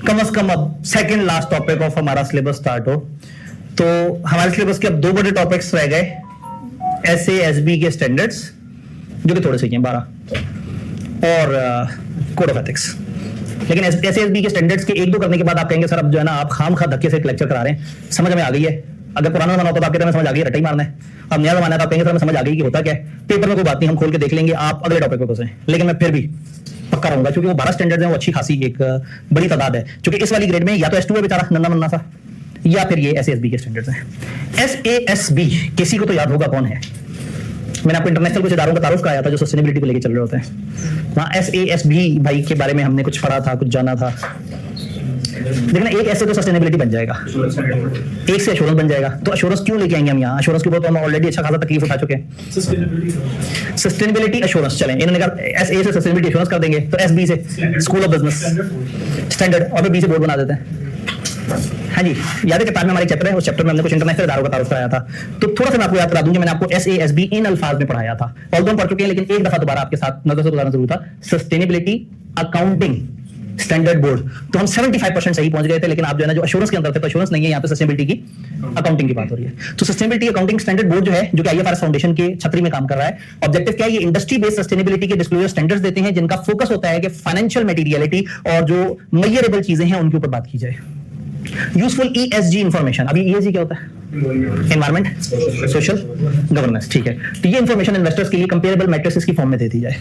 कम से कम अब second last topic of हमारा सिलेबस स्टार्ट हो। तो हमारे सिलेबस के अब दो बड़े टॉपिक्स रह गए, SASB के स्टैंडर्ड्स जो कि थोड़े से 12 और कोड ऑफ एथिक्स। लेकिन SASB के स्टैंडर्ड्स के एक दो करने के बाद आप कहेंगे सर अब जो है ना आप खाम धक्के से एक लेक्चर करा रहे हैं, समझ में आ गई है। अगर पुराना जमाना होता तो आपके तरह समझ आ गई, रटा ही मारना है। अब नया जमाना था, आप कहेंगे सर समझ आ गई कि होता क्या है। पेपर में कोई बात नहीं, हम खोल के देख लेंगे, आप अगले टॉपिक पे घुसें। लेकिन मैं फिर भी पक्का रहूंगा क्योंकि वो 12 स्टैंडर्ड्स हैं, वो अच्छी खासी एक बड़ी तादाद है। क्योंकि इस वाली ग्रेड में या तो S2 है बेचारा नन्ना मुन्ना सा, या फिर ये SASB के स्टैंडर्ड्स हैं। SASB किसी को तो याद होगा कौन है। मैंने आपको इंटरनेशनल कुछ इदारों का तारुफ कराया था जो सस्टेनेबिलिटी को लेकर चल रहे होते हैं। वहाँ SASB भाई के बारे में हमने कुछ पढ़ा था, कुछ जाना था। लेकिन एक ऐसे तो सस्टेनेबिलिटी बन जाएगा, एक से एश्योरेंस बन जाएगा। तो एश्योरेंस क्यों लेके आएंगे हम यहाँ? एश्योरेंस के ऊपर तो हम ऑलरेडी अच्छा खासा तकलीफ उठा चुके हैं। सस्टेनेबिलिटी एश्योरेंस चलें, इन्होंने कहा SA से सस्टेनेबिलिटी एश्योरेंस कर देंगे, तो SB से स्कूल ऑफ बिजनेस स्टैंडर्ड, और फिर B से बोर्ड बना देते हैं। हाँ जी, याद है किताब में हमारे चैप्टर है, उस चैप्टर में हमने कुछ इंटरनेशनल इदारों का तारुफ कराया था। तो थोड़ा सा मैं आपको याद करा दूं कि मैंने आपको SASB इन अल्फाज में पढ़ाया था, ऑल्दो हम पढ़ चुके हैं, लेकिन एक दफा दोबारा आपके साथ नजर से गुजारना जरूर था। सस्टेनेबिलिटी अकाउंटिंग स्टैंडर्ड बोर्ड, तो हम 75% सही पहुंच गए थे। लेकिन आप जो है ना जो एश्योरेंस के अंदर थे, तो एश्योरेंस नहीं है, यहाँ पे सस्टेनेबिलिटी की अकाउंटिंग की बात हो रही है। तो सस्टेनेबिलिटी अकाउंटिंग स्टैंडर्ड बोर्ड जो है, जो कि IFRS फाउंडेशन के छतरी में काम कर रहा है, ऑब्जेक्टिव क्या है? ये इंडस्ट्री बेस्ड सस्टेनेबिलिटी के डिस्क्लोजर स्टैंडर्ड्स देते हैं, जिनका फोकस होता है कि फाइनेंशियल मटेरियलिटी और जो मेजरेबल चीजें हैं उनके ऊपर बात की जाए। Useful ESG information. अभी ESG क्या होता है? Environment, social, governance. ठीक है, तो ये इंफॉर्मेशन इन्वेस्टर्स के लिए कंपेरेबल मैट्रिसेस की फॉर्म में दे दी जाए।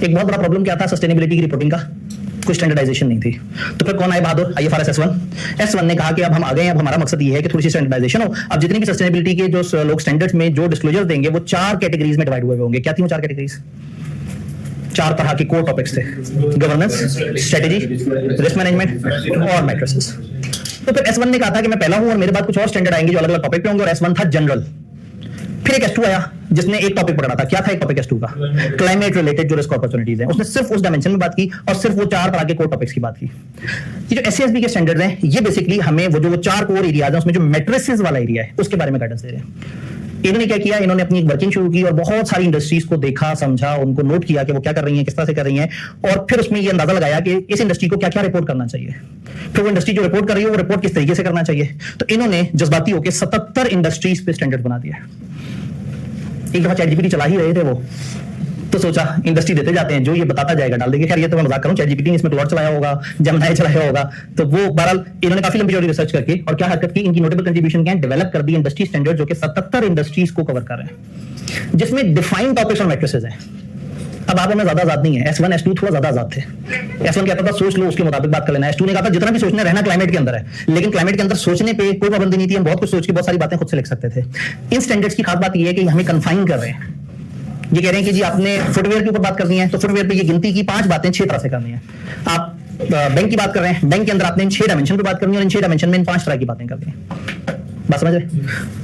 एक बहुत बड़ा प्रॉब्लम क्या था सस्टेनेबिलिटी की रिपोर्टिंग का? कोई स्टैंडर्डाइजेशन नहीं थी। तो फिर कौन आए बहादुर? IFRS S1 ने कहा कि अब हम आ गए हैं, अब हमारा मकसद ये है कि थोड़ी सी स्टैंडर्डाइजेशन हो। अब जितनी भी सस्टेनेबिलिटी के जो लोग स्टैंडर्ड्स में जो डिस्क्लोजर देंगे वो 4 कैटेगरीज में डिवाइड हुए होंगे। क्या थी वो 4 कैटेगरीज? 4 तरह के कोर टॉपिक्स थे, गवर्नेंस, स्ट्रेटेजी, रिस्क मैनेजमेंट और मैट्रिसेस। तो फिर S1 ने कहा था कि मैं पहला हूं और मेरे बाद कुछ और स्टैंडर्ड आएंगे जो अलग अलग टॉपिक पे होंगे, और S1 था जनरल। फिर एक S2 आया जिसने एक टॉपिक पकड़ा था। क्या था एक टॉपिक S2 का? क्लाइमेट रिलेटेड जो रिस्क अपॉर्चुनिटीज हैं। उसने सिर्फ उस डायमेंशन में बात की और सिर्फ वो 4 तरह के कोर टॉपिक्स की बात की। ये जो SASB के स्टैंडर्ड्स हैं, ये बेसिकली हमें वो जो 4 कोर एरियाज हैं उसमें जो मैट्रिसेस वाला एरिया है उसके बारे में गाइडेंस दे रहे हैं। इन्होंने क्या किया? इन्होंने अपनी एक वर्किंग शुरू की और बहुत सारी इंडस्ट्रीज को देखा, समझा, उनको नोट किया कि वो क्या कर रही हैं, किस तरह से कर रही हैं, और फिर उसमें ये अंदाजा लगाया कि इस इंडस्ट्री को क्या क्या रिपोर्ट करना चाहिए। फिर वो इंडस्ट्री जो रिपोर्ट कर रही है वो रिपोर्ट किस तरीके से करना चाहिए। तो इन्होंने जज्बाती होकर 77 इंडस्ट्रीज पे स्टैंडर्ड बना दिया। एक दफा ChatGPT चला ही रहे थे वो, तो सोचा इंडस्ट्री देते जाते हैं, जो ये बताता जाएगा डाल देंगे। खैर ये तो मैं मजाक करूं, ChatGPT इसमें क्लॉड चलाया होगा, जेमिनी चलाया होगा। तो वो बहरहाल इन्होंने काफी लंबी चौड़ी रिसर्च करके और क्या हरकत की, इनकी नोटेबल कंट्रीब्यूशन क्या है, डेवलप कर दी इंडस्ट्री स्टैंडर्ड जो कि 77 इंडस्ट्रीज को कवर कर रहे हैं, जिसमें डिफाइंड टॉपिक्स और मैट्रिसेस हैं। अब आप हमें ज्यादा आजाद नहीं है। S1 S2 थोड़ा ज्यादा आजाद थे। S1 कहता था सोच लो, उसके मुताबिक बात कर लेना। S2 ने कहा था जितना भी सोचना रहना क्लाइमेट के अंदर है, लेकिन क्लाइमेट के अंदर सोचने पे कोई पाबंदी नहीं थी, हम बहुत कुछ सोच के बहुत सारी बातें खुद से लिख सकते थे। इन स्टैंडर्ड्स की खास बात यह है कि हमें कन्फाइन कर रहे हैं। ये कह रहे हैं कि जी आपने फुटवेयर के ऊपर बात करनी है, तो फुटवेयर पे ये गिनती की 5 बातें 6 तरह से करनी है। आप बैंक की बात कर रहे हैं, बैंक के अंदर आपने इन 6 डायमेंशन पे बात करनी है और इन 6 डायमेंशन में इन 5 तरह की बातें करनी है। बात समझ रहे?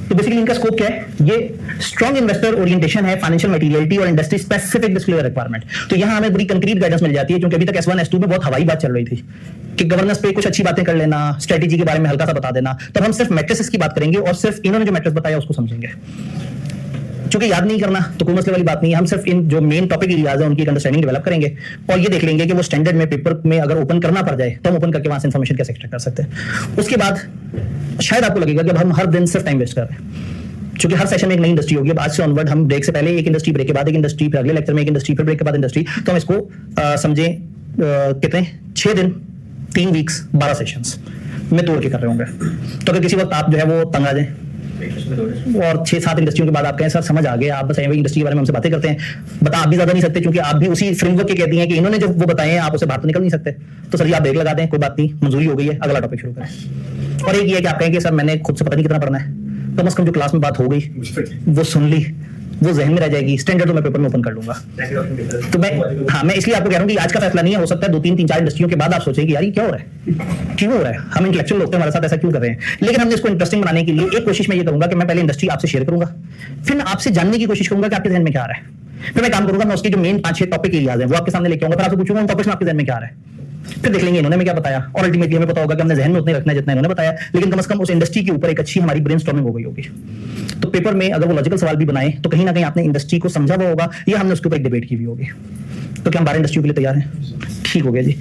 तो बेसिकली इनका स्कोप क्या है? ये स्ट्रॉन्ग इन्वेस्टर ओरिएंटेशन है, फाइनेंशियल मटेरियलिटी और इंडस्ट्री स्पेसिफिक डिस्क्लोजर रिक्वायरमेंट। तो यहाँ हमें बड़ी कंक्रीट गाइडेंस मिल जाती है, क्योंकि अभी तक S1 S2 में बहुत हवाई बात चल रही थी कि गवर्नेंस पे कुछ अच्छी बातें कर लेना, स्ट्रेटेजी के बारे में हल्का सा बता देना। तब हम सिर्फ मैट्रिसेस की बात करेंगे और सिर्फ इन्होंने जो मैट्रिस बताया उसको समझेंगे। चूंकि याद नहीं करना तो कोई मसले वाली बात नहीं है, हम सिर्फ इन जो मेन टॉपिक एरियाज है उनकी एक अंडरस्टैंडिंग डेवलप करेंगे और ये देख लेंगे कि वो स्टैंडर्ड में पेपर में अगर ओपन करना पड़ जाए तो हम ओपन करके वहां से इंफॉर्मेशन कैसे एक्सट्रैक्ट कर सकते हैं। उसके बाद शायद आपको लगेगा कि अब हम हर दिन सिर्फ टाइम वेस्ट कर रहे हैं, क्योंकि हर सेशन में एक नई इंडस्ट्री होगी। अब आज से ऑनवर्ड हम ब्रेक से पहले एक इंडस्ट्री, ब्रेक के बाद एक इंडस्ट्री, फिर अगले लेक्चर में एक इंडस्ट्री, फिर ब्रेक के बाद इंडस्ट्री। तो हम इसको समझें कितने 6 दिन 3 वीक्स 12 सेशंस में तोड़ के कर रहे होंगे। तो अगर किसी वक्त आप जो है वो तंग आ जाए और 6-7 इंडस्ट्रियों के बाद आप कहें सर समझ आ गए, आप बस इंडस्ट्री के बारे में हमसे बातें करते हैं, बता आप भी ज्यादा नहीं सकते क्योंकि आप भी उसी फ्रेमवर्क के कहती हैं कि इन्होंने जो वो बताए हैं आप उसे बाहर तो निकल नहीं सकते, तो सर जी आप ब्रेक लगा दें, कोई बात नहीं, मंजूरी हो गई है, अगला टॉपिक शुरू करें। और एक ये है कि आप कहें कि सर मैंने खुद से पता नहीं कितना पढ़ना है, तो कम से कम जो क्लास में बात हो गई वो सुन ली, वो जहन में रह जाएगी, स्टैंडर्ड तो मैं पेपर में ओपन कर लूंगा। तो मैं इसलिए आपको कह रहा हूं कि आज का फैसला नहीं है, हो सकता है 2-3-4 इंडस्ट्रियों के बाद आप सोचेंगे यार ये क्या हो रहा है, क्यों हो रहा है, हम इंटेलेक्चुअल लोग हमारे साथ ऐसा क्यों कर रहे हैं। लेकिन हमने इसको इंटरेस्टिंग बनाने के लिए एक कोशिश मैं ये करूंगा कि मैं पहले इंडस्ट्री आपसे शेयर करूंगा, फिर मैं आपसे जानने की कोशिश करूंगा कि आपके जहन में क्या आ रहा है। फिर मैं काम करूंगा, मैं उसके जो मेन 5-6 टॉपिक एरियाज हैं वो आपके सामने लेके आऊंगा, फिर आपसे पूछूंगा उन टॉपिक्स में आपके जहन में क्या आ रहा है। फिर देख लेंगे इन्होंने क्या बताया और अल्टीमेटली हमें पता होगा कि हमने जहन में उतना ही रखना है जितना इन्होंने बताया, लेकिन कम से कम उस इंडस्ट्री के ऊपर एक अच्छी हमारी ब्रेनस्टॉर्मिंग हो गई होगी। तो पेपर में अगर वो लॉजिकल सवाल भी बनाए तो कहीं ना कहीं आपने इंडस्ट्री को समझा हुआ होगा या हमने उसके ऊपर एक डिबेट की भी होगी। तो क्या हम 12 इंडस्ट्री के लिए तैयार हैं? ठीक हो गया जी।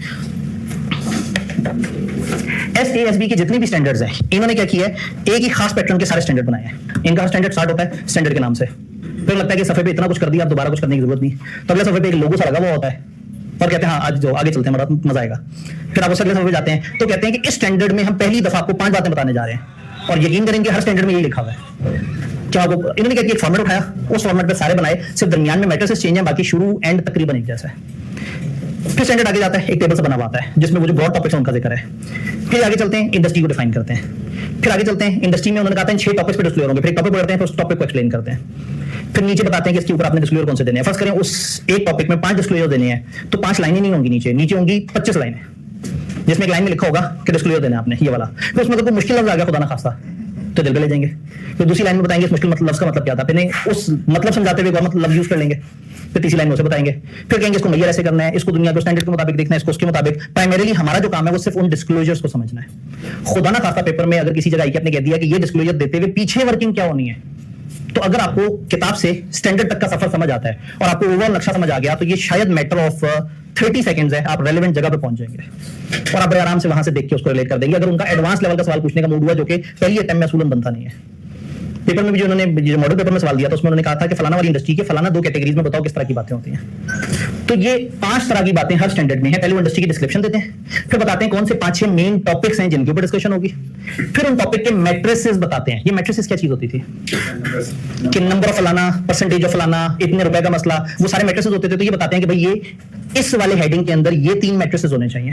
SASB के जितने भी स्टैंडर्ड्स हैं, इन्होंने क्या किया है, एक ही खास पैटर्न के सारे स्टैंडर्ड बनाए हैं। इनका स्टैंडर्ड स्टार्ट होता है स्टैंडर्ड के नाम से, फिर लगता है कि सफे पे इतना कुछ कर दिया, अब दोबारा कुछ करने की जरूरत नहीं, तो अगले सफे पे एक लोगो सा लगा हुआ होता है और कहते हैं हाँ आज जो आगे चलते हैं, बड़ा मजा आएगा। फिर आप उस अगले सफे पे जाते हैं तो कहते हैं कि इस स्टैंडर्ड में हम पहली दफा आपको 5 बातें बताने जा रहे हैं, और यकीन करेंगे हर स्टैंडर्ड में यही लिखा हुआ है। क्या आपको इन्होंने क्या किया, एक फॉर्मेट उठाया, उस फॉर्मेट पे सारे बनाए, सिर्फ दरमियान में मैट्रिसेस चेंज है, बाकी शुरू एंड तकरीबन एक जैसा है। फिर स्टैंडर्ड आगे जाता है, एक टेबल से बना हुआ आता है जिसमें वो जो ब्रॉड टॉपिक्स हैं उनका जिक्र है। फिर आगे चलते हैं, इंडस्ट्री को डिफाइन करते हैं। फिर आगे चलते हैं, इंडस्ट्री में उन्होंने कहा था 6 टॉपिक्स पे डिस्क्लोजर होंगे, फिर एक टॉपिक पढ़ते हैं, फिर उस टॉपिक को एक्सप्लेन करते हैं। फिर नीचे बताते हैं कि इसके ऊपर आपने डिस्क्लोजर कौन से देने हैं। फर्स्ट करें उस एक टॉपिक में 5 डिस्क्लोजर देने हैं, तो 5 लाइनें नहीं होंगी, नीचे होंगी 25 लाइनें, जिसमें एक लाइन में लिखा होगा कि डिस्क्लोजर देना आपने ये वाला। फिर उसमें कोई मुश्किल लफ्ज आ गया खुदा ना खास्ता तो दिल पे ले जाएंगे, फिर दूसरी लाइन में बताएंगे इस मुश्किल मतलब लफ्ज का मतलब क्या था, फिर नहीं उस मतलब समझाते हुए और मतलब यूज कर लेंगे, फिर तीसरी लाइन में उसे बताएंगे, फिर कहेंगे इसको मैयर ऐसे करना है, इसको दुनिया के स्टैंडर्ड के मुताबिक देखना है, इसको उसके मुताबिक। प्राइमरीली हमारा जो काम है वो सिर्फ उन डिस्क्लोजर्स को समझना है। खुदा ना खास्ता पेपर में अगर किसी जगह आपने कह दिया कि ये डिस्क्लोजर देते हुए पीछे वर्किंग क्या होनी है, तो अगर आपको किताब से स्टैंडर्ड तक का सफर समझ आता है और आपको ओवरऑल नक्शा समझ आ गया, तो ये शायद मैटर ऑफ 30 सेकंड्स है, आप रेलेवेंट जगह पे पहुंच जाएंगे और आप बड़े आराम से वहां से देख के उसको रिलेट कर देंगे। अगर उनका एडवांस लेवल का सवाल पूछने का मूड हुआ, जो कि पहली अटेम्प्ट में असूलन बनता नहीं है। पेपर में भी जो उन्होंने जो मॉडल पेपर में सवाल दिया था उसमें उन्होंने कहा था कि फलाना वाली इंडस्ट्री के फलाना 2 कैटेगरीज में बताओ किस तरह की बातें होती हैं। तो ये 5 तरह की बातें हर स्टैंडर्ड में है। पहले वो इंडस्ट्री की डिस्क्रिप्शन देते हैं, फिर बताते हैं कौन से 5-6 मेन टॉपिक्स हैं जिनके ऊपर डिस्कशन होगी, फिर उन टॉपिक के मैट्रिसेस बताते हैं। ये मैट्रिसेस क्या चीज होती थी कि नंबर ऑफ फलाना, परसेंटेज ऑफ फलाना, इतने रुपए का मसला, वो सारे मैट्रिसेस होते थे। तो ये बताते हैं कि भाई ये इस वाले हेडिंग के अंदर ये 3 मैट्रिसेस होने चाहिए।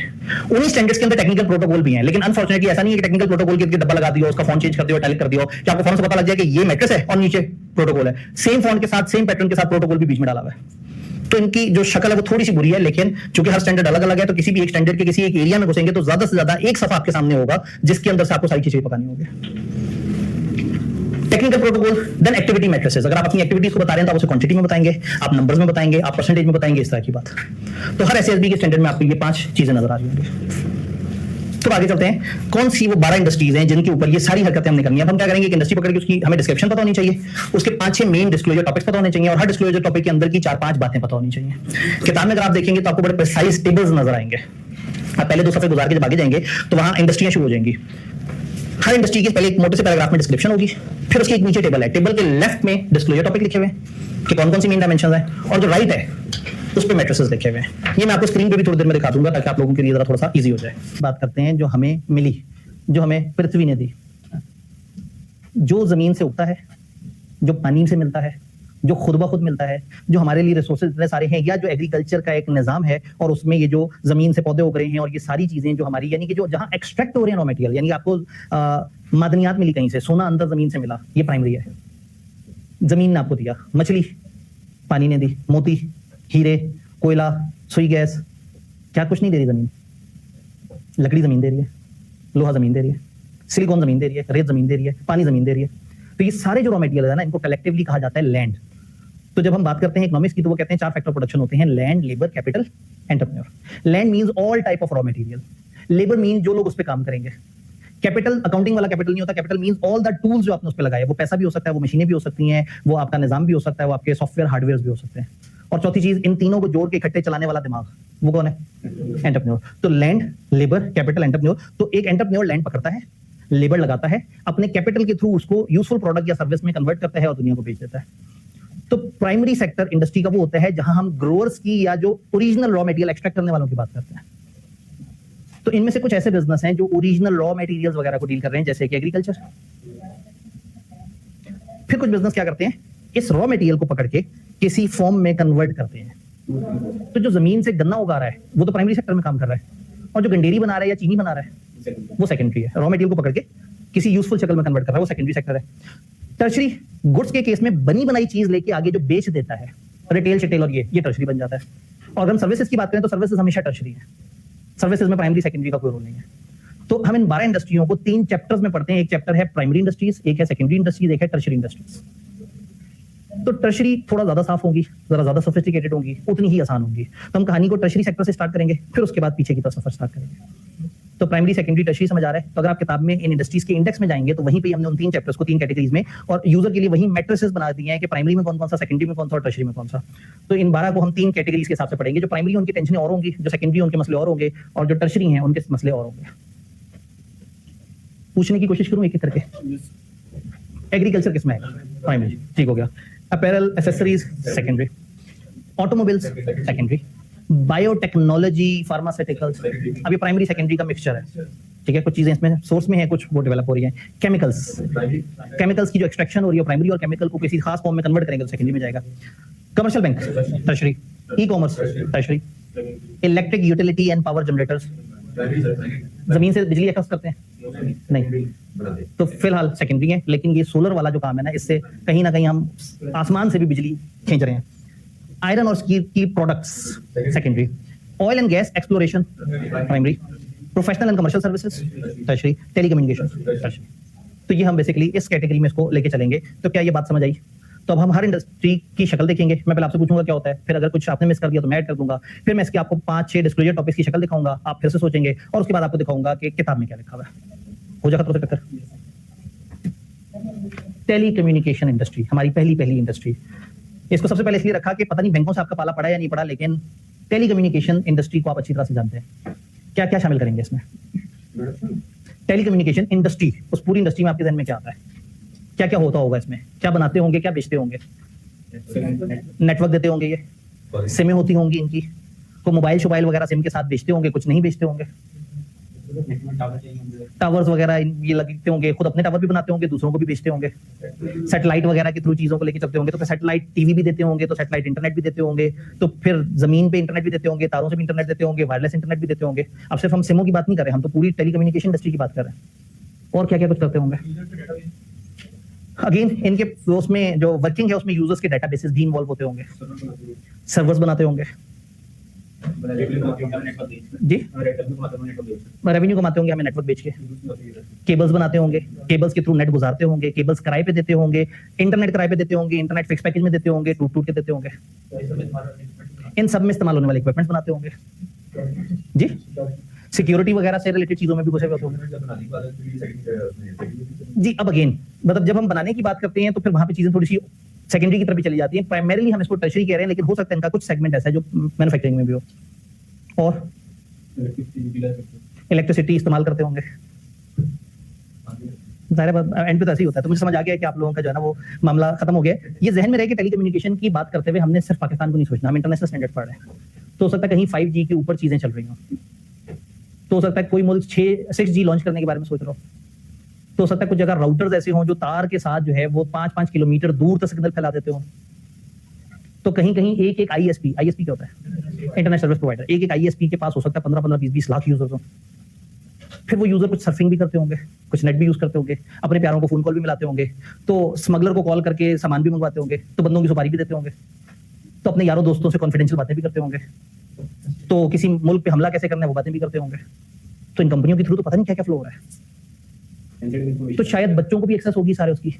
उन्हीं स्टैंडर्ड्स के अंदर टेक्निकल प्रोटोकॉल भी हैं, लेकिन अनफॉर्चुनेटली ऐसा नहीं है कि टेक्निकल प्रोटोकॉल के डब्बा लगा दिया, उसका फॉन्ट चेंज कर दिया, इटैलिक कर दिया, कि आपको फॉर्म से पता लग जाए कि ये मैट्रिक्स है और नीचे प्रोटोकॉल है। सेम फॉन्ट के साथ, सेम पैटर्न के साथ प्रोटोकॉल भी बीच में डाला हुआ है। तो इनकी जो शक्ल है वो थोड़ी सी बुरी है, लेकिन चूंकि हर स्टैंडर्ड अलग अलग है, तो किसी भी एक स्टैंडर्ड के किसी एक एरिया में घुसेंगे तो ज्यादा से ज्यादा एक सफा आपके सामने होगा जिसके अंदर से आपको सारी चीजें पकानी होगी। Technical protocol, then activity matrices. अगर आप अपनी एक्टिविटीज को बता रहे हैं तो आप उसे क्वांटिटी में बताएंगे, आप नंबर्स में बताएंगे, आप परसेंटेज में बताएंगे, इस तरह की बात। तो हर एसएसबी के स्टैंडर्ड में आपको ये 5 चीजें नजर आ रही होंगी। तो आगे चलते हैं, कौन सी वो 12 इंडस्ट्रीज हैं जिनके ऊपर ये सारी हरकतें हमने करनी है। हम क्या करेंगे, एक इंडस्ट्री पकड़ के उसकी हमें डिस्क्रिप्शन पता होनी चाहिए, उसके 5-6 मेन डिस्क्लोजर टॉपिक्स पता होने चाहिए, और हर डिस्क्लोजर टॉपिक के अंदर की 4-5 बातें पता होनी चाहिए। किताब में अगर आप देखेंगे तो आपको बड़े प्रिसाइज टेबल्स नजर आएंगे। आप पहले 2 सफे गुजार के जब आगे जाएंगे तो वहां इंडस्ट्रियां शुरू हो जाएंगी। हर इंडस्ट्री के पहले एक मोटे से पैराग्राफ में डिस्क्रिप्शन होगी, फिर उसके एक नीचे टेबल है, टेबल के लेफ्ट में डिस्क्लोजर टॉपिक लिखे हुए हैं कि कौन कौन सी मेन डायमेंशंस हैं, और जो राइट है उस पे मैट्रिसेस लिखे हुए हैं। ये मैं आपको स्क्रीन पे भी थोड़ी देर में दिखा दूंगा ताकि आप लोगों के लिए जरा थोड़ा सा इजी हो जाए। बात करते हैं जो हमें मिली, जो हमें पृथ्वी ने दी, जो जमीन से उगता है, जो पानी से मिलता है, जो खुद ब खुद मिलता है, जो हमारे लिए रिसोर्सेज इतने सारे हैं, या जो एग्रीकल्चर का एक निजाम है और उसमें ये जो जमीन से पौधे उग रहे हैं और ये सारी चीजें जो हमारी, यानी कि जो जहां एक्सट्रैक्ट हो रहे हैं रॉ मटेरियल, यानी आपको मादनियात मिली कहीं से, सोना अंदर जमीन से मिला, ये प्राइमरी है। जमीन ने आपको दिया, मछली पानी ने दी, मोती, हीरे, कोयला, सुई गैस, क्या कुछ नहीं दे रही जमीन। लकड़ी जमीन दे रही है, लोहा जमीन दे रही है, सिलिकॉन जमीन दे रही है, रेत जमीन दे रही है, पानी जमीन दे रही है। तो ये सारे जो रॉ मटेरियल है ना, इनको कलेक्टिवली कहा जाता है लैंड। तो जब हम बात करते हैं इकोनॉमिक्स की तो वो कहते हैं 4 फैक्टर प्रोडक्शन होते हैं, land, labour, capital, entrepreneur. Land means all type of raw material, labour means जो लोग उस पे काम करेंगे, कैपिटल अकाउंटिंग वाला कैपिटल नहीं होता, capital means all the tools जो आपने उस पे लगाए, वो पैसा भी हो सकता है, वो मशीनें भी हो सकती हैं, वो आपका निजाम भी हो सकता है, वो आपके सॉफ्टवेयर हार्डवेयर भी हो सकते हैं। और चौथी चीज, इन तीनों को जोड़ के इकट्ठे चलाने वाला दिमाग, वो कौन है? एंटरप्रेन्योर। तो लैंड, लेबर, कैपिटल, एंटरप्रेन्योर। तो एक एंटरप्रेन्योर लैंड पकड़ता है, लेबर लगाता है, अपने कैपिटल के थ्रू उसको यूजफुल प्रोडक्ट या सर्विस में कन्वर्ट करता है और दुनिया को बेच देता है। तो प्राइमरी सेक्टर इंडस्ट्री का वो होता है जहां हम ग्रोअर्स की या जो ओरिजिनल रॉ मटेरियल एक्सट्रैक्ट करने वालों की बात करते हैं। तो इनमें से कुछ ऐसे बिजनेस हैं जो ओरिजिनल रॉ मटेरियल्स वगैरह को डील कर रहे हैं, जैसे कि एग्रीकल्चर। फिर कुछ बिजनेस क्या करते हैं, इस रॉ मटेरियल को पकड़ के किसी फॉर्म में कन्वर्ट करते हैं। तो जो जमीन से गन्ना उगा रहा है वो तो प्राइमरी सेक्टर में काम कर रहा है, और जो गंडेरी बना रहा है या चीनी बना रहा है वो सेकेंडरी है। रॉ मटेरियल को पकड़ के किसी यूजफुल शक्ल में कन्वर्ट कर रहा है, वो सेकेंडरी सेक्टर है। टर्शरी गुड्स के केस में बनी बनाई चीज लेके आगे जो बेच देता है, रिटेल शिटेल और ये टर्शरी बन जाता है। और अगर हम सर्विसेज की बात करें तो सर्विसेज हमेशा टर्शरी है, सर्विसेज में प्राइमरी सेकेंडरी का कोई रोल नहीं है। तो हम इन 12 इंडस्ट्रियों को 3 चैप्टर्स में पढ़ते हैं। एक चैप्टर है प्राइमरी इंडस्ट्रीज, एक है सेकेंडरी इंडस्ट्रीज, एक है टर्शरी इंडस्ट्रीज। तो टर्शरी थोड़ा ज्यादा साफ होगी, जरा ज्यादा सोफिस्टिकेटेड होगी, उतनी ही आसान होगी। तो हम कहानी को टर्शरी सेक्टर से स्टार्ट करेंगे, फिर उसके बाद पीछे की तरफ सफर स्टार्ट करेंगे। तो प्राइमरी, सेकेंडरी, टर्शियरी समझ आ रहा है। तो अगर आप किताब में इन इंडस्ट्रीज के इंडेक्स में जाएंगे तो वहीं पे हमने उन 3 चैप्टर्स को 3 कैटेगरीज में और यूजर के लिए वही मैट्रिसेस बना दिए हैं कि प्राइमरी में कौन-कौन सा, सेकेंडरी में कौन सा और टर्शियरी में कौन सा। तो इन 12 को हम 3 कैटेगरीज के हिसाब से पढ़ेंगे। जो प्राइमरी उनकी टेंशनें और होंगी, जो सेकेंडरी उनके मसले और होंगे, और जो टर्शियरी हैं उनके मसले और होंगे। पूछने की कोशिश करूं एक-एक करके। एग्रीकल्चर किसमें आएगा? प्राइमरी, ठीक हो गया। Apparel, accessories secondary, automobiles secondary, biotechnology, pharmaceuticals अभी प्राइमरी सेकेंडरी का मिक्सचर है, ठीक है। कुछ चीजें इसमें सोर्स में है, कुछ वो डेवलप हो रही है। केमिकल्स की जो एक्सट्रैक्शन हो रही है प्राइमरी, और केमिकल को किसी खास फॉर्म में कन्वर्ट करेंगे तो सेकेंडरी में जाएगा। Commercial bank tertiary, e commerce tertiary, electric utility and power generators, जमीन से बिजली एक्सट्रैक्ट करते हैं नहीं, तो फिलहाल सेकेंडरी है। लेकिन ये सोलर वाला जो काम है ना, इससे कहीं ना कहीं हम आसमान से भी बिजली खींच रहे हैं। आयरन और स्टील की products secondary, oil and gas exploration primary, professional and commercial services tertiary, telecommunication tertiary. तो ये हम बेसिकली इस कैटेगरी में इसको लेके चलेंगे। तो क्या ये बात समझ आई? तो अब हम हर इंडस्ट्री की शक्ल देखेंगे। मैं पहले आपसे पूछूंगा क्या होता है, फिर अगर कुछ आपने मिस कर दिया तो मैं ऐड कर दूंगा। फिर मैं इसके आपको 5-6 डिस्क्लोजर टॉपिक्स की शक्ल दिखाऊंगा, आप फिर से सोचेंगे, और उसके बाद आपको दिखाऊंगा कि किताब में क्या लिखा हुआ है। हो जाएगा तो टक्कर। टेलीकम्युनिकेशन इंडस्ट्री हमारी पहली इंडस्ट्री। इसको सबसे पहले इसलिए रखा कि पता नहीं बैंकों से आपका पाला पड़ा या नहीं पड़ा, लेकिन टेलीकम्युनिकेशन इंडस्ट्री को आप अच्छी तरह से जानते हैं। क्या क्या शामिल करेंगे इसमें? टेलीकम्युनिकेशन इंडस्ट्री, उस पूरी इंडस्ट्री में आपके ध्यान में क्या आता है? क्या क्या होता होगा इसमें? क्या बनाते होंगे, क्या बेचते होंगे? नेटवर्क देते होंगे, ये सिमें होती होंगी इनकी, को मोबाइल शोबाइल वगैरह सिम के साथ बेचते होंगे, कुछ नहीं बेचते होंगे। टावर्स वगैरह ये लगते होंगे, खुद अपने टावर भी बनाते होंगे, दूसरों को भी बेचते होंगे। सैटेलाइट वगैरह के थ्रू चीजों को लेके चलते होंगे, तो फिर सैटेलाइट टीवी भी देते होंगे, तो सैटेलाइट इंटरनेट भी देते होंगे, तो फिर जमीन पे इंटरनेट भी देते होंगे, तारों से भी इंटरनेट देते होंगे, वायरलेस इंटरनेट भी देते होंगे। अब सिर्फ हम सिमों की बात नहीं कर रहे, हम तो पूरी टेलीकम्युनिकेशन इंडस्ट्री की बात कर रहे हैं। और क्या क्या कुछ करते होंगे? अगेन इनके उसमें जो वर्किंग है उसमें यूजर्स के डेटाबेसेस भी इन्वॉल्व होते होंगे, सर्वर्स बनाते होंगे जी, रेवेन्यू कमाते होंगे हमें नेटवर्क बेच के, केबल्स बनाते होंगे, केबल्स के थ्रू नेट गुजारते होंगे, केबल्स किराए पे देते होंगे, इंटरनेट किराए पे देते होंगे, इंटरनेट फिक्स पैकेज में देते होंगे, टूट के देते होंगे। इन सब में इस्तेमाल होने वाले इक्विपमेंट्स बनाते होंगे जी। सिक्योरिटी वगैरह से रिलेटेड चीजों में भी घुसे हुए होंगे जी। अब अगेन मतलब जब हम बनाने की बात करते हैं तो फिर वहां पे चीजें थोड़ी सी सेकेंडरी की तरफ भी चली जाती है। प्राइमरीली हम इसको टर्शियरी कह रहे हैं, लेकिन हो सकता है इनका कुछ सेगमेंट ऐसा है जो मैन्युफैक्चरिंग में भी हो। और इलेक्ट्रिसिटी इस्तेमाल करते होंगे, जाहिर बात एंड पे तो ऐसे ही होता है। तो मुझे समझ आ गया कि आप लोगों का जो है ना वो मामला खत्म हो गया। ये जहन में रहे कि टेलीकम्युनिकेशन की बात करते हुए हमने सिर्फ पाकिस्तान को नहीं सोचना, हम इंटरनेशनल स्टैंडर्ड पढ़ रहे हैं। तो हो सकता है कहीं 5G के ऊपर चीजें चल रही हो, तो हो सकता है कोई मुल्क 6G लॉन्च करने के बारे में सोच रहा हो, तो हो सकता है कुछ जगह राउटर्स ऐसे हों जो तार के साथ जो है वो 5-5 किलोमीटर दूर तक सिग्नल फैला देते हो। तो कहीं कहीं एक ISP क्या होता है? Internet service provider. एक ISP के पास हो सकता है 15-15, 20-20 लाख यूजर्स हो। फिर वो यूजर कुछ सर्फिंग भी करते होंगे, कुछ नेट भी यूज करते होंगे, अपने प्यारों को फोन कॉल भी मिलाते होंगे, तो स्मगलर को कॉल करके सामान भी मंगवाते होंगे, तो बंदों की सुपारी भी देते होंगे, तो अपने यारों दोस्तों से कॉन्फिडेंशियल बातें भी करते होंगे, तो किसी मुल्क पे हमला कैसे करना है वो बातें भी करते होंगे। तो इन कंपनियों के थ्रू तो पता नहीं क्या क्या फ्लो हो रहा है। तो शायद बच्चों को भी एक्सेस होगी सारे उसकी,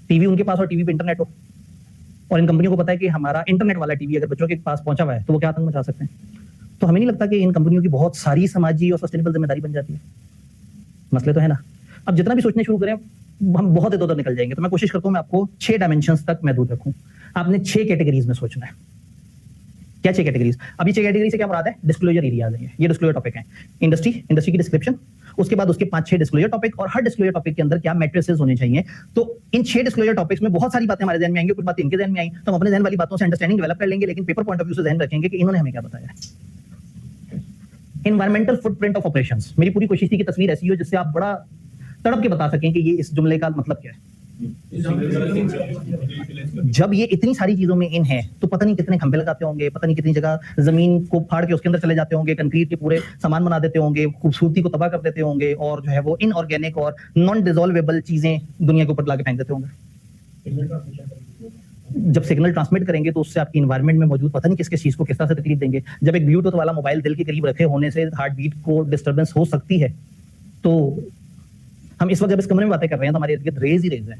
टीवी उनके पास और टीवी पे इंटरनेट हो, और इन कंपनियों को पता है कि हमारा इंटरनेट वाला टीवी अगर बच्चों के पास पहुंचा हुआ है तो वो क्या आतंक मचा सकते हैं। तो हमें नहीं लगता कि इन कंपनियों की बहुत सारी समाजी और सस्टेनेबल जिम्मेदारी बन जाती है। मसले तो है ना। अब जितना भी सोचने शुरू करें हम बहुत इधर उधर निकल जाएंगे। तो मैं कोशिश करता हूं मैं आपको 6 डायमेंशंस तक महदूद रखूं। आपने 6 कैटेगरीज में सोचना है। क्या 6 कैटेगरीज? अभी 6 कैटेगरी से क्या मुराद है? डिस्क्लोजर एरियाज हैं, ये डिस्क्लोजर टॉपिक हैं। इंडस्ट्री की डिस्क्रिप्शन, उसके बाद उसके 5-6 डिस्क्लोजर टॉपिक, और हर डिस्क्लोजर टॉपिक के अंदर क्या मैट्रिसेस होने चाहिए। तो इन 6 डिस्क्लोजर टॉपिक्स में बहुत सारी बातें हमारे ध्यान में आएंगी, कुछ बातें इनके ध्यान में आई, तो हम अपने ध्यान वाली बातों से अंडरस्टैंडिंग डेवलप कर लेंगे, लेकिन पेपर पॉइंट ऑफ व्यू से ध्यान रखेंगे कि इन्होंने हमें क्या बताया है। Environmental footprint of operations. मेरी पूरी कोशिश थी कि तस्वीर ऐसी हो जिससे आप बड़ा तड़प के बता सकें कि ये इस जुमले का मतलब क्या है। जब ये इतनी सारी चीजों में इन है तो पता नहीं कितने खंभे लगाते होंगे, पता नहीं कितनी जगह जमीन को फाड़ के उसके अंदर चले जाते होंगे, कंक्रीट के पूरे सामान बना देते होंगे, खूबसूरती को तबाह कर देते होंगे, और जो है वो इनऑर्गेनिक और नॉन डिसॉल्वेबल चीजें दुनिया के ऊपर लाके फेंक देते होंगे। जब सिग्नल ट्रांसमिट करेंगे तो उससे आपकी एनवायरनमेंट में मौजूद पता नहीं किस चीज को किस तरह से तकलीफ देंगे। जब एक ब्लूटूथ वाला मोबाइल दिल के करीब रखे होने से हार्ट बीट को डिस्टर्बेंस हो सकती है, तो हम इस वक्त जब इस कमरे में बातें कर रहे हैं तो हमारे इर्द गिर्द रेज ही रेज है।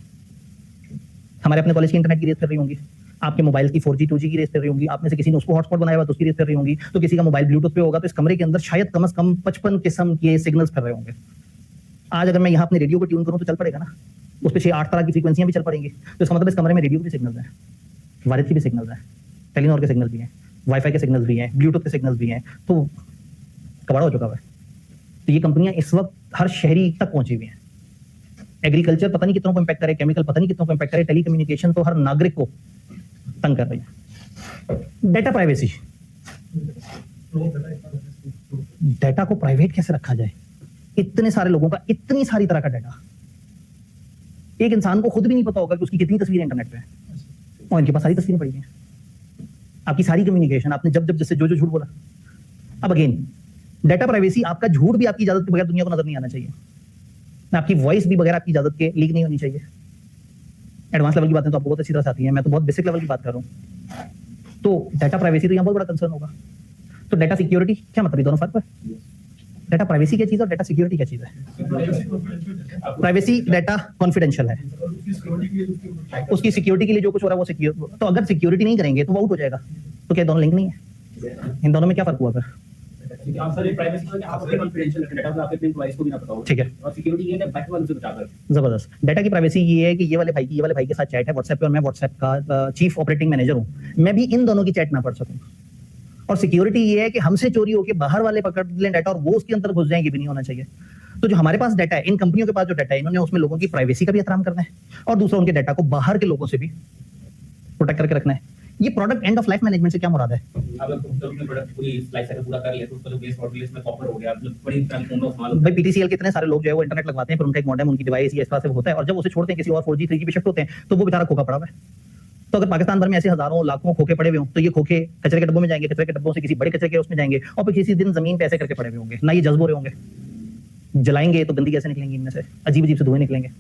हमारे अपने कॉलेज की इंटरनेट की रेज कर रही होंगी, आपके मोबाइल की 4G 2G की रेस कर रही होंगी, आप में से किसी ने उसको हॉटस्पॉट बनाया हुआ तो उसकी रेस कर रही होंगी, तो किसी का मोबाइल ब्लूटूथ पे होगा, तो इस कमरे के अंदर शायद कम से कम 55 किस्म के सिग्नल्स कर रहे होंगे। आज अगर मैं यहाँ अपने रेडियो को ट्यून करूँ तो चल पड़ेगा ना, उस पर 6-8 तरह की फ्रीक्वेंसियां भी चल पड़ेंगी। तो इसका मतलब इस कमरे में रेडियो के भी सिग्नल्स हैं, वायरलेस के भी सिग्नल्स हैं, टेलीनॉर के सिग्नल भी हैं, वाईफाई के सिग्नल्स भी हैं, ब्लूटूथ के सिग्नल्स भी हैं, तो कबाड़ा हो चुका है। तो ये कंपनियां इस वक्त हर शहरी तक पहुंची हुई हैं। एग्रीकल्चर पता नहीं कितनों को इम्पैक्ट करे, केमिकल पता नहीं कितनों को इम्पैक्ट करे, टेलीकम्युनिकेशन तो हर नागरिक को तंग कर रही है। डेटा प्राइवेसी, डेटा को प्राइवेट कैसे रखा जाए? इतने सारे लोगों का इतनी सारी तरह का डेटा, एक इंसान को खुद भी नहीं पता होगा कि उसकी कितनी तस्वीरें इंटरनेट पे है, और इनके पास सारी तस्वीरें पड़ी हैं, आपकी सारी कम्युनिकेशन, आपने जब जब जैसे जो जो झूठ बोला। अब अगेन डेटा प्राइवेसी, आपका झूठ भी आपकी इजाजत के बगैर दुनिया को नजर नहीं आना चाहिए, आपकी वॉइस भी बगैर आपकी इजाजत के लीक नहीं होनी चाहिए। एडवांस लेवल की बातें तो आपको बहुत अच्छी तरह से आती हैं, मैं तो बहुत बेसिक लेवल की बात कर रहा हूँ। तो डेटा प्राइवेसी तो यहाँ बहुत बड़ा कंसर्न होगा। तो डेटा सिक्योरिटी क्या मतलब, ये दोनों फर्क है? डेटा प्राइवेसी क्या चीज है और डेटा सिक्योरिटी क्या चीज है? प्राइवेसी डेटा कॉन्फिडेंशियल है, उसकी सिक्योरिटी के लिए जो कुछ हो रहा है वो सिक्योर। तो अगर सिक्योरिटी नहीं करेंगे तो वो आउट हो जाएगा। तो क्या दोनों लिंक नहीं है? इन दोनों में क्या फर्क हुआ फिर? ठीक है, जबरदस्त। डेटा की प्राइवेसी ये है कि ये वाले भाई के साथ चैट है व्हाट्सएप पे और मैं व्हाट्सएप का चीफ ऑपरेटिंग मैनेजर हूँ, मैं भी इन दोनों की चैट ना पढ़ सकूँ। और सिक्योरिटी ये है कि हमसे चोरी होकर बाहर वाले पकड़ लें डाटा और वो उसके अंदर घुस जाएंगे भी नहीं होना चाहिए। तो जो हमारे पास डाटा है, इन कंपनियों के पास जो डाटा है, इन्होंने उसमें लोगों की प्राइवेसी का भी एहतराम करना है और दूसरा उनके डाटा को बाहर के लोगों से भी प्रोटेक्ट करके रखना है। ये product end of life management से क्या मुराद है? भाई पीटीसीएल के इतने सारे लोग जो है वो इंटरनेट लगवाते हैं, पर उनका एक मॉडेम, उनकी डिवाइस इस तरह से होता है, और जब उसे छोड़ते हैं किसी और 4G 3G पे शिफ्ट होते हैं तो वो बेचारा खोखा पड़ा हुआ है। तो अगर पाकिस्तान भर में ऐसे हजारों लाखों खोखे पड़े हुए हों तो ये खोखे कचरे के डब्बों में जाएंगे, कचरे के डब्बों से किसी बड़े कचरे के उसमें जाएंगे और फिर किसी दिन जमीन पे ऐसे करके पड़े हुए होंगे, ना ये जज्ब हो रहे होंगे, जलाएंगे तो गंदी कैसे निकलेंगी, इनमें से अजीब अजीब से धुएं निकलेंगे।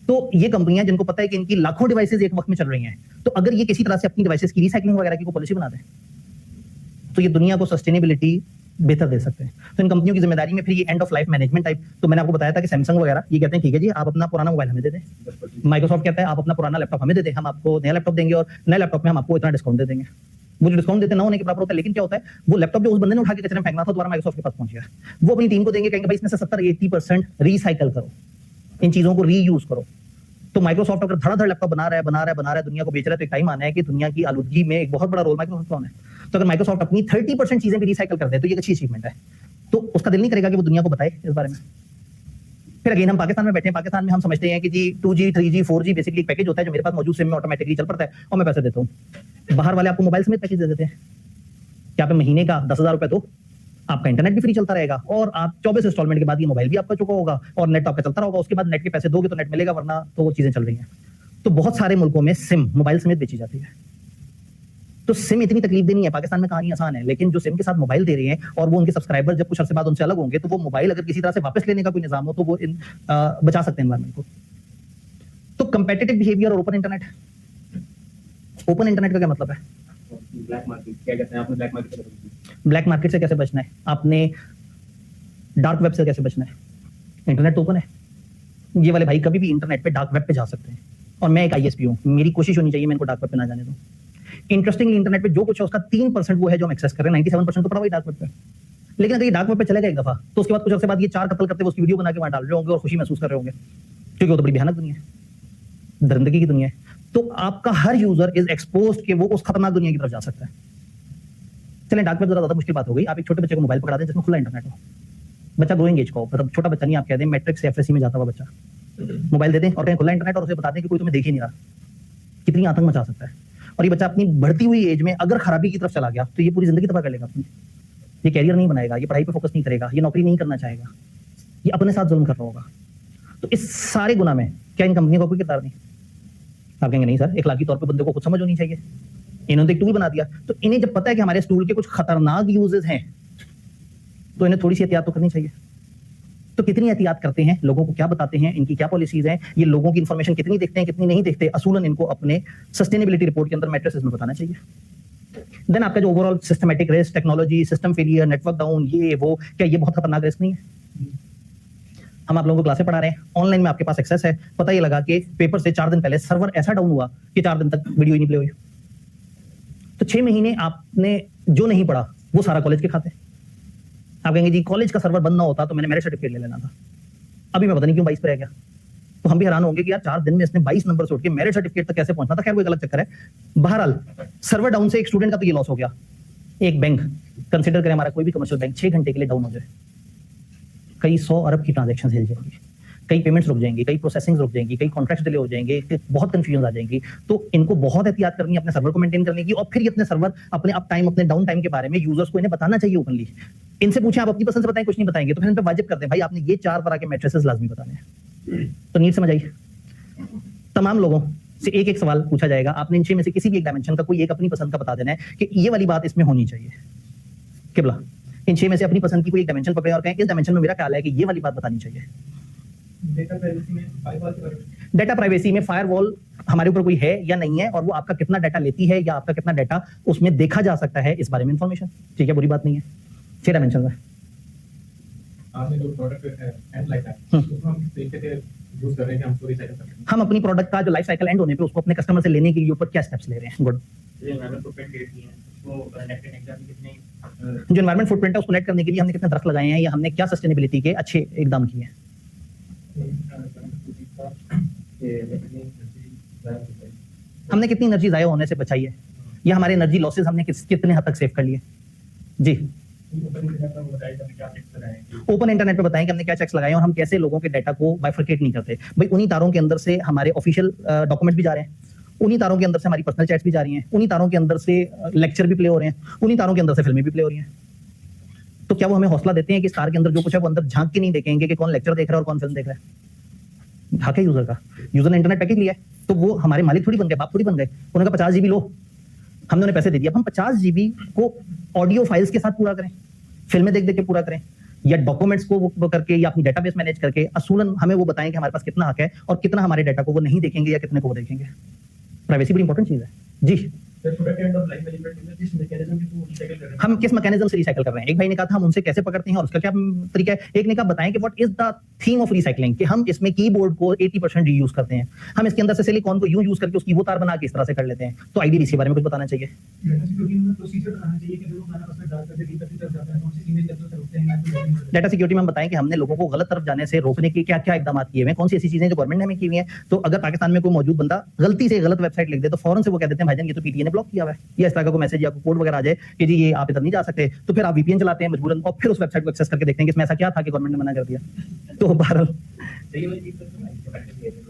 तो ये कंपनियां जिनको पता है कि इनकी लाखों डिवाइसेज एक वक्त में चल रही हैं, तो अगर ये किसी तरह से अपनी डिवाइसेज की रिसाइकलिंग वगैरह की कोई पॉलिसी बना दें तो ये दुनिया को सस्टेनेबिलिटी बेहतर दे सकते हैं। तो इन कंपनियों की जिम्मेदारी में फिर ये and of life management type, तो मैंने आपको बताया था कि सैमसंग वगैरह ये कहते हैं ठीक है जी आप अपना पुराना मोबाइल हमें दे दें, माइक्रोसॉफ्ट कहता है आप अपना पुराना लैपटॉप हमें दे दें, हम आपको नया लैपटॉप देंगे और नए लैपटॉप में हम आपको इतना डिस्काउंट दे देंगे। वो जो डिस्काउंट देते ना होने के बराबर होता है, लेकिन क्या होता है वो लैपटॉप जो उस बंदे ने उठा के कचरे में फेंकना था दोबारा माइक्रोसॉफ्ट के पास पहुंच गया, वो अपनी टीम को देंगे, कहेंगे भाई इसमें से 70-80% रिसाइकल करो, इन चीजों को रीयूज करो। तो माइक्रोसॉफ्ट अगर धड़ाधड़ लैपटॉप बना रहा है दुनिया को बेच रहा है, तो एक टाइम आना है कि दुनिया की आलूदगी में एक बहुत बड़ा रोल माइक्रोसॉफ्ट का है। तो अगर माइक्रोसॉफ्ट अपनी 30% चीजें भी रिसाइकल कर दे तो ये अच्छी अचीवमेंट है। तो उसका दिल नहीं करेगा कि वो दुनिया को बताए इस बारे में। फिर अगेन हम पाकिस्तान में बैठे हैं, पाकिस्तान में हम समझते हैं कि जी 2G 3G 4G बेसिकली एक पैकेज होता है जो मेरे पास मौजूद सिम में ऑटोमेटिकली चल पड़ता है और मैं पैसे देता हूँ। बाहर वाले आपको मोबाइल समेत पैकेज दे देते हैं कि आप महीने का 10,000 रुपए दो, आपका इंटरनेट भी फ्री चलता रहेगा और आप 24 इंस्टॉलमेंट के बाद ये मोबाइल भी आपका चुका होगा और नेट आपका चलता रहेगा, उसके बाद नेट के पैसे दोगे तो नेट मिलेगा, वरना तो वो चीजें चल रही हैं। तो बहुत सारे मुल्कों में सिम मोबाइल समेत बेची जाती है। तो सिम इतनी तकलीफ देनी है, पाकिस्तान में कहानी आसान है, लेकिन जो सिम के साथ मोबाइल दे रहे हैं और वो उनके सब्सक्राइबर जब कुछ अर्से बाद उनसे अलग होंगे तो वो मोबाइल अगर किसी तरह से वापस लेने का कोई निजाम हो तो वो बचा सकते हैं एनवायरमेंट को। तो कंपेटिटिव बिहेवियर और ओपन इंटरनेट, ओपन इंटरनेट का क्या मतलब है? ब्लैक मार्केट क्या कहते हैं, आपने ब्लैक मार्केट ब्लैक मार्केट से कैसे बचना है, आपने डार्क वेब से कैसे बचना है? इंटरनेट तो ओपन है, ये वाले भाई कभी भी इंटरनेट पे डार्क वेब पे जा सकते हैं और मैं एक आईएसपी हूँ, मेरी कोशिश होनी चाहिए मैं इनको डार्क वेब पे ना जाने दूं। इंटरेस्टिंगली इंटरनेट पे जो कुछ है उसका 3% वो है जो हम एक्सेस कर रहे हैं, 97% तो पड़ा हुआ डार्क वेब पे। लेकिन अगर ये डार्क वेब पे चलेगा एक दफा तो उसके बाद कुछ अर्से बाद ये 4 कत्ल करते हुए उसकी वीडियो बना के वहां डाल रहे होंगे और खुशी महसूस कर रहे होंगे, क्योंकि वो तो बड़ी भयानक दुनिया है, दरिंदगी की दुनिया है। तो आपका हर यूजर इज एक्सपोज्ड कि वो उस खतरनाक दुनिया की तरफ जा सकता है। चलें डार्क वेब ज्यादा मुश्किल बात हो गई, आप एक छोटे बच्चे को मोबाइल पकड़ा दें जिसमें खुला इंटरनेट हो, बच्चा ग्रोइंग एज का हो, मतलब छोटा बच्चा नहीं, आप कह दें मैट्रिक से एफएससी में जाता हुआ बच्चा, मोबाइल दे दें और कहीं खुला इंटरनेट और उसे बता दें कि कोई तुम्हें देख ही नहीं रहा, कितनी आतंक मचा सकता है। और ये बच्चा अपनी बढ़ती हुई एज में अगर खराबी की तरफ चला गया तो ये पूरी जिंदगी तबाह कर लेगा अपनी, ये कैरियर नहीं बनाएगा, ये पढ़ाई पे फोकस नहीं करेगा, ये नौकरी नहीं करना चाहेगा, ये अपने साथ जुल्म कर रहा होगा। तो इस सारे गुनाह में क्या इन कंपनियों का कोई किरदार नहीं? आप कहेंगे नहीं सर, इखलाकी तौर पे बंदे को खुद समझ होनी चाहिए, इन्होंने एक टूल बना दिया। तो इन्हें जब पता है कि हमारे इस टूल के कुछ खतरनाक यूजेस हैं तो इन्हें थोड़ी सी एहतियात तो करनी चाहिए। तो कितनी एहतियात करते हैं, लोगों को क्या बताते हैं, इनकी क्या पॉलिसीज हैं, ये लोगों की इंफॉर्मेशन कितनी देखते हैं कितनी नहीं देखते, असूलन इनको अपने सस्टेनेबिलिटी रिपोर्ट के अंदर मैट्रिसेस में बताना चाहिए। देन आपका जो overall systematic risk, technology, system failure, network down, ये वो, क्या ये बहुत खतरनाक रिस्क नहीं है? हम आप लोगों को क्लासें पढ़ा रहे हैं, ऑनलाइन में आपके पास एक्सेस है, पता ये लगा कि पेपर से 4 दिन पहले सर्वर ऐसा डाउन हुआ कि 4 दिन तक वीडियो ही नहीं प्ले हुई, तो 6 महीने आपने जो नहीं पढ़ा वो सारा कॉलेज के खाते। आप कहेंगे जी कॉलेज का सर्वर बंद ना होता तो मैंने मेरिट सर्टिफिकेट ले लेना था, अभी मैं पता नहीं क्यों 22 पे रह गया। तो हम भी हैरान होंगे कि यार 4 दिन में इसने 22 नंबर से उठ के मेरिट सर्टिफिकेट तक कैसे पहुंचना था। खैर वो एक अलग चक्कर है। बहरहाल सर्वर डाउन से एक स्टूडेंट का तो ये लॉस हो गया। एक बैंक कंसिडर करें, हमारा कोई भी कमर्शियल बैंक 6 घंटे के लिए डाउन हो जाए, कई 100 अरब की ट्रांजेक्शन हिल जाएंगी, कई पेमेंट्स रुक जाएंगी, कई प्रोसेसिंग रुक जाएंगी, कई कॉन्ट्रैक्ट्स डिले हो जाएंगे, बहुत कंफ्यूजन आ जाएंगी। तो इनको बहुत एहतियात करनी है अपने सर्वर को मेंटेन करने की, और फिर ये अपने सर्वर, अपने अप टाइम, अपने डाउन टाइम के बारे में यूजर्स को इन्हें बताना चाहिए ओपनली। इनसे पूछें आप अपनी पसंद से बताएं, कुछ नहीं बताएंगे तो फिर इन पे वाजिब करते हैं भाई आपने ये 4 तरह के मैट्रिसेस लाजमी बताने हैं। तो नीट समझ आई। तमाम लोगों से एक एक सवाल पूछा जाएगा, आपने इन 6 में से किसी भी एक डायमेंशन का कोई एक अपनी पसंद का बता देना है कि ये वाली बात इसमें होनी चाहिए। किबला इन 6 में से अपनी पसंद की कोई एक डायमेंशन पकड़े और कहें इस डायमेंशन में मेरा ख्याल है कि ये वाली बात बतानी चाहिए। डेटा प्राइवेसी में फायरवॉल हमारे ऊपर कोई है या नहीं है, और वो आपका कितना डाटा लेती है या आपका कितना डाटा उसमें देखा जा सकता है, इस बारे में इंफॉर्मेशन। ठीक है, बुरी बात नहीं है। 6 डायमेंशन है। आपने जो प्रोडक्ट एंड लाइफ है उसको हम किस तरीके से यूज कर रहे हैं कि हम उसको रिसाइकल कर रहे हैं। हम अपनी प्रोडक्ट का जो लाइफ साइकिल एंड होने पे उसको अपने कस्टमर से लेने के लिए ऊपर क्या स्टेप्स ले रहे हैं। गुड। ये एनवायरमेंट फुटप्रिंट डेट की है उसको नेट कनेक्ट करने कितने जो एनवायरमेंट फुटप्रिंट है उसको नेट करने के लिए हमने कितने दरख्त लगाए हैं, या हमने क्या सस्टेनेबिलिटी के अच्छे इकदाम किए हैं। हमने कितनी एनर्जी ज़ाया होने से बचाई है, या हमारे एनर्जी लॉसेस हमने कितने हद तक सेव कर लिए। जी, ओपन इंटरनेट पे बताएं कि हमने क्या चेक्स लगाए और हम कैसे लोगों के डाटा को बाइफरकेट नहीं करते। भाई उन्हीं तारों के अंदर से हमारे ऑफिशियल डॉक्यूमेंट भी जा रहे हैं, उन्हीं तारों के अंदर से हमारी पर्सनल चैट्स भी जा रही हैं, उन्हीं तारों के अंदर से लेक्चर भी प्ले हो रहे हैं, उन्हीं तारों के अंदर से फिल्में भी प्ले हो रही हैं। तो क्या वो हमें हौसला देते हैं कि इस तार के अंदर जो कुछ है वो अंदर झांक के नहीं देखेंगे कि कौन लेक्चर देख रहा है और कौन फिल्म देख रहा है। हक है यूजर का, यूजर ने इंटरनेट पैकेज लिया है तो वो हमारे मालिक थोड़ी बन गए, बाप थोड़ी बन गए। उन्होंने 50 GB लो, हमने उन्हें पैसे दे दिए, अब हम 50 GB को ऑडियो फाइल्स के साथ पूरा करें, फिल्में देख देख के पूरा करें, या डॉक्यूमेंट्स को वो करके, या अपनी डेटाबेस मैनेज करके। असूलन हमें वो बताएं कि हमारे पास कितना हक है और कितना हमारे डाटा को वो नहीं देखेंगे या कितने को वो देखेंगे। प्राइवेसी बड़ी इंपॉर्टेंट चीज है। जी, हम किस मैकेनिज्म से रिसाइकल कर रहे हैं। एक भाई ने कहा था हम उनसे कैसे पकड़ते हैं और उसका क्या तरीका है। एक ने कहा बताएं कि what is the theme of recycling, कि हम इसमें कीबोर्ड को 80% रीयूज करते हैं, हम इसके अंदर से सिलिकॉन को यूं यूज करके उसकी वो तार बना के इस तरह से कर लेते हैं। तो आईडीबीसी के बारे में कुछ बताना चाहिए। डाटा सिक्योरिटी में हम बताएं कि हमने लोगों को गलत तरफ जाने से रोकने के क्या क्या इकदाम किए हुए हैं, कौन सी ऐसी चीजें जो गवर्नमेंट ने हमें की हुई हैं। तो अगर पाकिस्तान में कोई मौजूद बंदा गलती से गलत वेबसाइट लिख दे तो फौरन से वो कह देते हैं भाईजान ये तो पीटीए ने ब्लॉक किया हुआ है, या इस तरह का कोई मैसेज या कोड वगैरह आ जाए कि जी ये आप इधर नहीं जा सकते। तो फिर आप वीपीएन चलाते हैं मजबूरन और फिर उस वेबसाइट को एक्सेस करके देखते हैं कि इसमें ऐसा क्या था कि गवर्नमेंट ने मना कर दिया। तो बहरहाल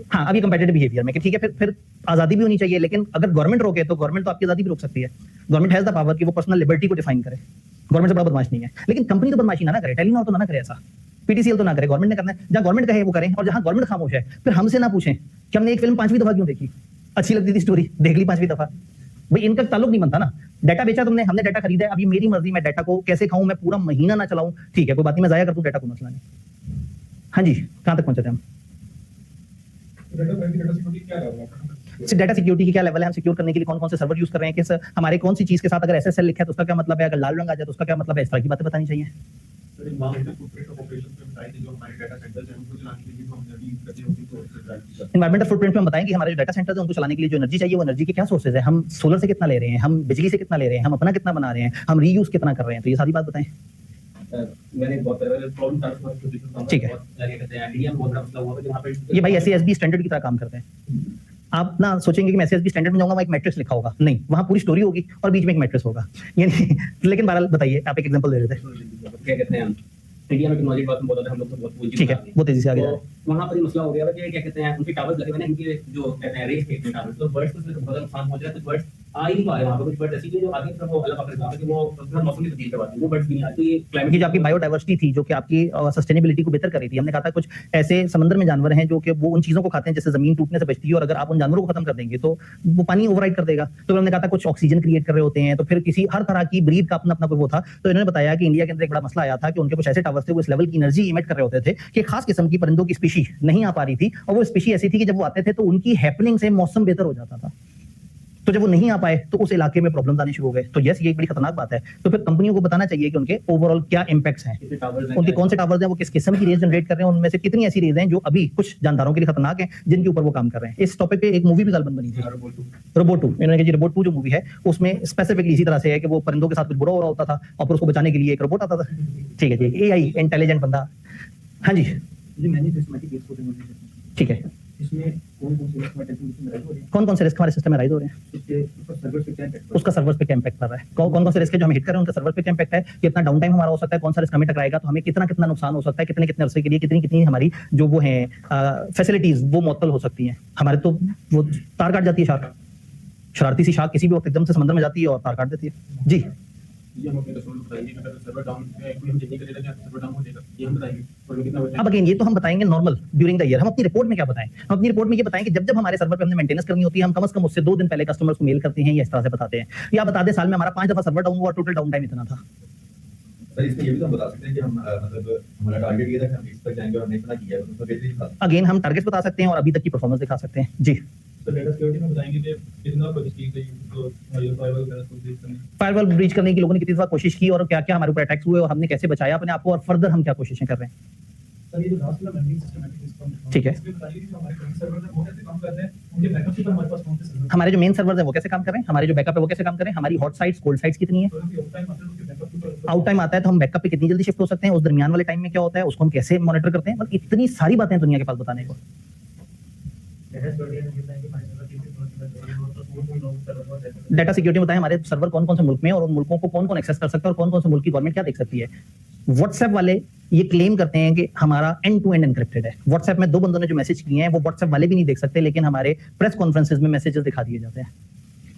हाँ, अभी कंपेटिटिव बिहेवियर में कि ठीक है फिर आजादी भी होनी चाहिए, लेकिन अगर गवर्नमेंट रोके तो गवर्नमेंट तो आपकी आजादी भी रोक सकती है। गवर्नमेंट हैज द पावर कि वो पर्सनल लिबर्टी को डिफाइन करे। गवर्नमेंट से बड़ा बदमाश नहीं है, लेकिन कंपनी तो बदमाशी ना करे, टेलीनॉर तो ना करे, ऐसा पीटीसीएल तो ना करे। गवर्नमेंट ने करना है, जहां गवर्नमेंट कहे वो करें, और जहां गवर्नमेंट खामोश है फिर हमसे ना पूछें कि हमने एक फिल्म 5वीं दफा क्यों देखी, अच्छी लगती थी स्टोरी, देख ली 5वीं दफा। भाई इनका ताल्लुक नहीं बनता ना। डाटा बेचा तुमने, हमने डाटा खरीदा है, अब ये मेरी मर्जी, मैं डाटा को कैसे खाऊं, मैं पूरा महीना ना चलाऊं, ठीक है कोई बात नहीं, मैं जाया कर दूं डाटा को, मसला नहीं। हाँ जी, कहां तक पहुंचे थे हम। डाटा सिक्योरिटी की क्या लेवल है, हम सिक्योर करने के लिए कौन कौन से सर्वर यूज कर रहे हैं, किस हमारे कौन सी चीज के साथ अगर एसएसएल लिखा है तो उसका क्या मतलब है, अगर लाल रंग आ जाए तो उसका क्या मतलब है, इस तरह की बातें बतानी चाहिए। एनवायरमेंटल फुटप्रिंट में हम बताएं कि हमारे जो डाटा सेंटर्स हैं उनको चलाने के लिए जो एनर्जी चाहिए वो एनर्जी के क्या सोर्सेज है, हम सोलर से कितना ले रहे हैं, हम बिजली से कितना ले रहे हैं, हम अपना कितना बना रहे हैं, हम रीयूज कितना कर रहे हैं। तो ये सारी बात बताएं। मैंने बहुत प्रॉब्लम ठीक है, ये भाई एसएसबी स्टैंडर्ड की तरह काम करते हैं। आप ना सोचेंगे कि मैं एसएसबी स्टैंडर्ड में जाऊंगा वहां एक मैट्रिक्स लिखा होगा, नहीं, वहां पूरी स्टोरी होगी और बीच में एक मैट्रिक्स होगा, यानी लेकिन बहरहाल बताइए, आप एक एग्जांपल दे रहे थे। क्या कहते हैं इंडिया में टेक्नोलॉजी बात में बोल रहे थे हम लोग, तो बहुत ठीक है, वो तेजी से आगे वहां पर मसला हो गया था कि क्या कहते हैं उनके टावर्स लगे हुए हैं, इनके जो कहते हैं रेस के टावर्स, तो बर्ड्स को बहुत ज्यादा नुकसान हो रहा है। तो बर्ड्स आ ही नहीं पा रहे वहां पर, कुछ बर्ड्स ऐसी जो आगे वो अल्लाह पाक ने कि वो मौसम की तब्दीली करवाती है, वो बर्ड्स भी नहीं आते। तो ये क्लाइमेट की जो आपकी बायोडाइवर्सिटी थी जो कि आपकी सस्टेनेबिलिटी को बेहतर कर रही थी, हमने कहा था कुछ ऐसे समंदर में जानवर हैं जो कि वो उन चीजों को खाते हैं जैसे जमीन टूटने से बचती है, और अगर आप उन जानवरों को खत्म कर देंगे तो वो पानी ओवरराइड कर देगा। तो हमने कहा था कुछ ऑक्सीजन क्रिएट कर रहे होते हैं, तो फिर किसी हर तरह की ब्रीड का अपना अपना कोई वो था। तो इन्होंने बताया कि इंडिया के अंदर एक बड़ा मसला आया था कि उनके कुछ ऐसे टावर्स थे वो इस लेवल की एनर्जी इमिट कर रहे होते थे कि खास किस्म की परिंदों की स्पीशी नहीं आ पा रही थी, और वो स्पीशी ऐसी थी कि जब वो आते थे तो उनकी हैपनिंग से मौसम बेहतर हो जाता था। तो जब वो नहीं आ पाए तो उस इलाके में प्रॉब्लम्स आने शुरू हो गए। तो यस, ये एक बड़ी खतरनाक बात है। तो फिर कंपनियों को बताना चाहिए कि उनके ओवरऑल क्या इंपैक्ट्स हैं, उनके कौन से टावर्स हैं, वो किस किस्म की रेज जनरेट कर रहे हैं, उनमें से कितनी ऐसी रेज हैं जो अभी कुछ जानदारों के लिए खतरनाक हैं, जिनके ऊपर वो काम कर रहे हैं। इस टॉपिक पे एक मूवी भी गालबन बनी थी, रोबोट 2। इन्होंने कहा जी रोबोट 2 जो मूवी है उसमें स्पेसिफिकली इसी तरह से है कि वो परिंदों के साथ कुछ बुरा हो रहा होता था और फिर उसको बचाने के लिए एक रोबोट आता था। ठीक है जी, एआई इंटेलिजेंट बंदा। हाँ जी ठीक है। कौन कौन से रिस्क हमारे सिस्टम में राइज हो रहे हैं, उसका सर्वर्स पे क्या इम्पैक्ट कर रहा है, कौन कौन से रिस्क है जो हम हिट कर रहे हैं, उनका सर्वर पे क्या इम्पैक्ट है, कितना डाउन टाइम हमारा हो सकता है, कौन सा रिस्क हमें टकराएगा तो हमें कितना कितना नुकसान हो सकता है, कितने कितने अरसे के लिए कितनी कितनी हमारी जो वो है फैसिलिटीज वो मुअत्तल हो सकती हैं। हमारे तो वो तार काट जाती है शार्क, शरारती सी शार्क किसी भी वक्त एकदम से समंदर में जाती है और तार काट देती है। जी अब अगेन ये तो हम बताएंगे नॉर्मल ड्यूरिंग द ईयर। हम अपनी रिपोर्ट में क्या बताएं, हम अपनी रिपोर्ट में ये बताएं कि जब जब हमारे सर्वर पे हमने मेंटेनेंस करनी होती है हम कम से कम उससे 2 दिन पहले कस्टमर्स को मेल करते हैं या इस तरह से बताते हैं, या बता दें साल में हमारा 5 दफा सर्वर डाउन हुआ और टोटल डाउन टाइम इतना था। सर इसमें ये भी तो हम बता सकते हैं कि हम मतलब हमारा टारगेट ये था कि हम इस तक जाएंगे और हमने इतना किया है, तो बेहतरीन था। अगेन हम टारगेट्स बता सकते हैं और अभी तक की परफॉर्मेंस दिखा सकते हैं। जी तो डेटा सिक्योरिटी में बताएंगे कि कितना कोशिश की गई तो फायरवॉल वगैरह को ब्रीच करने, फायरवॉल ब्रीच करने की लोगों ने कितनी दफा कोशिश की और क्या क्या हमारे ऊपर अटैक्स हुए और हमने कैसे बचाया अपने आप को, और फर्दर हम क्या कोशिशें कर रहे हैं। सर ये जो लास्ट वाला मेमोरी सिस्टमैटिक रिस्पॉन्स, ठीक है, इसमें बताइए कि जो हमारे करंट सर्वर है वो कैसे काम कर रहे हैं, उनके बैकअप सिस्टम हमारे पास कौन से सर्वर, हमारे जो मेन सर्वर्स हैं वो कैसे काम कर रहे हैं, हमारे जो बैकअप है वो कैसे काम कर रहे हैं, हमारी हॉट साइट्स कोल्ड साइट्स कितनी है, आउट टाइम आता है तो हम बैकअप पे कितनी जल्दी शिफ्ट हो सकते हैं, उस दरमियान वाले टाइम में क्या होता है उसको हम कैसे मॉनिटर करते हैं। मतलब इतनी सारी बातें हैं दुनिया के पास बताने को। डाटा सिक्योरिटी बताएं हमारे सर्वर कौन कौन से मुल्क में और उन मुल्कों को कौन कौन एक्सेस कर सकता है और कौन कौन से मुल्क की गवर्नमेंट क्या देख सकती है। व्हाट्सएप वाले ये क्लेम करते हैं कि हमारा एंड टू एंड एनक्रिप्टेड है। व्हाट्सएप में 2 बंदों ने जो मैसेज किए हैं वो व्हाट्सएप वाले भी नहीं देख सकते, लेकिन हमारे प्रेस कॉन्फ्रेंसेज में मैसेजेस दिखा दिए जाते हैं।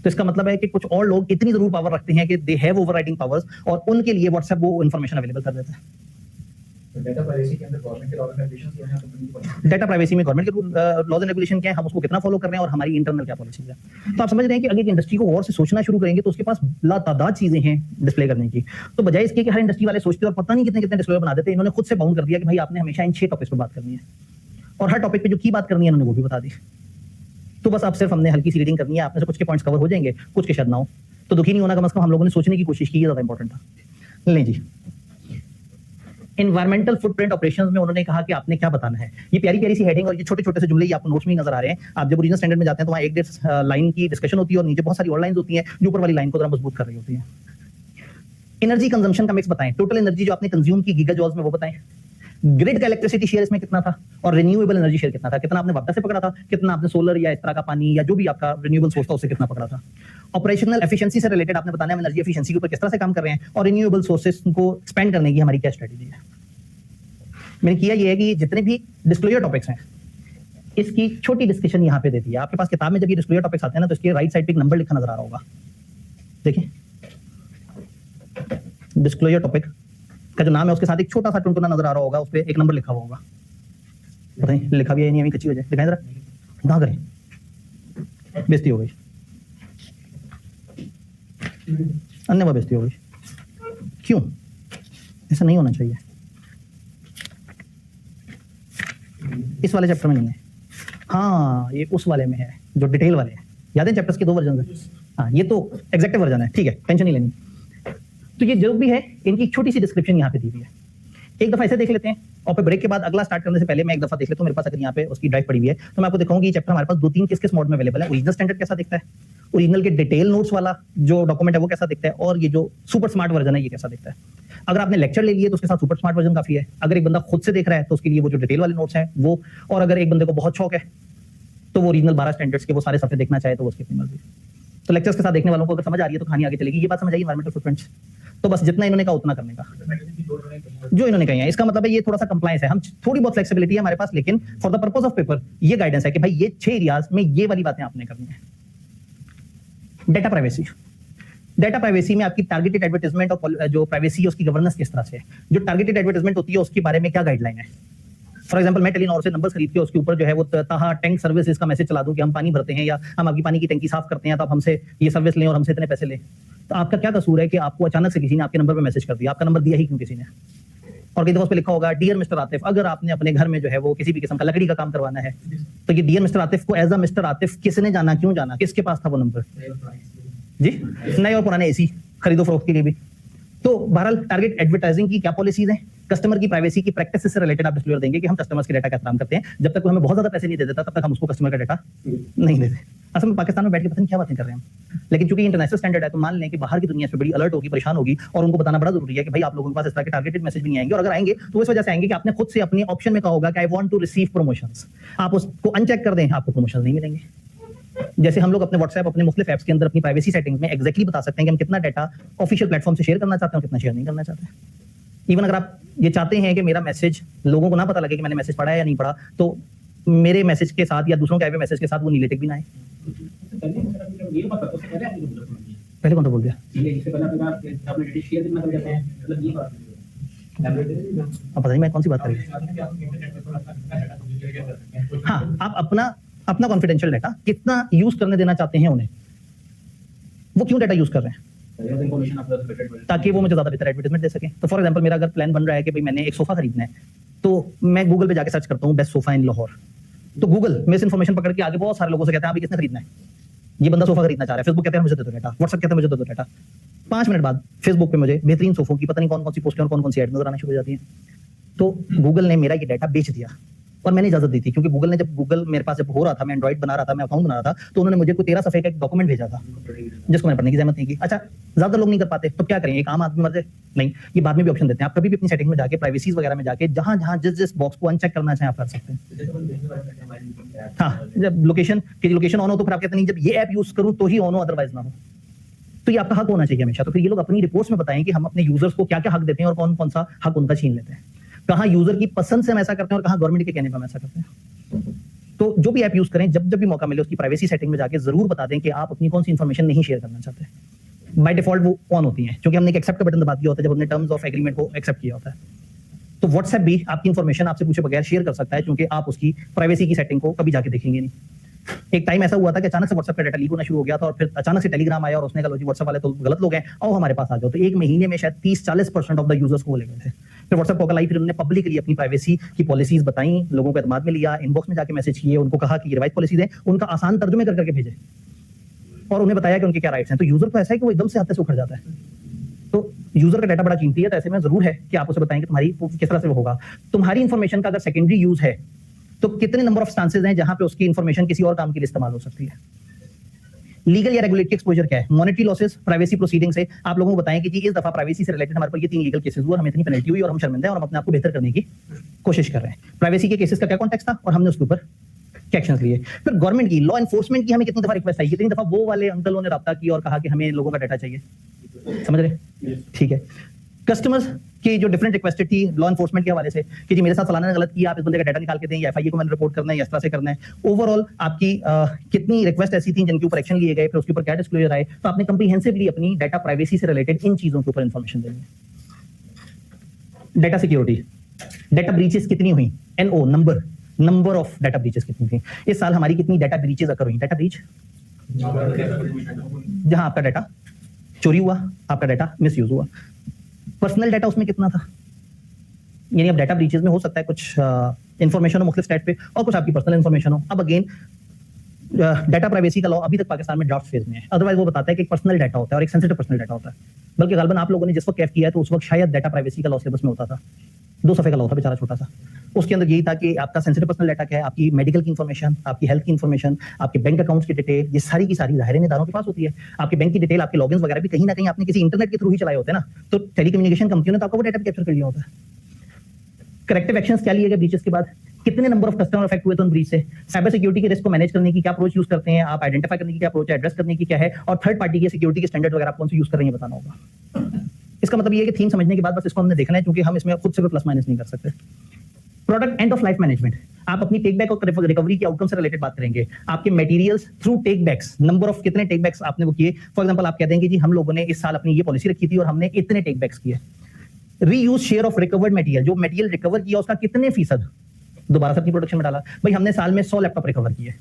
तो इसका मतलब है कि कुछ और लोग इतनी जरूर पावर रखते हैं कि दे हैव ओवरराइडिंग पावर्स और उनके लिए व्हाट्सएप वो इन्फॉर्मेशन अवेलेबल कर देता है। डेटा प्राइवेसी के अंदर गवर्नमेंट के लॉ एंड रेगुलेशंस क्या हैं, तो डाटा प्राइवेसी में गवर्नमेंट के लॉज एंड रेगुलेशन क्या है, हम उसको कितना फॉलो कर रहे हैं और हमारी इंटरनल क्या पॉलिसीज है। तो आप समझ रहे हैं कि अगर इंडस्ट्री को और से सोचना शुरू करेंगे तो उसके पास लातादाद चीजें हैं डिस्प्ले करने की। तो बजाय इसके कि हर इंडस्ट्री वाले सोचते और पता नहीं कितने कितने डिस्प्ले बना देते, इन्होंने खुद से बाउंड कर दिया कि भाई आपने हमेशा इन 6 टॉपिक्स पर बात करनी है और हर टॉपिक पे जो की बात करनी है उन्होंने वो भी बता दी। तो बस अब सिर्फ हमने हल्की सी रीडिंग करनी है, आपने से कुछ के पॉइंट्स कवर हो जाएंगे, कुछ के शायद ना हो, तो दुखी नहीं होना, कम से कम हम लोगों ने सोचने की कोशिश की, ये ज्यादा इंपॉर्टेंट था। लें जी, एनवायरमेंटल फुटप्रिंट ऑपरेशंस में उन्होंने कहा कि आपने क्या बताना है। ये प्यारी प्यारी सी हेडिंग और ये छोटे छोटे से जुमले ये आपको नोट्स में नजर आ रहे हैं। आप जब ओरिजिनल स्टैंडर्ड में जाते हैं तो वहाँ 1-1.5 लाइन की डिस्कशन होती है और नीचे बहुत सारी और लाइंस होती हैं जो ऊपर वाली लाइन को जरा मजबूत कर रही होती है। एनर्जी कंजम्पशन का मिक्स बताएं, टोटल एनर्जी जो आपने कंज्यूम की गीगा जॉल्स में वो बताएं। ग्रिड का इलेक्ट्रिसिटी शेयर इसमें कितना था और रिन्यूएबल एनर्जी शेयर कितना था, कितना आपने वाटर से पकड़ा था, कितना आपने सोलर या इस तरह का पानी या जो भी आपका रिन्यूएबल सोर्स था उससे कितना पकड़ा था। ऑपरेशनल एफिशिएंसी से रिलेटेड आपने बताना है हम एनर्जी एफिशिएंसी के ऊपर किस तरह से काम कर रहे हैं और रिन्यूएबल सोर्सेस को एक्सपेंड करने की हमारी क्या स्ट्रेटजी है। मैंने किया ये है कि जितने भी डिस्क्लोजर टॉपिक्स हैं इसकी छोटी डिस्कशन यहाँ पे दे दी है। आपके पास किताब में जब ये डिस्क्लोजर टॉपिक्स आते हैं ना तो इसके राइट साइड पे एक नंबर लिखा नजर आ रहा होगा, देखिए डिस्क्लोजर टॉपिक का जो नाम है उसके साथ एक छोटा सा टुनटुना नजर आ रहा होगा, उस पर एक नंबर लिखा हुआ होगा। पता नहीं लिखा भी है नहीं, अभी कच्ची वजह दिखाएं जरा, ना करें बेइज्जती हो गई, अन्य बेइज्जती हो गई, क्यों ऐसा नहीं होना चाहिए। इस वाले चैप्टर में नहीं है, हाँ ये उस वाले में है जो डिटेल वाले हैं, याद है चैप्टर्स के 2 वर्जन है। हाँ ये तो एग्जैक्टिव वर्जन है, ठीक है टेंशन नहीं लेनी। तो ये जो भी है इनकी छोटी सी डिस्क्रिप्शन यहाँ पे दी हुई है, एक दफा ऐसे देख लेते हैं और फिर ब्रेक के बाद अगला स्टार्ट करने से पहले मैं एक दफा देख लेता हूँ। मेरे पास अगर यहाँ पे उसकी ड्राइव पड़ी हुई है तो मैं आपको दिखाऊंगी ये चैप्टर हमारे पास 2-3 किस मोड में अवेलेबल है। ओरिजिनल स्टैंडर्ड कैसा दिखता है, ओरिजिनल के डिटेल नोट्स वाला जो डॉक्यूमेंट है वो कैसा दिखता है, और ये जो सुपर स्मार्ट वर्जन है ये कैसा दिखता है। अगर आपने लेक्चर ले लिए तो उसके साथ सुपर स्मार्ट वर्जन काफी है, अगर एक बंदा खुद से देख रहा है तो उसके लिए वो जो डिटेल वाले नोट्स हैं वो, और अगर एक बंदे को बहुत शौक है तो वो ओरिजिनल 12 स्टैंडर्ड्स के वो सारे सफ़े देखना चाहे तो वो उसकी अपनी मर्जी। तो लेक्चर्स के साथ देखने वालों को अगर समझ आ रही है तो कहानी आगे चलेगी। ये बात समझ आई एनवायरमेंटल फुटप्रिंट्स, तो बस जितना इन्होंने कहा उतना करने का जो इन्होंने कहा है। इसका मतलब है ये थोड़ा सा कंप्लायंस है, हम थोड़ी बहुत फ्लेक्सिबिलिटी है हमारे पास, लेकिन for the purpose of paper ये गाइडेंस है कि भाई ये 6 एरियाज में ये वाली बातें आपने करनी है। डेटा प्राइवेसी, डेटा प्राइवेसी में आपकी टारगेटेड एडवर्टाइजमेंट और जो प्राइवेसी है उसकी गवर्नेंस किस तरह से है। जो टारगेटेड एडवर्टाइजमेंट होती है उसके बारे में क्या गाइडलाइन है। फॉर एग्जांपल मैं टेलीनॉर से नंबर्स खरीद के उसके ऊपर जो है वो ताहा टैंक सर्विसेज का मैसेज चला दूं कि हम पानी भरते हैं या हम आपकी पानी की टंकी साफ करते हैं तो आप हमसे ये सर्विस लें और हमसे इतने पैसे लें। तो आपका क्या कसूर है कि आपको अचानक से किसी ने आपके नंबर पे मैसेज कर दिया, आपका नंबर दिया ही क्यों किसी ने। और कई दफा उस पे लिखा होगा डियर मिस्टर आतिफ, अगर आपने अपने घर में जो है वो किसी भी किस्म का लकड़ी का काम करवाना है, तो ये डियर मिस्टर आतिफ को एज अ मिस्टर आतिफ किसने जाना, क्यों जाना, किसके पास था वो नंबर जी? नए और पुराने एसी खरीदो फरोख्त के लिए भी। तो बहरहाल टारगेट एडवर्टाइजिंग की क्या पॉलिसीज हैं, कस्टमर की प्राइवेसी की प्रैक्टिस से रिलेटेड आप डिस्क्लोजर देंगे कि हम कस्टमर्स के डाटा का एहतराम करते हैं, जब तक वो हमें बहुत ज्यादा पैसे नहीं दे देता तब तक हम उसको कस्टमर का डाटा नहीं देते। असल में पाकिस्तान में बैठ के पता नहीं क्या बातें कर रहे हैं हम, लेकिन चूंकि इंटरनेशनल स्टैंडर्ड है तो मान लें कि बाहर की दुनिया इस पे बड़ी अलर्ट होगी, परेशान होगी, और उनको बताना बड़ा जरूरी है कि भाई आप लोगों के पास इस तरह के टारगेटेड मैसेज भी नहीं आएंगे, और अगर आएंगे तो इस वजह से आएंगे कि आपने खुद से अपने ऑप्शन में कहा होगा कि I want to receive promotions, आप उसको अनचेक कर दें, आपको प्रमोशन नहीं मिलेंगे। जैसे हम लोग अपने व्हाट्सएप अपने मुख्तलिफ ऐप्स के अंदर अपनी प्राइवेसी सेटिंग्स में एग्जैक्टली बता सकते हैं कि हम कितना डाटा ऑफिशियल प्लेटफॉर्म से शेयर करना चाहते हैं और कितना शेयर नहीं करना चाहते हैं। इवन अगर आप ये चाहते हैं कि मेरा मैसेज लोगों को ना पता लगे कि मैंने मैसेज पढ़ा है या नहीं पढ़ा, तो मेरे मैसेज के साथ या दूसरों के आए हुए मैसेज के साथ वो नीले टिक भी ना आए। पहले कौन सा बोल दिया? अब पता नहीं मैं कौन सी बात कर रही हूँ। हाँ, आप अपना कॉन्फिडेंशियल डाटा कितना यूज करने देना चाहते हैं उन्हें, वो क्यों डाटा यूज कर रहे हैं, ताकि वो मुझे ज्यादा बेहतर एडवर्टाइजमेंट दे सके। तो फॉर एग्जांपल मेरा अगर प्लान बन रहा है कि भाई मैंने एक सोफा खरीदना है, तो मैं गूगल पे जाके सर्च करता हूँ बेस्ट सोफा इन लाहौर, तो गूगल मेरे से इन्फॉर्मेशन पकड़ के आगे बहुत सारे लोगों से कहता है अभी किसने खरीदना है, ये बंदा सोफा खरीदना चाह रहा है, फेसबुक कहते हैं मुझे दे दो डाटा, व्हाट्सएप कहते हैं मुझे दे दो डाटा। 5 मिनट बाद फेसबुक पे मुझे बेहतरीन सोफों की पता नहीं कौन कौन सी पोस्टें और कौन कौन सी एड नजर आना शुरू हो जाती है। तो गूगल ने मेरा ये डाटा बेच दिया और मैंने इजाजत दी थी, क्योंकि गूगल ने जब गूगल मेरे पास जब हो रहा था, मैं एंड्रॉइड बना रहा था, मैं अकाउंट बना रहा था, तो उन्होंने मुझे कोई 13 सफ़े का एक डॉक्यूमेंट भेजा था जिसको मैंने पढ़ने की जहमत नहीं की। अच्छा, ज्यादा लोग नहीं कर पाते तो क्या करें, एक आम आदमी मर जाए? नहीं, ये बाद में भी ऑप्शन देते हैं, आप कभी भी अपनी सेटिंग में जाके प्राइवेसीज वगैरह में जाके जहां जहां जिस बॉक्स को अनचेक करना चाहें आप कर सकते हैं। हाँ, जब लोकेशन ऑन हो तो फिर आप कहते नहीं जब ये ऐप यूज करूं तो ही ऑन हो, अदरवाइज ना हो। तो ये आपका हक होना चाहिए हमेशा। तो फिर ये लोग अपनी रिपोर्ट्स में बताएं कि हम अपने यूजर्स को क्या क्या हक देते हैं और कौन कौन सा हक उनका छीन लेते हैं, कहाँ यूजर की पसंद से हम ऐसा करते हैं और कहाँ गवर्नमेंट के कहने पर हम ऐसा करते हैं। तो जो भी ऐप यूज करें, जब भी मौका मिले उसकी प्राइवेसी सेटिंग में जाके जरूर बता दें कि आप अपनी कौन सी इन्फॉर्मेशन नहीं शेयर करना चाहते। बाय डिफॉल्ट वो ऑन होती हैं, क्योंकि हमने एक एक्सेप्ट का बटन दबा दिया होता है जब हमने टर्म्स ऑफ एग्रीमेंट को एक्सेप्ट किया होता है। तो व्हाट्सएप भी आपकी इन्फॉर्मेशन आपसे पूछे बगैर शेयर कर सकता है, क्योंकि आप उसकी प्राइवेसी की सेटिंग को कभी जाके देखेंगे नहीं। एक टाइम ऐसा हुआ था कि अचानक से व्हाट्सएप का डाटा लीक होना शुरू हो गया था, और फिर अचानक से टेलीग्राम आया और उसने कहा जी व्हाट्सएप वाले तो गलत लोग हैं, आओ हमारे पास आ जाओ। तो एक महीने में शायद 30-40% ऑफ द यूजर्स को ले गए थे। फिर व्हाट्सएप को लाई, फिर उन्होंने पब्लिकली अपनी प्राइवेसी की पॉलिसीज बताई, लोगों को एतमाद में लिया, इनबॉक्स में जाके मैसेज किए, उनको कहा कि ये रिवाइज पॉलिसीज हैं, उनका आसान तर्जुमे कर करके भेजे और उन्हें बताया कि उनके क्या राइट्स हैं। तो यूजर को ऐसा है कि वो एकदम से हाथ से उखड़ जाता है। तो यूजर का डाटा बड़ा कीमती है, तो ऐसे में जरूर है कि आप उसे बताएं कि तुम्हारी किस तरह से वो होगा। तुम्हारी इन्फॉर्मेशन का अगर सेकेंडरी यूज है तो कितने नंबर ऑफ चांसेस हैं जहां पे उसकी इन्फॉर्मेशन किसी और काम के लिए इस्तेमाल हो सकती है। लीगल या रेगुलेटरी एक्सपोजर क्या है, मॉनेटरी लॉसेस, प्राइवेसी प्रोसीडिंग से आप लोगों को बताएं कि जी इस दफा प्राइवेसी से रिलेटेड हमारे पर ये 3 लीगल केसेस हुए और हमें इतनी पेनल्टी हुई और हम शर्मिंदा हैं और हम अपने आप को बेहतर करने की कोशिश कर रहे हैं। प्राइवेसी के केसेस का क्या कॉन्टेक्स्ट था और हमने उसके ऊपर क्या एक्शंस लिए। फिर गवर्नमेंट की लॉ एनफोर्समेंट की हमें कितनी दफा रिक्वेस्ट आई, कितनी दफा वो वाले अंकलों ने रब्ता किया और कहा कि हमें लोगों का डाटा चाहिए, समझ रहे? ठीक है। कस्टमर्स की जो डिफरेंट रिक्वेस्टेड थी लॉ एनफोर्समेंट के हवाले से कि जी मेरे साथ फलाना ने गलत किया, आप इस बंदे का डाटा निकाल के दें, या एफआईए को मैंने रिपोर्ट करना है, या इस तरह से करना है। ओवरऑल आपकी कितनी रिक्वेस्ट ऐसी थी जिनके ऊपर एक्शन लिए गए, फिर उसके ऊपर क्या डिस्क्लोजर आए। तो आपने कंप्रीहेंसिवली अपनी डाटा प्राइवेसी से रिलेटेड इन चीजों के ऊपर इंफॉर्मेशन देनी है। डाटा सिक्योरिटी, डाटा ब्रीचेस कितनी हुई, NO number of data breaches कितनी थी इस साल, हमारी कितनी डाटा ब्रीचेस अकर हुई। डाटा ब्रीच जहां आपका डाटा चोरी हुआ, आपका डाटा मिसयूज हुआ। पर्सनल डाटा उसमें कितना था, यानी अब डाटा ब्रीचेस में हो सकता है कुछ इंफॉर्मेशन हो मुख्तलिफ स्टेट पे और कुछ आपकी पर्सनल इंफॉर्मेशन हो। अब अगेन डाटा प्राइवेसी का लॉ अभी तक पाकिस्तान में ड्राफ्ट फेज में है। अदरवाइज वो बताता है कि एक पर्सनल डाटा होता है और एक सेंसिटिव पर्सनल डाटा होता है। बल्कि गालबन आप लोगों ने जिस वक्त कैफ किया है तो उस वक्त शायद डाटा प्राइवेसी का लॉ सिलेबस में होता था, 2 सफ़े का लॉ था बेचारा छोटा सा। उसके अंदर यही था कि आपका सेंसिटिव पर्सनल डाटा क्या है, आपकी मेडिकल की इंफॉर्मेशन, आपकी हेल्थ की इंफॉर्मेशन, आपके बैंक अकाउंट्स की डिटेल, ये सारी की सारी ज़ाहिर इदारों के पास होती है। आपके बैंक की डिटेल, आपके लॉगिन्स वगैरह भी कहीं ना कहीं आपने किसी इंटरनेट के थ्रू ही चलाए होते हैं ना, तो टेलीकम्युनिकेशन कंपनियों ने तो आपका वो डाटा कैप्चर कर लिया होता है। करेक्टिव एक्शंस क्या लिए गए ब्रीचेस के बाद, कितने नंबर ऑफ कस्टमर अफेक्ट हुए थे उन ब्रीच से, साइबर सिक्योरिटी के रिस्क को मैनेज करने की क्या अप्रोच यूज करते हैं आप, आइडेंटिफाई करने की क्या अप्रोच है, एड्रेस करने की क्या है, और थर्ड पार्टी के सिक्योरिटी के स्टैंडर्ड वगैरह आप कौन से यूज कर रहे हैं बताना होगा। इसका मतलब ये है कि थीम समझने के बाद बस इसको हमने देखना है, क्योंकि हम इसमें खुद से कोई प्लस माइनस नहीं कर सकते। Product end of life management, आप अपनी टेक बैक और रिकवरी के आउटकम से रिलेटेड बात करेंगे। आपके materials through take backs, number of कितने टेक बैक्स आपने वो किए। फॉर एग्जांपल आप कह देंगे जी हम लोगों ने इस साल अपनी ये पॉलिसी रखी थी और हमने इतने टेक बैक्स किए। Reuse share of recovered material, जो मटेरियल रिकवर किया उसका कितने फीसद दोबारा से अपनी प्रोडक्शन में डाला। भाई हमने साल में 100 लैपटॉप रिकवर किए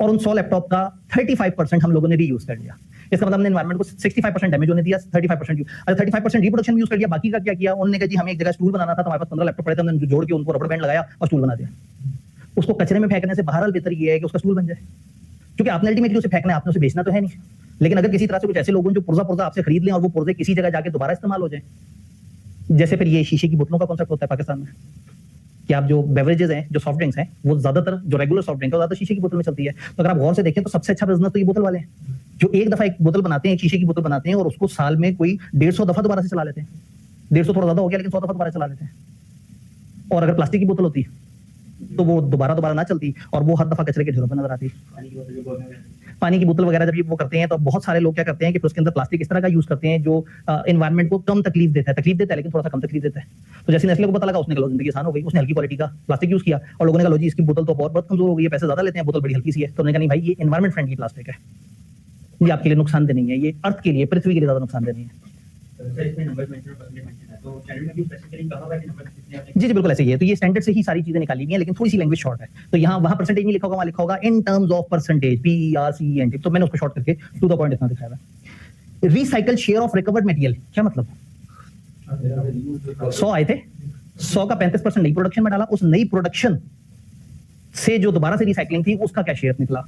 और उन 100 लैपटॉप का 35% हम लोगों ने रीयूज कर लिया। इसका मतलब हमने एनवायरमेंट को 65% डैमेज होने दिया, 35% 35% रिप्रोडक्शन यूज कर लिया, बाकी का क्या किया? उन्होंने कहा जी हमें एक जगह स्टूल बनाना था, तो हमारे पास 15 लैपटॉप पड़े थे, हमने जोड़ के उनको रबर बैंड लगाया और स्टूल बना दिया। उसको कचरे में फेंकने से बहरहाल बेहतर ये है कि उसका स्टूल बन जाए, क्योंकि आपने अल्टीमेटली उसे फेंकना है, आपने उसे बेचना तो है नहीं। लेकिन अगर किसी तरह से कुछ ऐसे लोग हैं जो पुर्जा आपसे खरीद लें और वो पुर्जे किसी जगह जाके दोबारा इस्तेमाल हो जाए, जैसे फिर ये शीशे की बोतलों का कॉन्सेप्ट होता है पाकिस्तान में कि आप जो बेवरेजेस हैं, जो सॉफ्ट ड्रिंक्स हैं, वो ज्यादातर जो रेगुलर सॉफ्ट ड्रिंक है ज्यादा शीशे की बोतल में चलती है। तो अगर आप गौर से देखें तो सबसे अच्छा बिजनेस तो ये बोतल वाले हैं, जो एक दफा एक बोतल बनाते हैं, एक शीशे की बोतल बनाते हैं और उसको साल में कोई 150 दफा दोबारा से चला लेते हैं। 150 थोड़ा ज्यादा हो गया, लेकिन 100 दफा दोबारा चला लेते हैं। और अगर प्लास्टिक की बोतल होती तो वो दोबारा ना चलती और वो हर दफा कचरे के ढेरों पर नजर आती। पानी की बोतल वगैरह जब ये वो करते हैं तो बहुत सारे लोग क्या करते हैं कि उसके अंदर प्लास्टिक इस तरह का यूज करते हैं जो एनवायरमेंट को कम तकलीफ देता है लेकिन थोड़ा सा कम तकलीफ देता है। तो जैसे नेस्ले को पता लगा, उसने कहा जिंदगी आसान हो गई, उसने हल्की क्वालिटी का प्लास्टिक यूज किया और लोगों ने कहा लो जी इसकी बोतल तो बहुत कमजोर हो गई है, पैसे ज्यादा लेते हैं, बोतल बड़ी हल्की सी है। तो उन्होंने कहा नहीं भाई ये एनवायरमेंट फ्रेंडली प्लास्टिक है, ये आपके लिए नुकसानदेह नहीं है, ये अर्थ के लिए, पृथ्वी के लिए ज्यादा नुकसानदेह नहीं है। जी जी बिल्कुल ऐसे ही है। तो ये स्टैंडर्ड से ही सारी चीजें निकाली हुई हैं, लेकिन थोड़ी सी लैंग्वेज शॉर्ट है। तो यहाँ वहां परसेंटेज नहीं लिखा होगा, वहां लिखा होगा in terms of percentage, PERCENT। तो मैंने उसको शॉर्ट करके टू द पॉइंट इतना दिखाया है। Recycle share of recovered material क्या मतलब? 100 आए थे, 100 का 35% नई प्रोडक्शन में डाला, उस नई प्रोडक्शन से जो दोबारा से रिसाइकलिंग थी उसका क्या शेयर निकला?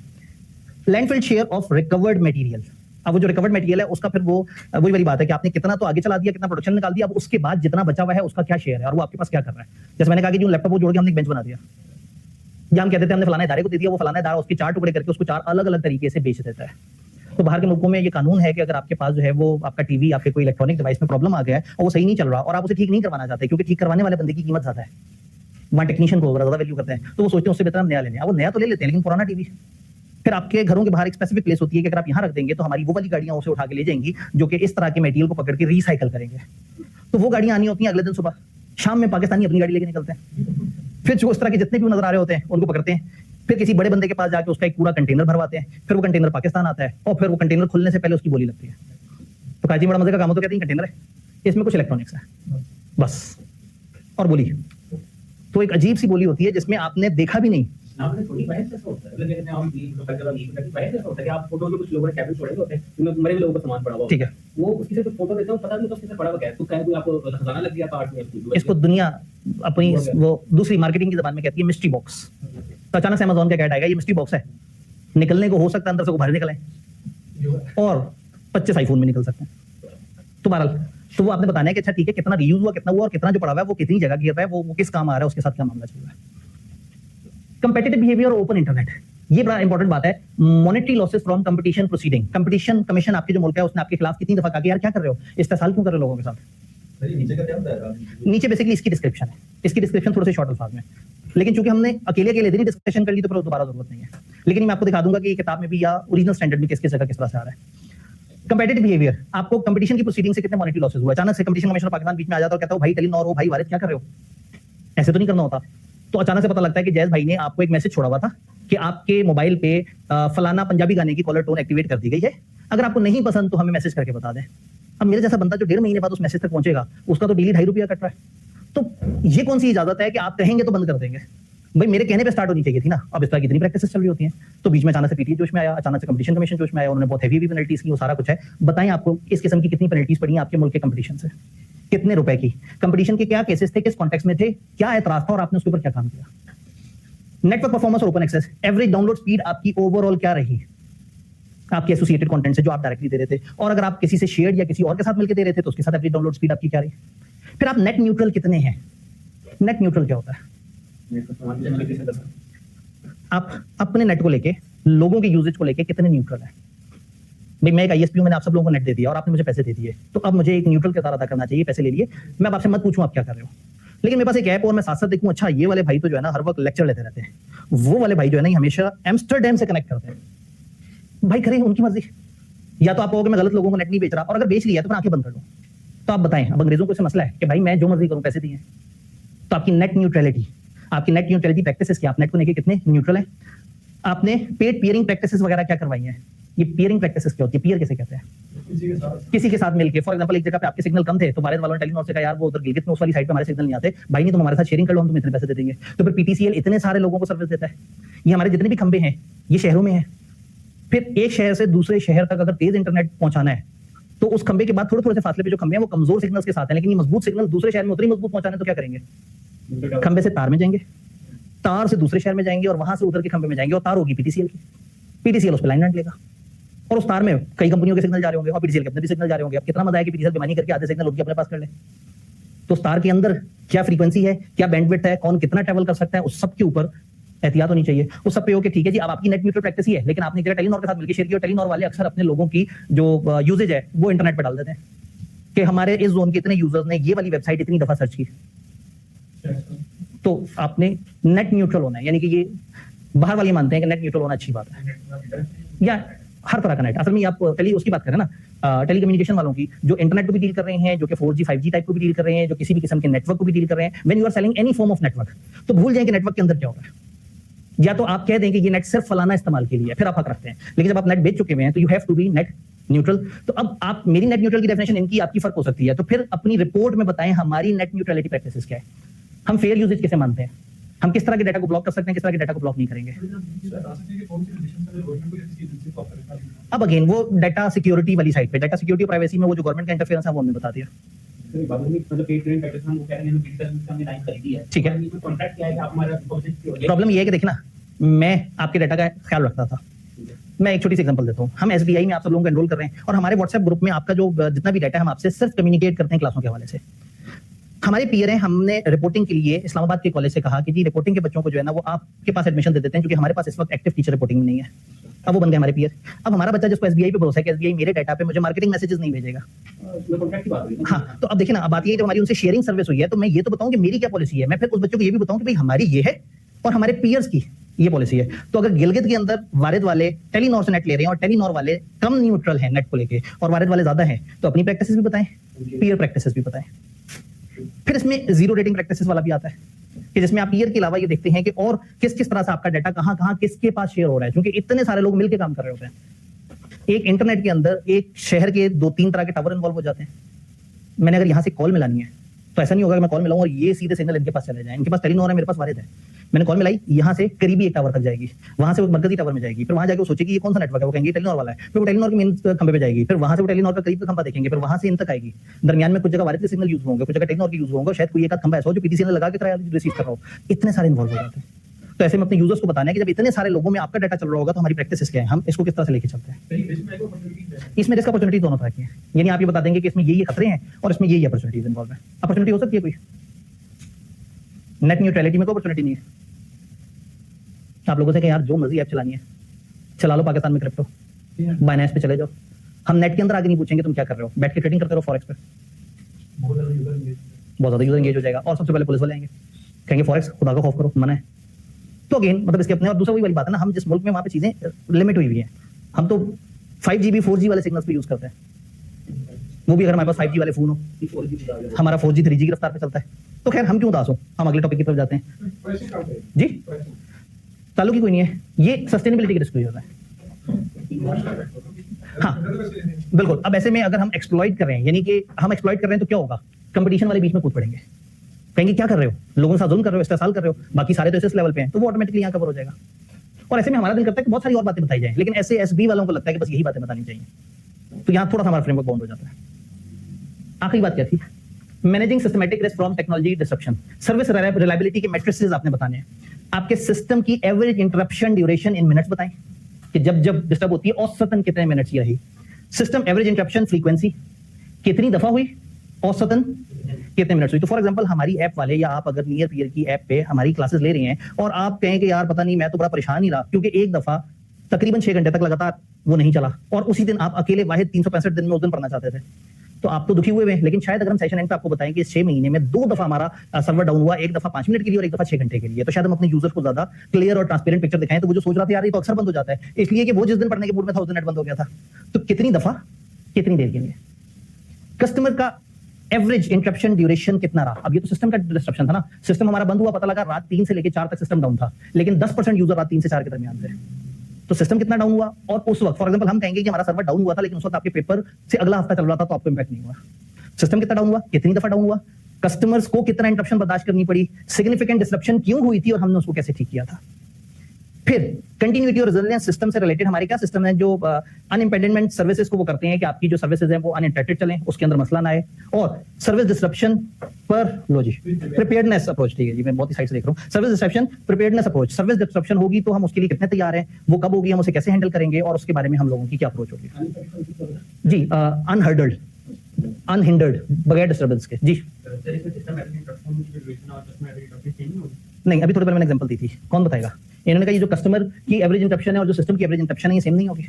Landfill share of recovered material. अब वो जो रिकवर्ड मटेरियल है उसका फिर वो वही वाली बात है कि आपने कितना तो आगे चला दिया, कितना प्रोडक्शन निकाल दिया, अब उसके बाद जितना बचा हुआ है उसका क्या शेयर है और वो आपके पास क्या कर रहा है। जैसे मैंने कहा कि जो लैपटॉप वो जोड़ के हमने एक बेंच बना दिया, या हम कहते थे हमने फलाने इदारे को दे दिया, वो फलाना इदारा उसके 4 टुकड़े करके उसको 4 अलग अलग तरीके से बेच देता है। तो बाहर के मुल्कों में ये कानून है कि अगर आपके पास जो है वो आपका टीवी, आपके कोई इलेक्ट्रॉनिक डिवाइस में प्रॉब्लम आ गया है और वो सही नहीं चल रहा और आप उसे ठीक नहीं करवाना चाहते क्योंकि ठीक करवाने वाले बंदे की कीमत ज्यादा है, वहाँ टेक्नीशियन को ज्यादा वैल्यू करते हैं, तो वो सोचते हैं उससे बेहतर हम नया लेने। अब वो नया तो ले लेते हैं लेकिन पुराना टीवी, फिर आपके घरों के बाहर एक स्पेसिफिक प्लेस होती है कि अगर आप यहाँ रख देंगे तो हमारी वो वाली गाड़ियां उसे उठा के ले जाएंगी जो कि इस तरह के मटेरियल को पकड़ के रिसाइकल करेंगे। तो वो गाड़ियां आनी होती हैं अगले दिन सुबह, शाम में पाकिस्तानी अपनी गाड़ी लेके निकलते हैं, फिर जो इस तरह के जितने भी नजर आ रहे होते हैं उनको पकड़ते हैं, फिर किसी बड़े बंदे के पास जाके उसका एक पूरा कंटेनर भरवाते हैं, फिर वो कंटेनर पाकिस्तान आता है और फिर वो कंटेनर खुलने से पहले उसकी बोली लगती है। तो काजी बड़ा मजे का काम हो तो कहते हैं कंटेनर है, इसमें कुछ इलेक्ट्रॉनिक्स है बस, और बोली तो एक अजीब सी बोली होती है जिसमें आपने देखा भी नहीं। आपने थोड़ी बहस जैसा होता है, लेकिन हम तो पहले वाला नहीं होता कि बहस जैसा होता है कि आप फोटो में कुछ लोगों ने कैप्शन छोड़े होते हैं, उनमें मरे हुए लोगों का सामान पड़ा हुआ, ठीक है, वो किसी से फोटो देते हो पता नहीं तो किसी से पड़ा हुआ क्या है, तो कहीं कोई आपको खजाना लग गया पार्ट में। इसको दुनिया अपनी वो दूसरी मार्केटिंग की जबान में कहती है मिस्ट्री बॉक्स। तो अचानक से अमेज़न का कैट आएगा, ये मिस्ट्री बॉक्स है, निकलने को हो सकता है अंदर से वो बाहर निकले और 25 आईफोन में निकल सकते हैं। तो बहरहाल तो वो आपने बताना है कि अच्छा ठीक है कितना रीयूज हुआ, कितना हुआ और कितना जो पड़ा हुआ है वो कितनी जगह गिर रहा है, वो किस काम आ रहा है, उसके साथ क्या मामला चल रहा है। कंपेटिटिव बिहेवियर और ओपन इंटरनेट, ये बड़ा इंपॉर्टेंट बात है। Monetary losses from competition proceeding, competition commission आपके जो मुल्क है उसने आपके खिलाफ कितनी दफा कहा कि यार क्या कर रहे हो, इस्तेसाल क्यों कर रहे हो लोगों के साथ। नीचे का क्या होता है? नीचे बेसिकली इसकी डिस्क्रिप्शन है, इसकी डिस्क्रिप्शन थोड़े से शॉर्ट अल्फाज में, लेकिन चूंकि हमने अकेले दिन ही डिस्कशन कर ली तो फिर दोबारा जरूरत नहीं है। लेकिन मैं आपको दिखा दूंगा कि किताब में भी या ओरिजिनल स्टैंडर्ड में किस जगह किस तरह से आ रहा है। कंपेटिटिव बिहेवियर, आपको कंपटीशन की प्रोसीडिंग से कितने मॉनेटरी लॉसेस हुआ। अचानक से कंपटीशन कमिश्नर पाकिस्तान बीच में आ जाता है और कहता है भाई टेलीनॉर हो, भाई वारिस क्या कर रहे हो, ऐसे तो नहीं करना होता। तो अचानक से पता लगता है कि जैज भाई ने आपको एक मैसेज छोड़ा हुआ था कि आपके मोबाइल पे फलाना पंजाबी गाने की कॉलर टोन एक्टिवेट कर दी गई है, अगर आपको नहीं पसंद तो हमें मैसेज करके बता दें। अब मेरे जैसा बंदा जो 1.5 महीने बाद उस मैसेज तक पहुंचेगा उसका तो डेली 2.5 रुपया कट रहा है। तो ये कौन सी इजाजत है कि आप कहेंगे तो बंद कर देंगे। भाई मेरे कहने पे स्टार्ट होनी चाहिए थी ना। अब इस तरह की इतनी प्रैक्टिस चल रही होती हैं, तो बीच में अचानक से पीटीए जोश में आया, अचानक से कंपटीशन कमीशन जोश में आया, उन्होंने बहुत हेवी पेनल्टीज की, वो सारा कुछ है। बताएं आपको इस किस्म की कितनी पेनल्टीज पड़ी हैं आपके मुल्क के कंपटीशन से, कितने रुपए की, कंपटीशन के क्या केसेस थे, किस कॉन्टेक्स्ट में थे, क्या एतराज था और आपने उसके ऊपर क्या काम किया। नेटवर्क परफॉर्मेंस और open access, average download speed आपकी ओवरऑल क्या रही आपके एसोसिएटेड कंटेंट से जो आप डायरेक्टली दे रहे थे, और अगर आप किसी से शेयर या किसी और के साथ मिलकर दे रहे थे तो उसके साथ एवरेज डाउनलोड स्पीड आपकी क्या रही। फिर आप नेट न्यूट्रल कितने हैं। नेट न्यूट्रल क्या होता है, आप अपने नेट को लेके, लोगों के यूजेज को लेके कितने न्यूट्रल है। भाई मैं एक आईएसपी हूं, मैंने आप सब लोगों को नेट दे दिया और आपने मुझे पैसे दे दिए, तो अब मुझे एक न्यूट्रल किरदार अदा करना चाहिए, पैसे ले लिए, मैं अब आपसे मत पूछूं आप क्या कर रहे हो, लेकिन मेरे पास एक ऐप और मैं साथ साथ देखूं अच्छा ये वाले भाई तो जो है ना हर वक्त लेक्चर लेते रहते हैं, वो वाले भाई जो है ना हमेशा एम्स्टरडैम से कनेक्ट करते हैं। भाई करें उनकी मर्जी, या तो आप कहोगे मैं गलत लोगों को नेट नहीं बेच रहा, और अगर बेच लिया तो फिर आंखें बंद कर लो। तो आप बताएं, अब अंग्रेजों को मसला है कि भाई मैं जो मर्जी करूं, पैसे दिए। तो आपकी नेट न्यूट्रलिटी, आपकी नेट न्यूट्रलिटी प्रैक्टिसेस क्या, आप नेट को लेके कितने न्यूट्रल हैं। आपने पेड पियरिंग प्रैक्टिसेस वगैरह क्या करवाई हैं। ये पियरिंग प्रैक्टिसेस क्या होती है, पियर किसे कहते हैं, किसी के साथ मिलके। फॉर एग्जांपल एक जगह पे आपके सिग्नल कम थे तो भारत वालों ने टेलीनॉर से कहा यार वो उधर गिलगित में उस वाली साइड पे हमारे सिग्नल नहीं आते, भाई नहीं तुम हमारे साथ शेयरिंग कर लो, हम तुम्हें इतने पैसे दे देंगे। तो फिर पीटीसीएल इतने सारे लोगों को सर्विस देता है, ये हमारे जितने भी खंबे हैं ये शहरों में है, फिर एक शहर से दूसरे शहर तक अगर तेज इंटरनेट पहुंचाना है तो उस खंबे के बाद थोड़े थोड़े से फासले पे जो खंबे हैं वो कमजोर सिग्नल्स के साथ हैं, लेकिन ये मजबूत सिग्नल दूसरे शहर में उतनी मजबूत पहुंचाने तो क्या करेंगे? खंबे से तार में जाएंगे, तार से दूसरे शहर में जाएंगे और वहां से उधर के खंबे में जाएंगे और तार होगी पीटीसीएल की, पीटीसीएल उस पर लाइन लेगा और उस तार में कई कंपनियों के सिग्नल जा रहे होंगे और पीटीसीएल के अपने भी सिग्नल जा रहे होंगे। अब कितना मजा है कि पीटीसीएल बेईमानी करके आधे सिग्नल उनके अपने पास कर ले। तो उस तार के अंदर क्या फ्रीक्वेंसी है, क्या बैंडविड्थ है, कौन कितना ट्रैवल कर सकता है, उस सब के ऊपर एहतियात होनी चाहिए। उस सब पे ओके ठीक है जी, अब आपकी नेट न्यूट्रल प्रैक्टिस ही है, लेकिन आपने टेलीनॉर के साथ मिलकर शेयर किया और टेलीनॉर वाले अक्सर अपने लोगों की जो यूजेज है वो इंटरनेट पे डाल देते हैं कि हमारे इस जोन के इतने यूजर्स ने ये वाली वेबसाइट इतनी दफा सर्च की। तो आपने नेट न्यूट्रल होना है, यानी कि ये बाहर वाले मानते हैं कि नेट न्यूट्रल होना अच्छी बात है, या हर तरह का नेट। असल में आप उसकी बात करें ना, टेलीकम्युनिकेशन वालों की, जो इंटरनेट को भी डील कर रहे हैं, जो कि 4G 5G टाइप को भी डील कर रहे हैं, जो किसी भी किस्म के नेटवर्क को भी डील कर रहे हैं। When you are selling any form of network, तो भूल जाएं कि नेटवर्क के अंदर क्या होता है। या तो आप कह दें कि ये नेट सिर्फ फलाना इस्तेमाल के लिए है, फिर आप हक रखते हैं, लेकिन जब आप नेट बेच चुके हुए हैं तो you have to be net neutral. तो अब आप मेरी नेट न्यूट्रल की डेफिनेशन इनकी आपकी फर्क हो सकती है, तो फिर अपनी रिपोर्ट में बताएं हमारी नेट न्यूट्रलिटी प्रैक्टिसेस क्या है, हम फेयर यूजेज कैसे मानते हैं, हम किस तरह के डाटा को ब्लॉक कर सकते हैं, किस तरह के डाटा को ब्लॉक नहीं करेंगे। अब अगेन वो डाटा सिक्योरिटी वाली साइड पे, डाटा सिक्योरिटी प्राइवेसी में वो जो गवर्नमेंट का इंटरफेरेंस है वो हमने बता दिया। ठीक है, प्रॉब्लम ये है कि देखना, मैं आपके डाटा का ख्याल रखता था। मैं एक छोटी सी एग्जांपल देता हूं, हम एसबीआई में आप सब लोगों को एनरोल कर रहे हैं और हमारे व्हाट्सएप ग्रुप में आपका जो जितना भी डाटा है हम आपसे सिर्फ कम्युनिकेट करते हैं क्लासों के हवाले से। हमारे पीयर हैं, हमने रिपोर्टिंग के लिए इस्लामाबाद के कॉलेज से कहा कि जी रिपोर्टिंग के बच्चों को जो है ना वो आपके पास एडमिशन दे देते हैं, क्योंकि हमारे पास इस वक्त एक्टिव टीचर रिपोर्टिंग में नहीं है। अब वो बन गए हमारे पीयर। अब हमारा बच्चा जिसको एसबीआई पे भरोसा है कि एसबीआई मेरे डाटा पे मुझे मार्केटिंग मैसेजेस नहीं भेजेगा। हाँ, तो अब देखिए ना, अब बात ये है जब हमारी उनसे शेयरिंग सर्विस हुई है तो मैं ये तो बताऊं कि मेरी क्या पॉलिसी है, मैं फिर उस बच्चों को ये भी बताऊं कि भाई हमारी ये है और हमारे पीयर्स की ये पॉलिसी है। तो अगर गिलगित के अंदर वारिद वाले टेलीनॉर से नेट ले रहे हैं और टेलीनॉर वाले कम न्यूट्रल हैं नेट को लेके और वारिद वाले ज्यादा हैं, तो अपनी प्रैक्टिसेस भी बताएं, पीयर प्रैक्टिसेस भी बताएं। फिर इसमें जीरो रेटिंग प्रैक्टिसेस वाला भी आता है कि जिसमें आप ईयर के अलावा ये देखते हैं कि और किस किस तरह से आपका डाटा कहां कहां किसके पास शेयर हो रहा है, क्योंकि इतने सारे लोग मिलकर काम कर रहे होते हैं। एक इंटरनेट के अंदर एक शहर के 2-3 तरह के टावर इन्वॉल्व हो जाते हैं। मैंने अगर यहां से कॉल मिलानी है तो ऐसा नहीं होगा कि मैं कॉल मिलाऊं और ये सीधे सिग्नल इनके पास चले जाए। इनके पास टेलीनॉर है, मेरे पास वारिद है, मैंने कॉल मिलाई, यहां से करीबी एक टावर तक जाएगी, वहां से वो मरकजी टावर में जाएगी, फिर वहां जाके वो सोचेगी ये कौन सा नेटवर्क है, वो कहेंगे टेलीनॉर वाला है, फिर वो टेलीनॉर के मेन खंबे पे जाएगी, फिर वहां से वो टेलीनॉर का करीब का खंबा देखेंगे, फिर वहां से इन तक आएगी। दरमियान में कुछ जगह वारिद के सिग्नल यूज होंगे, कुछ जगह टेलीनॉर के यूज होंगे, शायद कोई एक खंबा ऐसा हो जो पीटीसीएल लगा के रिसीव कर रहा हो। इतने सारे इन्वॉल्व हो जाते हैं। तो ऐसे में अपने यूजर्स को बताना है कि जब इतने सारे लोगों में आपका डाटा चल रहा होगा तो हमारी प्रैक्टिस क्या है, हम इसको किस तरह से लेके चलते हैं। इसमें रिस्क अपॉर्चुनिटी दोनों तरह की है, यानी आप ये बता देंगे कि इसमें ये खतरे हैं और इसमें ये अपॉर्चुनिटीज इन्वॉल्व है। अपॉर्चुनिटी हो सकती है कोई, नेट न्यूट्रलिटी में कोई अपॉर्चुनिटी नहीं है। आप लोगों से कहें यार जो मर्जी ऐप चलानी है चला लो, पाकिस्तान में क्रिप्टो बाइनेंस पे चले जाओ, हम नेट के अंदर आगे नहीं पूछेंगे तुम क्या कर रहे हो, बैठ के ट्रेडिंग करते रहो फॉरेक्स पे, बहुत ज्यादा यूजर एंगेज हो जाएगा और सबसे पहले पुलिस वाले आएंगे कहेंगे फॉरेक्स खुदा का खौफ करो, मना है। तो अगेन मतलब इसके अपने, और दूसरा वही वाली बात है ना, हम जिस मुल्क में वहां पे चीजें लिमिट हुई है, हम तो 5GB 4G वाले सिग्नल्स पे यूज करते हैं, वो भी अगर हमारे पास 5G वाले फोन हो, हमारा 4G 3G की रफ्तार पे चलता है। तो खैर हम क्यों उदास हो, हम अगले टॉपिक की तरफ जाते हैं जी। ताल्लुक ही कोई नहीं है, ये सस्टेनेबिलिटी की रिस्क हो जाता है। हाँ बिल्कुल। अब ऐसे में अगर हम एक्सप्लॉइट कर रहे हैं, यानी कि हम एक्सप्लॉइट कर रहे हैं तो क्या होगा, कंपटीशन वाले बीच में कूद पड़ेंगे, कहेंगे क्या कर रहे हो, लोगों के साथ जुल्म कर रहे हो, इस्तेसाल कर रहे हो, बाकी सारे तो इस लेवल पे हैं, तो वो ऑटोमेटिकली यहाँ कवर हो जाएगा। और ऐसे में हमारा दिल करता है कि बहुत सारी और बातें बताई जाए, लेकिन ऐसे एसबी वालों को लगता है कि बस यही बातें बतानी चाहिए, तो यहाँ थोड़ा सा हमारा फ्रेमवर्क बाउंड हो जाता है। आखिरी बात क्या थी, managing systematic risk from technology disruption. Service reliability के मैट्रिसेस आपने बताने हैं, आपके सिस्टम की एवरेज इंटरप्शन ड्यूरेशन इन मिनट्स बताएं कि जब डिस्टर्ब होती है औसतन कितने मिनट्स की रही, सिस्टम एवरेज इंटरप्शन फ्रीक्वेंसी कितनी दफा हुई, औसतन कितने मिनट्स हुई। तो फॉर एग्जांपल हमारी ऐप वाले या आप अगर नियर पीयर की ऐप पे हमारी क्लासेस ले रही हैं और आप कहें कि यार पता नहीं मैं तो बड़ा परेशान ही रहा क्योंकि एक दफा तकरीबन 6 घंटे तक लगातार वो नहीं चला और उसी दिन आप अकेले वाहिद 365 दिन में उस दिन पढ़ना चाहते थे, तो आप तो दुखी हुए हैं। लेकिन शायद अगर हम सेशन एंड पे आपको बताएं कि इस 6 महीने में 2 दफा हमारा सर्वर डाउन हुआ, एक दफा 5 मिनट के लिए और एक दफा 6 घंटे के लिए, तो शायद हम अपने यूजर्स को ज्यादा क्लियर और ट्रांसपेरेंट पिक्चर दिखाएं। तो वो जो सोच रहा था यार ये तो अक्सर बंद हो जाता है, इसलिए कि वो जिस दिन पढ़ने के मूड में था उस दिन नेट बंद हो गया था। तो कितनी दफा कितनी देर के लिए, कस्टमर का एवरेज इंटरप्शन ड्यूरेशन कितना रहा। अब ये तो सिस्टम का डिस्ट्रप्शन था ना, सिस्टम हमारा बंद हुआ, पता लगा रात 3 से लेकर 4 तक सिस्टम डाउन था, लेकिन 10% यूजर रात 3 से 4 के दरमियान थे, तो सिस्टम कितना डाउन हुआ। और उस वक्त फॉर एग्जांपल हम कहेंगे कि हमारा सर्वर डाउन हुआ था लेकिन उस वक्त आपके पेपर से अगला हफ्ता चल रहा था तो आपको इंपैक्ट नहीं हुआ। सिस्टम कितना डाउन हुआ, कितनी दफा डाउन हुआ, कस्टमर्स को कितना इंटरप्शन बर्दाश्त करनी पड़ी, सिग्निफिकेंट डिसरप्शन क्यों हुई थी और हमने उसको कैसे ठीक किया था। फिर कंटिन्यूटी और रेजिलियंस सिस्टम से रिलेटेड हमारे क्या सिस्टम है जो अनइम्पेडिमेंट सर्विसेज को वो करते हैं कि आपकी जो सर्विसेज हैं वो अनइंटरप्टेड चलें, उसके अंदर मसला ना आए, और सर्विस डिसरप्शन पर लो जी प्रिपेयर्डनेस अप्रोच, ठीक है जी मैं बहुत ही साइड से देख रहा हूँ, service disruption preparedness approach, service disruption होगी तो हम उसके लिए कितने तैयार हैं, वो कब होगी, हम उसे कैसे हैंडल करेंगे, और उसके बारे में हम लोगों की क्या अप्रोच होगी जी, अनहर्डल्ड अनहिंडर्ड बगैर डिस्टर्बेंस के जी। नहीं, अभी थोड़ी देर मैंने एग्जांपल दी थी, कौन बताएगा? इन्होंने कहा ये जो कस्टमर की एवरेज इंटरप्शन है और जो सिस्टम की एवरेज इंटरप्शन है ये सेम नहीं होगी।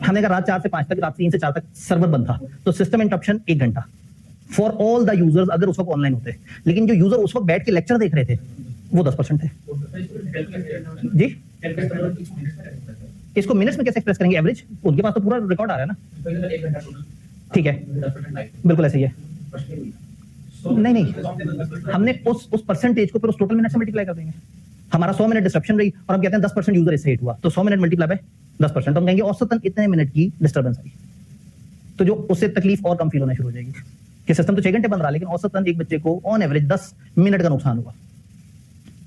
हमने कहा रात 4 से 5 तक, रात 3 से 4 तक सर्वर बंद था, तो सिस्टम इंटरप्शन 1 घंटा फॉर ऑल द यूजर्स अगर उस वक्त ऑनलाइन होते, लेकिन जो यूजर उस वक्त बैठ के लेक्चर देख रहे थे वो 10% थे जी। इसको मिनट्स में कैसे एक्सप्रेस करेंगे एवरेज? उनके पास तो पूरा रिकॉर्ड आ रहा है ना, ठीक है बिल्कुल ऐसे ही है। नहीं, हमने उस परसेंटेज को फिर उस टोटल मिनट से मल्टीप्लाई कर देंगे। हमारा 100 मिनट डिस्ट्रप्शन रही और हम कहते हैं 10% यूजर इससे हिट हुआ, तो 100 मिनट मल्टीप्लाई बाय 10%, तो हम कहेंगे औसतन इतने मिनट की डिस्टर्बेंस आई, तो जो उससे तकलीफ और कम फील होना शुरू हो जाएगी कि सिस्टम तो 6 घंटे बंद रहा लेकिन औसतन एक बच्चे को ऑन एवरेज 10 मिनट का नुकसान हुआ।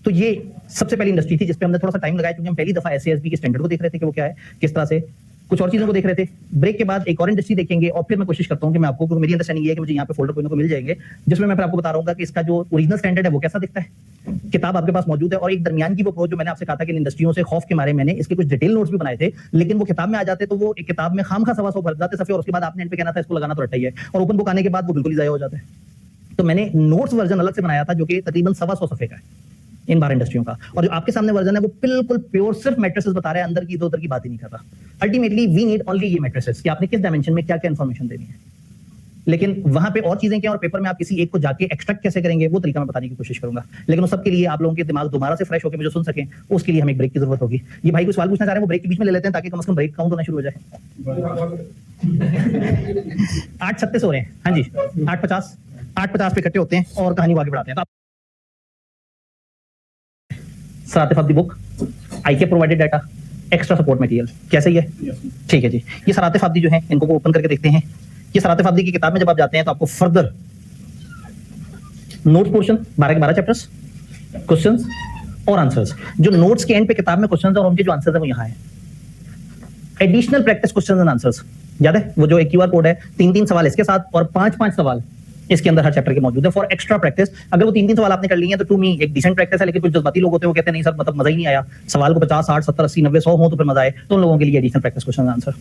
तो ये सबसे पहली इंडस्ट्री थी जिसपे हमने थोड़ा सा टाइम लगाया, क्योंकि हम पहली दफा एसएएसबी के स्टैंडर्ड को देख रहे थे कि वो क्या है, किस तरह से, कुछ और चीजों को देख रहे थे। ब्रेक के बाद एक और इंडस्ट्री देखेंगे और फिर मैं कोशिश करता हूं कि मैं आपको, क्योंकि मेरी अंडरस्टैंडिंग ये है कि मुझे यहाँ पे फोल्डर कोई ना कोई मिल जाएंगे जिसमें मैं फिर आपको बता रहा हूँ कि इसका जो ओरिजिनल स्टैंडर्ड है वो कैसा दिखता है। किताब आपके पास मौजूद है, और एक दरमियान की वो अप्रोच जो मैंने आपसे कहा था कि इन इंडस्ट्रियों से खौफ के मारे मैंने इसके कुछ डिटेल नोट्स भी बनाए थे, लेकिन वो किताब में आ जाते तो वो एक किताब में खाम खा 125 भर जाते सफे, और उसके बाद आपने एंड पे कहना था इसको लगाना तो रट्टा ही है, और ओपन बुक आने के बाद वो बिल्कुल ही जाया हो जाता है। तो मैंने नोट्स वर्जन अलग से बनाया था जो कि तकरीबन 125 सफे का है इन 12 इंडस्ट्रियों का, और जो आपके सामने वर्जन है वो बिल्कुल प्योर सिर्फ मैट्रिसेस बता रहा है, अंदर की इधर उधर की बात ही नहीं कर रहा। अल्टीमेटली वी नीड ओनली ये मैट्रिसेस कि आपने किस डायमेंशन में क्या क्या इंफॉर्मेशन देनी है, लेकिन वहां पे और चीजें क्या और पेपर में आप किसी एक को जाके एक्सट्रैक्ट कैसे करेंगे वो तरीका मैं बताने की कोशिश करूंगा, लेकिन उस सब के लिए आप लोगों के दिमाग दोबारा से फ्रेश होकर मुझे सुन सकें उसके लिए हमें एक ब्रेक की जरूरत होगी। ये भाई कोई सवाल पूछना चाह रहे हैं वो ब्रेक के बीच में ले लेते हैं ताकि कम से कम ब्रेक काउंट होना शुरू हो जाए। 8:36 हो रहे हैं, हाँ जी 8:50 पे इकट्ठे होते हैं और कहानी को आगे बढ़ाते हैं। सराहते ऑफ द बुक, आईके provided data, extra support material, कैसे ही है? ठीक है जी। ये सराहते फाब्दी जो है इनको को ओपन करके देखते हैं। ये सराहते फाब्दी की किताब में जब आप जाते हैं तो आपको फर्दर नोट पोर्शन 12 के 12 चैप्टर्स, क्वेश्चंस और आंसर्स, जो नोट्स के एंड पे किताब में क्वेश्चंस और उनके जो आंसर्स है वो यहाँ है। Additional practice questions and answers, याद है वो जो एक क्यूआर कोड है, 3-3 सवाल इसके साथ और 5-5 सवाल इसके अंदर हर चैप्टर के मौजूद है फॉर एक्स्ट्रा प्रैक्टिस। अगर वो 3-3 सवाल आपने कर लिए हैं तो टू मी एक डिसेंट प्रैक्टिस है, लेकिन कुछ जज्बाती लोग होते हैं वो कहते हैं नहीं सर मतलब मजा ही नहीं आया, सवाल को 50, 60, 70, 80, 90, 100 हो तो फिर मजा आए, तो उन लोगों के लिए एडिशनल प्रैक्टिस क्वेश्चन आंसर।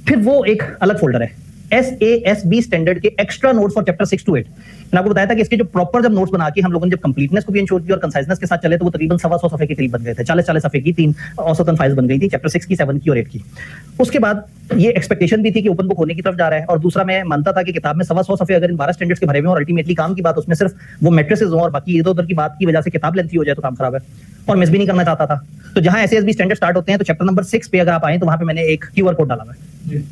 फिर वो एक अलग फोल्डर है SASB स्टैंडर्ड के extra notes for chapter 6 to 8। मैंने आपको बताया था कि इसके जो प्रॉपर जब नोट्स बना के हम लोगों ने जब कंप्लीटनेस को भी इंश्योर किया और कंसाइजनेस के साथ चले तो वो तकरीबन 125 सफे के करीब बन गए थे, 40-40 सफे की 3 औसतन फाइल्स बन गई थी, चैप्टर 6 की, 7 की और 8 की। उसके बाद ये एक्सपेक्टेशन भी थी कि ओपन बुक होने की तरफ जा रहा है, और दूसरा मैं मानता था कि किताब में 125 सफे अगर इन 12 स्टैंडर्ड्स के भरे हुए और अल्टीमेटली काम की बात उसमें सिर्फ वो मैट्रिसेस हो और बाकी इधर उधर की बात की वजह से किताब लेंथी हो जाए तो काम खराब है, और मिस भी नहीं करना चाहता था। तो जहां SASB स्टैंडर्ड स्टार्ट होते हैं तो चैप्टर नंबर 6 पे अगर आप आए तो वहां पे मैंने एक क्यूआर कोड डाला हुआ है।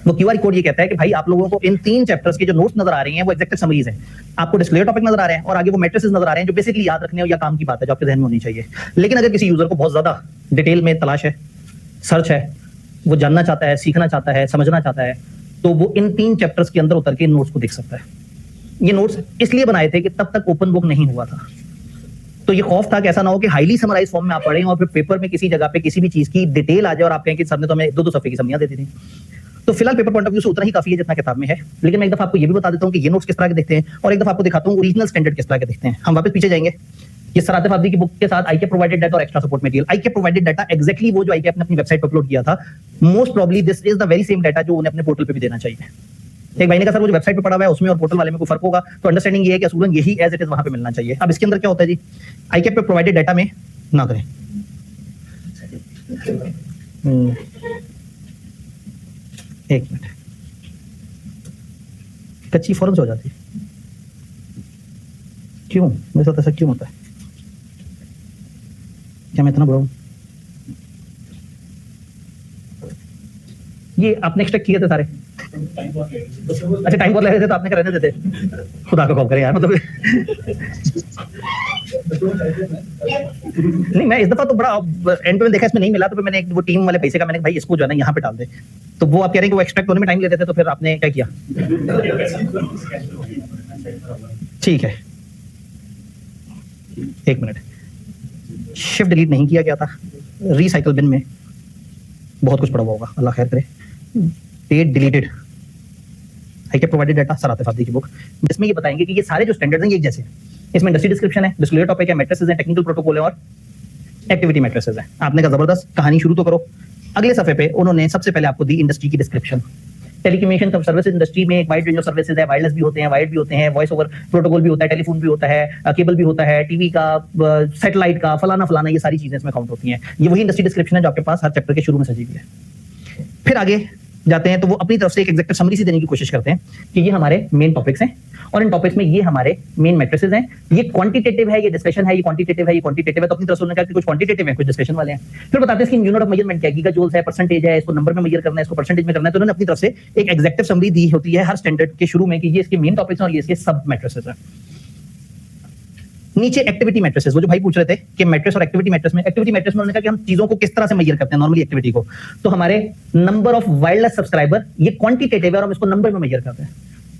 वो क्यूआर कोड ये कहता है कि भाई आप लोगों को इन 3 चैप्टर्स के जो नोट्स नजर आ रही हैं वो एग्जेक्टिव समरीज हैं, आपको डिस्क्लेयर टॉपिक नजर आ रहे हैं और आगे वो मैट्रिसेस नजर आ रहे हैं जो बेसिकली याद रखने या काम की बात है जो आपके ध्यान में होनी चाहिए। लेकिन अगर किसी यूजर को बहुत ज्यादा डिटेल में तलाश है, सर्च है, वो जानना चाहता है, सीखना चाहता है, समझना चाहता है, तो वो इन 3 चैप्टर्स के अंदर उतर के इन नोट्स को देख सकता है। ये नोट्स इसलिए बनाए थे कि तब तक ओपन बुक नहीं हुआ था, तो ये खौफ था कि ऐसा ना हो कि हाईली समराइज फॉर्म में आप पढ़ें और फिर पेपर में किसी जगह पे किसी भी चीज की डिटेल आ जाए और आप कहें कि सर ने तो हमें 2-2 सफे की समझियां देती थी। तो फिलहाल पेपर पॉइंट ऑफ व्यू से उतना ही काफी है जितना किताब में है, लेकिन मैं एक दफा आपको ये भी बता देता हूं कि ये नोट्स किस तरह के दिखते हैं और एक दफा आपको दिखाता हूं ओरिजिनल स्टैंडर्ड किस तरह के दिखते हैं। हम वापस पीछे जाएंगे। ये सराहते फाब्दी की बुक के साथ आईके प्रोवाइडेड डाटा और एक्स्ट्रा सपोर्ट मटेरियल। आईके प्रोवाइडेड डाटा एग्जैक्टली वो जो आईके आपने अपनी वेबसाइट पर अपलोड किया था, most probably this is the very same data जो उन्हें अपने पोर्टल पे भी देना चाहिए। एक भाई ने कहा सर वो जो वेबसाइट पे पड़ा हुआ है उसमें और पोर्टल वाले में कोई फर्क होगा, तो अंडरस्टैंडिंग ये है कि असूलन यही एज इट इज वहां पे मिलना चाहिए। अब इसके अंदर क्या होता है जी, आईके पे प्रोवाइडेड डाटा में ना करें, एक मिनट, कच्ची फौरन से हो जाती है, क्यों मेरे साथ ऐसा क्यों होता है? क्या मैं इतना बुरा हूं? ये आपने एक्सट्रैक्ट किए थे सारे? अच्छा टाइम बहुत लग रहे थे तो आपने रहने देते, खुदा का खौफ करे यार, मतलब नहीं मैं इस दफा तो बड़ा एंड पे देखा इसमें नहीं मिला, तो फिर मैंने वो टीम वाले पैसे का मैंने भाई इसको जो है ना यहाँ पे डाल दे, तो वो आप कह रहे हैं कि वो एक्सट्रैक्ट होने में टाइम लेते थे, तो फिर आपने क्या किया? ठीक है एक मिनट, शिफ्ट डिलीट नहीं किया गया था, रिसाइकल बिन में बहुत कुछ पड़ा हुआ होगा, अल्लाह खैर करे। Date deleted, I can provided data, sir Atif आदिकी की बुक, जिसमें ये बताएंगे कि ये सारे जो स्टैंडर्ड्स हैं ये एक जैसे हैं। इसमें इंडस्ट्री डिस्क्रिप्शन है, डिस्क्लोजर टॉपिक है, मैट्रिसेस हैं, टेक्निकल प्रोटोकॉल है और एक्टिविटी मैट्रिसेस है। आपने कहा जबरदस्त, कहानी शुरू तो करो। अगले सफे पे उन्होंने सबसे पहले आपको दी इंडस्ट्री की डिस्क्रिप्शन। टेलीकम्युनिकेशन सर्विसेज इंडस्ट्री में एक वाइड रेंज ऑफ सर्विसेज है, वायरलेस भी होते हैं, वायर्ड भी होते हैं, वॉइस ओवर प्रोटोकॉल भी होता है, टेलीफोन भी होता है, केबल भी होता है, टीवी का, सैटेलाइट का, फलाना फलाना, ये सारी चीजें इसमें काउंट होती हैं। ये वही इंडस्ट्री डिस्क्रिप्शन है जो आपके पास हर चैप्टर के शुरू में सजी हुई है। फिर आगे जाते हैं तो वो अपनी तरफ से एक एग्जेक्टिव समरी सी देने की कोशिश करते हैं कि ये हमारे मेन टॉपिक्स हैं और इन टॉपिक्स में ये हमारे मेन मैट्रिसेस हैं। ये क्वांटिटेटिव है, ये डिस्कशन है, ये क्वांटिटेटिव है, ये क्वांटिटेटिव है। तो अपनी तरफ से उन्होंने कहा कि कुछ क्वांटिटेटिव है, कुछ डिस्कशन वाले हैं। फिर बताते हैं कि यूनिट ऑफ मेजरमेंट क्या है, गीगा जूल्स है, परसेंटेज है, इसको नंबर में मेजर करना है, इसको परसेंटेज में करना है। तो उन्होंने अपनी तरफ से एक एग्जेक्टिव समरी दी होती है हर स्टैंडर्ड के शुरू में कि ये इसके मेन टॉपिक्स हैं और ये इसके सब मैट्रिसेस हैं। नीचे एक्टिविटी मैट्रिसेस, वो जो भाई पूछ रहे थे कि मैट्रिस और एक्टिविटी मैट्रिस में, एक्टिविटी मैट्रिस में उन्होंने कहा कि हम चीजों को किस तरह से मेजर करते हैं नॉर्मली एक्टिविटी को। तो हमारे नंबर ऑफ वायरलेस सब्सक्राइबर ये क्वांटिटेटिव है और हम इसको नंबर में मेजर करते हैं।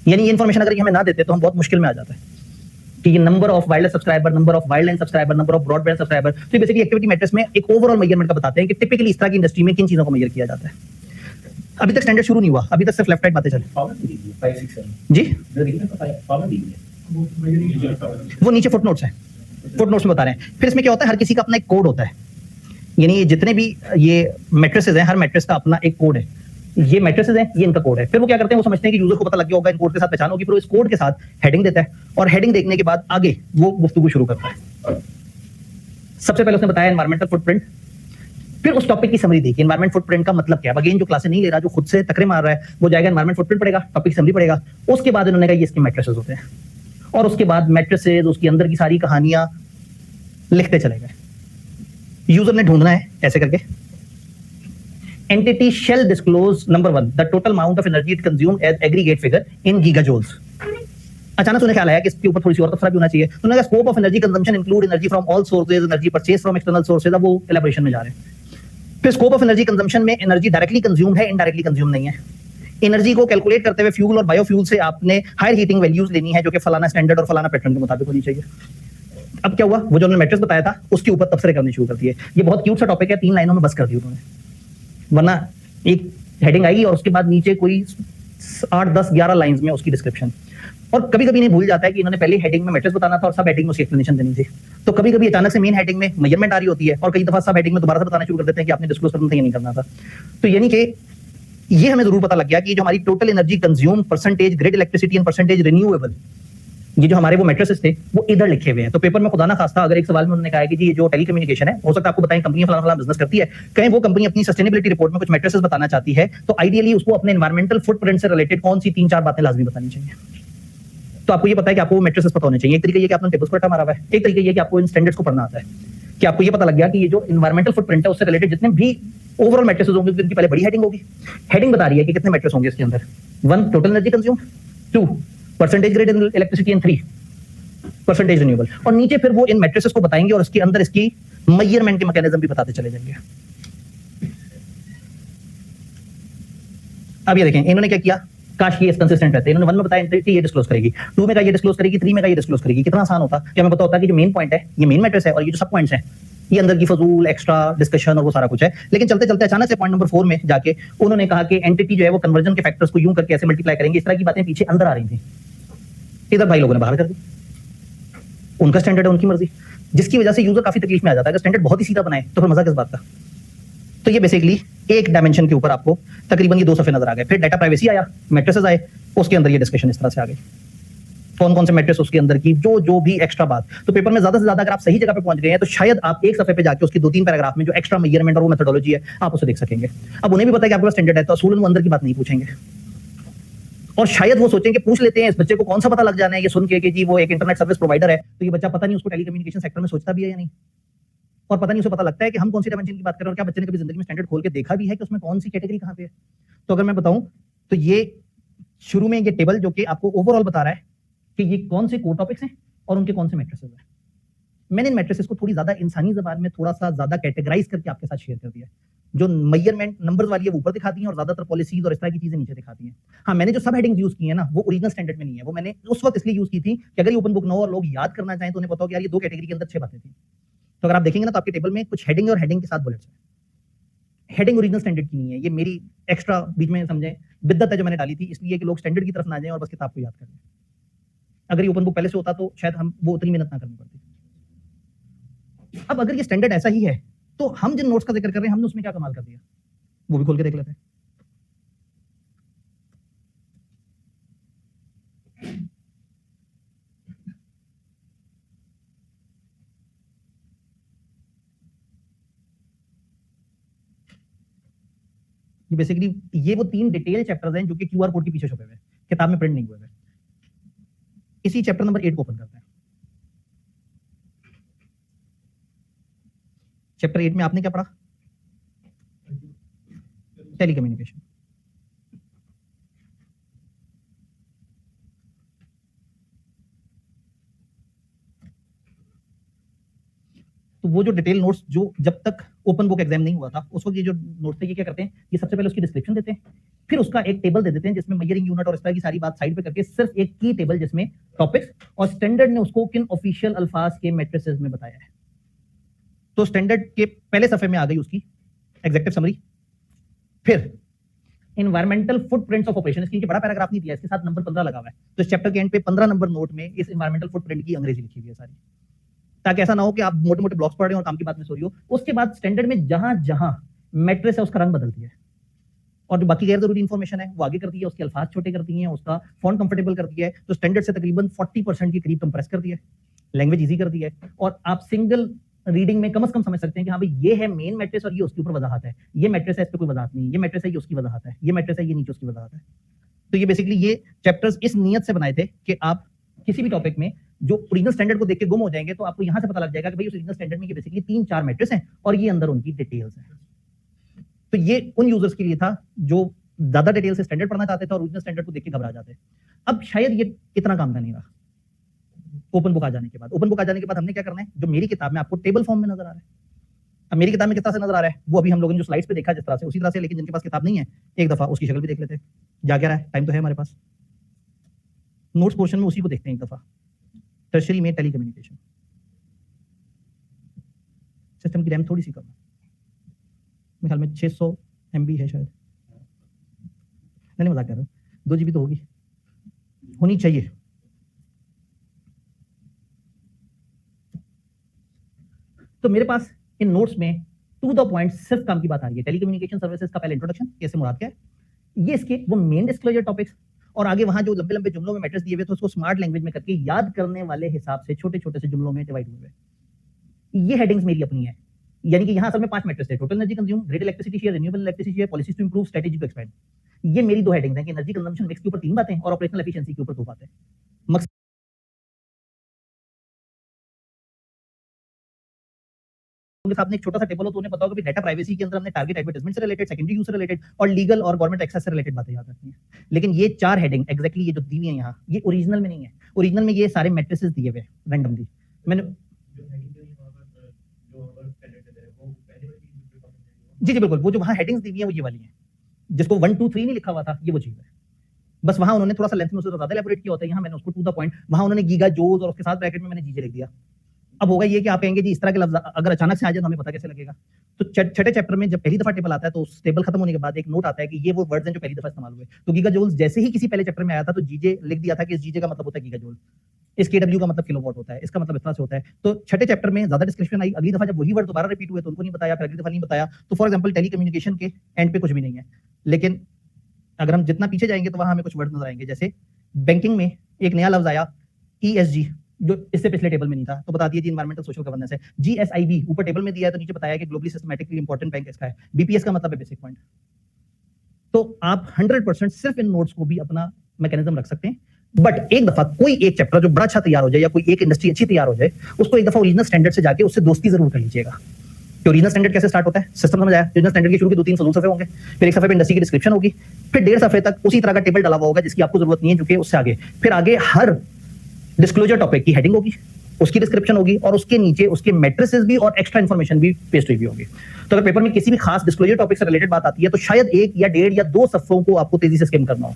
यानी ये इन्फॉर्मेशन अगर ये हमें ना देते तो हम बहुत मुश्किल में आ जाते हैं कि ये number of wireless subscriber, number of wireline subscriber, number of broadband subscriber. तो बेसिकली एक्टिविटी मैट्रिस में एक ओवरऑल मेजरमेंट का बताते हैं कि टिपिकली इस तरह की इंडस्ट्री में किन चीजों को मेजर किया जाता है। अभी तक स्टैंडर्ड शुरू नहीं हुआ, अभी तक सिर्फ लेफ्ट राइट बातें चल जी। वो नीचे फुटनोट्स हैं, फुटनोट्स में बता रहे हैं। फिर इसमें क्या होता है, हर किसी का अपना एक कोड होता है। यानी ये जितने भी ये मैट्रिसेस हैं, हर मैट्रिस का अपना एक कोड है। ये मैट्रिसेस हैं, ये इनका कोड है। फिर वो क्या करते हैं, वो समझते हैं कि यूजर को पता लग गया होगा इन कोड के साथ पहचान होगी, फिर वो इस कोड के साथ हेडिंग देता है और हेडिंग देखने के बाद आगे वो गुफ्तगू शुरू करता है। सबसे पहले उसने बताया एनवायरमेंटल फुटप्रिंट, फिर उस टॉपिक की समरी देखी, एनवायरमेंट फुटप्रिंट का मतलब क्या है। अगेन जो क्लासेस नहीं ले रहा, जो खुद से तकरे मार रहा है, वो जाएगा एनवायरमेंट फुटप्रिंट पढ़ेगा, टॉपिक समरी पढ़ेगा। उसके बाद उन्होंने कहा ये इसके मैट्रिसेस होते हैं और उसके बाद मैट्रिसेस, उसके अंदर की सारी कहानियां लिखते चले गए। यूजर ने ढूंढना है ऐसे करके, entity shall disclose number 1 the total amount of energy it consumed as aggregate figure in gigajoules। अचानक उन्हें ख्याल आया कि इसके ऊपर थोड़ी सी और तफसील भी होना चाहिए। उन्होंने कहा scope of energy consumption include energy from all sources, energy purchase from external sources. अब वो एलैबोरेशन में जा रहे हैं। फिर स्कोप ऑफ एनर्जी कंजम्पशन में एनर्जी डायरेक्टली कंज्यूम्ड है, इनडायरेक्टली कंज्यूम नहीं है। एनर्जी को कैलकुलेट करते हुए फ्यूल और बायोफ्यूल से आपने हायर हीटिंग वैल्यूज लेनी है जो कि फलाना स्टैंडर्ड और फलाना पैटर्न के मुताबिक होनी चाहिए। अब क्या हुआ, वो जो उन्होंने मैट्रिक्स बताया था उसके ऊपर तबसरे करने शुरू कर दिए। ये बहुत क्यूट सा टॉपिक है, 3 लाइनों में बस कर दी उन्होंने, वरना एक हेडिंग आएगी और उसके बाद नीचे कोई 8, 10, 11 लाइंस में उसकी डिस्क्रिप्शन। और कभी कभी नहीं भूल जाता है कि इन्होंने पहले हेडिंग में मैट्रिक्स बताना था और सब हेडिंग में उसकी एक्सप्लेनेशन देनी थी। तो कभी कभी अचानक से मेन हेडिंग में मेजरमेंट आ रही होती है और कई दफा सब हेडिंग में दोबारा से बताना शुरू कर देते हैं कि आपने डिस्क्लोज करना था या नहीं करना था। तो यानी कि ये हमें जरूर पता लग गया कि जो हमारी total energy consume, percentage grid electricity and percentage renewable, ये जो हमारे वो मैट्रिसेस थे वो इधर लिखे हुए हैं। तो पेपर में खुदा ना खास्ता अगर एक सवाल में उन्होंने कहा है कि जी ये जो टेलीकम्युनिकेशन है, हो सकता है आपको बताएं कंपनी फलाना फलाना बिजनेस करती है, कहीं वो कंपनी अपनी सस्टेनेबिलिटी रिपोर्ट में कुछ मैट्रिसेस बताना चाहती है, तो आइडियली उसको अपने एनवायरमेंटल फुटप्रिंट से रिलेटेड कौन सी 3-4 बातें लाजमी बतानी चाहिए। तो आपको ये पता है कि आपको वो मैट्रिसेस पता होने चाहिए। एक तरीका ये कि आपने टेबल्स पर मारा हुआ है, एक तरीका ये कि आपको इन स्टैंडर्ड्स को पढ़ना आता है, कि आपको ये पता लग गया कि ये जो एनवायरमेंटल फुटप्रिंट है उससे रिलेटेड जितने भी ओवरऑल मैट्रिसेस होंगे उनकी पहले बड़ी हेडिंग होगी। हेडिंग बता रही है कि कितने मैट्रिक्स होंगे इसके अंदर। 1 total energy consume, 2 percentage grid electricity and 3 percentage renewable. और नीचे फिर वो इन मैट्रिसेस को बताएंगे और इसके अंदर इसकी मेजरमेंट के मैकेनिज्म भी बताते चले जाएंगे। अब ये देखें इन्होंने क्या किया, काश ये कंसिस्टेंट रहते। इन्होंने 1 में बताया एंटिटी ये डिस्क्लोज करेगी, 2 में का ये डिस्क्लोज करेगी, 3 में का ये डिस्क्लोज करेगी। कितना आसान होता कि हमें पता होता कि जो मेन पॉइंट है ये मेन मैट्रिक्स है और ये जो सब पॉइंट्स हैं ये अंदर की फजूल एक्स्ट्रा डिस्कशन और वो सारा कुछ है। लेकिन चलते चलते अचानक से पॉइंट नंबर 4 में जाके उन्होंने कहा कि एंटिटी जो है वो कन्वर्जन के फैक्टर्स को यूं करके ऐसे मल्टीप्लाई करेंगे। इस तरह की बातें पीछे अंदर आ रही थी, इधर भाई लोगों ने बाहर कर दी। उनका स्टैंडर्ड है, उनकी मर्जी, जिसकी वजह से यूजर काफी तकलीफ में आ जाता है। अगर स्टैंडर्ड बहुत ही सीधा बनाए तो फिर मजा किस बात का। तो ये बेसिकली एक डायमेंशन के ऊपर आपको तकरीबन ये 2 सफे नजर आ गए। फिर डाटा प्राइवेसी आया, मैट्रिसेस आए, उसके अंदर ये डिस्कशन इस तरह से आ गई, कौन कौन से मैट्रिक्स उसके अंदर की जो भी एक्स्ट्रा बात। तो पेपर में ज्यादा से ज्यादा अगर आप सही जगह पे पहुंच गए हैं तो शायद आप एक सफे पे जाके उसकी 2-3 पैराग्राफ में जो एक्स्ट्रा मेजरमेंट और वो मेथोडोलॉजी है आप उसे देख सकेंगे। अब उन्हें भी पता है कि आपके पास स्टैंडर्ड है तो असूलन वो अंदर की बात नहीं पूछेंगे और शायद वो सोचेंगे पूछ लेते हैं इस बच्चे को कौन सा पता लग जाना है ये सुन के कि जी वो एक इंटरनेट सर्विस प्रोवाइडर है, तो ये बच्चा पता नहीं उसको टेलीकम्युनिकेशन सेक्टर में सोचता भी है या नहीं, और पता नहीं उसे पता लगता है कि हम कौन सी डायमेंशन की बात कर रहे हैं और क्या बच्चे ने कभी जिंदगी में स्टैंडर्ड खोल के देखा भी है कि उसमें कौन सी कैटेगरी कहां पे है। तो अगर मैं बताऊं तो ये शुरू में ये टेबल जो कि आपको ओवरऑल बता रहा है कि ये कौन से कोर टॉपिक्स हैं और उनके कौन से मैट्रिसेस हैं। मैंने इन मैट्रिसेस को थोड़ी ज्यादा इंसानी ज़बान में थोड़ा सा ज्यादा कैटेगराइज करके आपके साथ शेयर कर दिया। जो मेजरमेंट नंबर्स वाली है वो ऊपर दिखाती हैं और ज्यादातर पॉलिसीज और इस तरह की चीजें नीचे दिखाती हैं। हाँ, मैंने जो सब हेडिंग यूज की है ना, वो ओरिजिनल स्टैंडर्ड में नहीं है, वो मैंने उस वक्त इसलिए यूज की थी कि अगर ये ओपन बुक नो और लोग याद करना चाहें तो उन्हें पता हो कि यार ये 2 कैटेगरी के अंदर 6 बातें थी। तो अगर आप देखेंगे ना तो आपके टेबल में कुछ हेडिंग और हेडिंग के साथ बुलेट्स है। हेडिंग ओरिजिनल स्टैंडर्ड की नहीं है, ये मेरी एक्स्ट्रा बीच में समझे बिद्दत है जो मैंने डाली थी, इसलिए कि लोग स्टैंडर्ड की तरफ ना जाएं और बस किताब को याद कर लें। अगर ये ओपन बुक पहले से होता तो शायद हम वो उतनी मेहनत ना करनी पड़ती। अब अगर ये स्टैंडर्ड ऐसा ही है तो हम जिन नोट्स का जिक्र कर रहे हैं हमने उसमें क्या कमाल कर दिया, वो भी खोल के देख लेते हैं। ये बेसिकली ये वो 3 डिटेल चैप्टर्स हैं जो कि क्यूआर कोड के पीछे छुपे हुए हैं, किताब में प्रिंट नहीं हुए हैं। इसी चैप्टर नंबर 8 को ओपन करते हैं। चैप्टर 8 में आपने क्या पढ़ा? टेलीकम्युनिकेशन। तो वो जो डिटेल नोट्स जो जब तक ओपन बुक एग्जाम नहीं हुआ था उस वक्त ये जो नोट्स थे ये क्या करते हैं, ये सबसे पहले उसकी डिस्क्रिप्शन देते हैं, फिर उसका एक टेबल दे देते हैं जिसमें मेजरिंग यूनिट और इस तरह की सारी बात साइड पे करके सिर्फ एक की टेबल जिसमें टॉपिक्स और स्टैंडर्ड ने उसको किन ऑफिशियल अल्फाज के मैट्रिसेस में बताया है। तो स्टैंडर्ड के पहले सफे में आ गई उसकी एग्जेक्टिव समरी, फिर इन्वायरमेंटल फुटप्रिंट्स ऑफ ऑपरेशन, इसकी बड़ा पैराग्राफ नहीं दिया, इसके साथ नंबर 15 लगा हुआ है। तो इस चैप्टर के एंड पे 15 नंबर नोट में इस इन्वायरमेंटल फुटप्रिंट की अंग्रेजी लिखी हुई है सारी, ताकि ऐसा ना हो कि आप मोटे मोटे ब्लॉक्स पढ़ रहे हो और काम की बात में सो रही हो। उसके बाद स्टैंडर्ड में जहां जहां मैट्रिक्स है उसका रंग बदलती है और जो बाकी गैर जरूरी इंफॉर्मेशन है वो आगे करती है, उसके अल्फाज छोटे करती है, उसका फॉन्ट कंफर्टेबल करती है, तो स्टैंडर्ड से तकरीबन 40% के करीब कंप्रेस करती है, लैंग्वेज इजी करती है और आप सिंगल रीडिंग में कम से कम समझ सकते हैं कि हाँ भाई ये है मेन मैट्रिक्स और ये उसके ऊपर वजाहत है, ये मैट्रिक्स है इस पे कोई वजाहत नहीं, ये मैट्रिक्स है ये उसकी वजाहत है, ये मैट्रिक्स है ये नीचे उसकी वजाहत है। तो ये बेसिकली ये चैप्टर्स इस नियत से बनाए थे कि आप किसी भी टॉपिक में जो ओरिजिनल स्टैंडर्ड को देख के गुम हो जाएंगे तो आपको यहां से पता लग जाएगा कि भाई उस ओरिजिनल स्टैंडर्ड में ये बेसिकली 3-4 मैट्रिक्स हैं और ये अंदर उनकी डिटेल्स हैं। तो ये उन यूजर्स के लिए था जो ज्यादा डिटेल से स्टैंडर्ड पढ़ना चाहते थे और ओरिजिनल स्टैंडर्ड को देख के घबरा जाते। अब शायद ये इतना काम का नहीं रहा ओपन बुक आ जाने के बाद। ओपन बुक आ जाने के बाद हमने क्या करना है, जो मेरी किताब में आपको टेबल फॉर्म में नजर आ रहा है, अब मेरी किताब में किस तरह से नजर आ रहा है वो अभी हम लोगों ने जो स्लाइड्स पे देखा जिस तरह से उसी तरह से, लेकिन जिनके पास किताब नहीं है एक दफा उसकी शक्ल भी देख लेते हैं। जा क्या रहा है, टाइम तो है हमारे पास, नोट्स पोर्शन में उसी को देखते हैं एक दफा। टर्शरी में टेलीकम्युनिकेशन सिस्टम की रैम थोड़ी सी कम है, मेरे ख्याल में 600 MB है शायद, नहीं मजाक कर रहा हूँ, 2 GB तो होनी चाहिए। तो मेरे पास इन नोट्स में टू द पॉइंट सिर्फ काम की बात आ रही है। टेलीकम्युनिकेशन सर्विसेज का पहले इंट्रोडक्शन, कैसे मुराद क्या है, ये इसके वो मेन डिस्क्लोजर टॉपिक्स, और आगे वहां जो लंबे लंबे जुमलों में मैट्रिक्स दिए हुए थे उसको स्मार्ट लैंग्वेज में करके याद करने वाले हिसाब से छोटे छोटे से जुमलों में डिवाइड हुए। ये हेडिंग्स मेरी अपनी है, यानी कि यहाँ असल में 5 मैट्रिक्स थे, total energy consume, grid electricity share, renewable electricity share, policies to improve, strategy to expand. ये मेरी 2 हेडिंग्स हैं कि एनर्जी कंजम्पशन मिक्स के ऊपर 3 बातें और ऑपरेशनल एफिशिएंसी के ऊपर 2 बातें। मकसद उनके साथ में एक छोटा सा टेबल हो तो उन्हें पता होगा कि डेटा प्राइवेसी के अंदर हमने टारगेट एडवर्टाइजमेंट से रिलेटेड, सेकेंडरी यूज से रिलेटेड और लीगल और गवर्नमेंट एक्सेस से रिलेटेड बातें याद रखनी है। लेकिन ये 4 हेडिंग एग्जैक्टली ये जो दी हुई है यहाँ, ये ओरिजिनल में नहीं है। ओरिजिनल में ये सारे मैट्रिसेस दिए हुए रैंडमली मैंने जी बिल्कुल, वो जो वहाँ हेडिंग्स दी हुई है वो ये वाली है, जिसको 1 2 3 नहीं लिखा हुआ था, ये वो चीज है। बस वहां उन्होंने थोड़ा सा लेंथ में उससे ज्यादा एलैबोरेट किया होता है, यहाँ मैंने उसको टू द पॉइंट, वहां उन्होंने गीगा जोज और उसके साथ ब्रैकेट में मैंने जीजे लिख दिया। अब होगा ये कि आप कहेंगे जी इस तरह के लफ्ज अगर अचानक से आ जाए तो हमें पता कैसे लगेगा। तो छठे चैप्टर में जब पहली दफा टेबल आता है तो उस टेबल खत्म होने के बाद एक नोट आता है कि ये वो वर्ड्स हैं जो पहली दफा इस्तेमाल हुए। तो गीगा जोल्स जैसे ही किसी पहले चैप्टर में आया था तो जीजे लिख दिया था कि इस जीजे का मतलब होता है गीगा जोल, इस केडब्ल्यू का मतलब किलोवाट होता है, इसका मतलब इस तरह से होता है। तो छठे चैप्टर में ज्यादा डिस्क्रिप्शन आई, अगली दफा जब वही वर्ड दोबारा रिपीट हुए तो उनको नहीं बताया, फिर अगली दफा नहीं बताया। तो फॉर एग्जांपल टेलीकम्युनिकेशन के एंड पे कुछ भी नहीं है, लेकिन अगर हम जितना पीछे जाएंगे तो वहां हमें कुछ वर्ड नजर आएंगे। जैसे बैंकिंग में एक नया लफ्ज आया ESG, जो इससे पिछले टेबल में नहीं था, तो बता दिया जी एनवायरमेंटल सोशल गवर्नेंस है। GSIB ऊपर टेबल में दिया है तो नीचे बताया कि ग्लोबली सिस्टमैटिकली इंपॉर्टेंट बैंक इसका है। BPS का मतलब है बेसिक पॉइंट। तो आप 100% सिर्फ इन नोट्स को भी अपना मैकेनिज्म रख सकते हैं, बट एक दफा कोई एक चैप्टर जो बड़ा अच्छा तैयार हो जाए या कोई एक इंडस्ट्री अच्छी तैयार हो जाए उसको एक दफा ओरिजिनल स्टैंडर्ड से जाके उससे दोस्ती जरूर कर लीजिएगा। कि ओरिजिनल स्टैंडर्ड कैसे स्टार्ट होता है, सिस्टम समझ आया। ओरिजिनल स्टैंडर्ड के शुरू के 2-3 फजूल सफे होंगे, फिर एक सफे पे इंडस्ट्री की डिस्क्रिप्शन होगी, फिर 1.5 सफे तक उसी तरह का टेबल डाला हुआ होगा जिसकी आपको जरूरत नहीं है, जो कि उससे आगे फिर आगे हर डिस्क्लोजर टॉपिक की हेडिंग होगी, उसकी डिस्क्रिप्शन होगी और उसके नीचे उसके मैट्रिसेस भी और एक्स्ट्रा इन्फॉर्मेशन भी पेस्ट हुई होगी। तो अगर पेपर में किसी भी खास डिस्क्लोजर टॉपिक से रिलेटेड बात आती है तो शायद 1 या 1.5 या 2 सफ़ों को आपको तेजी से स्किम करना हो,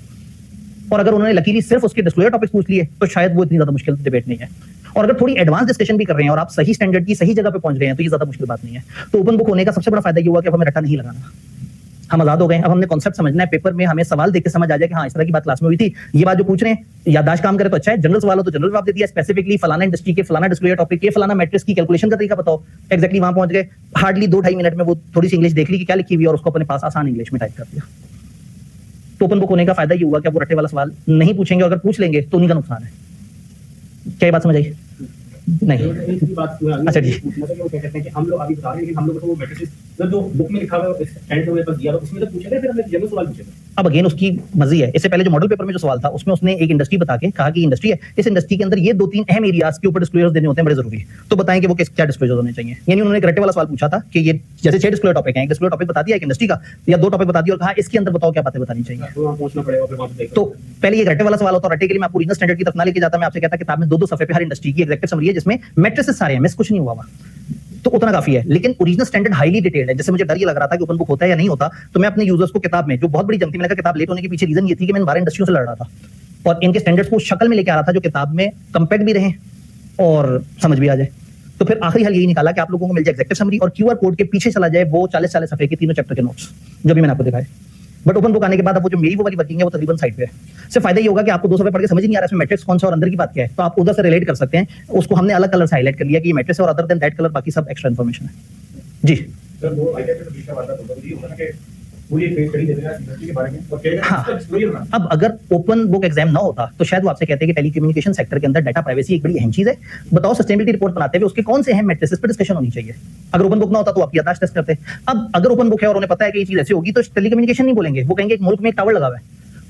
और अगर उन्होंने लकीली सिर्फ उसके डिस्क्लोजर टॉपिक्स पूछ लिए तो शायद वो इतनी ज्यादा मुश्किल डिबेट नहीं है। और अगर थोड़ी एडवांस डिस्कशन भी कर रहे हैं और आप सही स्टैंडर्ड की सही जगह पे पहुंच रहे हैं तो ये ज्यादा मुश्किल बात नहीं है। तो ओपन बुक होने का सबसे बड़ा फायदा ये हुआ कि अब हमें रट्टा नहीं लगाना, हम आजाद हो गए। अब हमने कॉन्सेप्ट समझना है, पेपर में हमें सवाल देख के समझ आ जाए कि हाँ इस तरह की बात क्लास में हुई थी, ये बात जो पूछ रहे हैं याददाश्त काम करे तो अच्छा है, जनरल सवाल हो तो जनरल जवाब दे दिया, स्पेसिफिकली फलाना इंडस्ट्री के फलाना डिस्क्लोजर टॉपिक के फलाना मैट्रिक्स की कैलकुलेशन का तरीका बताओ, एक्जैक्टली वहां पहुंच गए, हार्डली 2-2.5 मिनट में वो थोड़ी सी इंग्लिश देख ली कि क्या लिखी हुई और उसको अपने पास आसान इंग्लिश में टाइप कर दिया। तो ओपन बुक होने का फायदा ये हुआ कि वो रट्टे वाला सवाल नहीं पूछेंगे, अगर पूछ लेंगे तो उन्हीं का नुकसान है। क्या ये बात समझ आई? नहीं, अच्छा जी। वो क्या कहते हैं कि हम लोग अभी बता रहे हैं कि हम लोग को वो मैट्रिसेस जो बुक में लिखा हुआ है स्टैंडर्ड में पास दिया था उसमें तो पूछे थे, फिर हमने जनरल सवाल पूछे थे। अब अगेन उसकी मर्जी है। इससे पहले जो मॉडल पेपर में जो सवाल था उसमें उसने एक इंडस्ट्री बता के कहा कि इंडस्ट्री है, इस इंडस्ट्री के अंदर ये 2-3 अहम एरियाज के ऊपर डिस्क्लोजर देने होते हैं, बड़े जरूरी, तो बताएं कि वो क्या डिस्क्लोजर होने चाहिए। यानी उन्होंने एक रट्टे वाला सवाल पूछा था कि ये जैसे 6 डिस्क्लोजर टॉपिक हैं, एक डिस्क्लोजर टॉपिक बता दिया एक इंडस्ट्री का या 2 टॉपिक बता दिया और कहा इसके अंदर बताओ क्या बातें बतानी चाहिए। तो वहां पहुंचना पड़ेगा, फिर वहां पे तो पहले ये रट्टे वाला सवाल होता है, रट्टे के लिए मैं आपको रीजनल स्टैंडर्ड की तरफ ना लेके जाता, मैं आपसे कहता किताब में 2-2 सफे पे हर इंडस्ट्री की एग्जैक्टिव समरी है जिसमें मैट्रिसेस सारे हैं, मिस कुछ नहीं हुआ हुआ, तो उतना काफी है। लेकिन ओरिजिनल स्टैंडर्ड हाईली डिटेल्ड है। जैसे मुझे डर ये लग रहा था कि ओपन बुक होता है या नहीं होता, तो मैं अपने यूजर्स को किताब में जो बहुत बड़ी जंग थी, मैंने कहा किताब लेट होने के पीछे रीजन ये थी कि मैं 12 इंडस्ट्रियों से लड़ रहा था और इनके स्टैंडर्ड्स को शक्ल में लेके आ रहा था जो किताब में कंपैक्ट भी रहे और समझ भी आ जाए। तो फिर आखिरी हल यही निकाला कि आप लोगों को मिल जाए एग्जेक्टिव समरी और क्यूआर कोड के पीछे चला जाए वो 40 सफे के तीनों चैप्टर के नोट्स जो भी मैंने आपको दिखाए। बट ओपन बुक आने के बाद अब वो जो मेरी वो वाली वर्किंग है वो तकरीबन साइड पे है। सिर्फ फायदा ये होगा कि आपको 2 सफे पढ़ के समझ नहीं आ रहा है इसमें मैट्रिक्स कौन सा और अंदर की बात क्या है, तो आप उधर से रिलेट कर सकते हैं। उसको हमने अलग कलर से हाईलाइट कर लिया कि ये मैट्रिक्स है और अदर देन दैट कलर बाकी सब एक्स्ट्रा इन्फॉर्मेशन है। जी सर वो आईडिया पे पिछला वाला होता है, ये होता है कि पूरी फेस स्टडी देगा इंडस्ट्री के बारे में और क्या हाँ। इसका डिस्क्लोजर ना। अब अगर ओपन बुक एग्जाम ना होता तो शायद वो आपसे कहते हैं कि टेलीकम्युनिकेशन सेक्टर के अंदर डाटा प्राइवेसी एक बड़ी अहम चीज है, बताओ सस्टेनेबिलिटी रिपोर्ट बनाते हुए उसके कौन से अहम मैट्रिसेस पर डिस्कशन होनी चाहिए। अगर ओपन बुक ना होता तो आप याददाश्त टेस्ट करते। अब अगर ओपन बुक है और उन्हें पता है कि ये चीज ऐसी होगी तो टेलीकम्युनिकेशन नहीं बोलेंगे, वो कहेंगे एक मुल्क में एक टावर लगा हुआ है,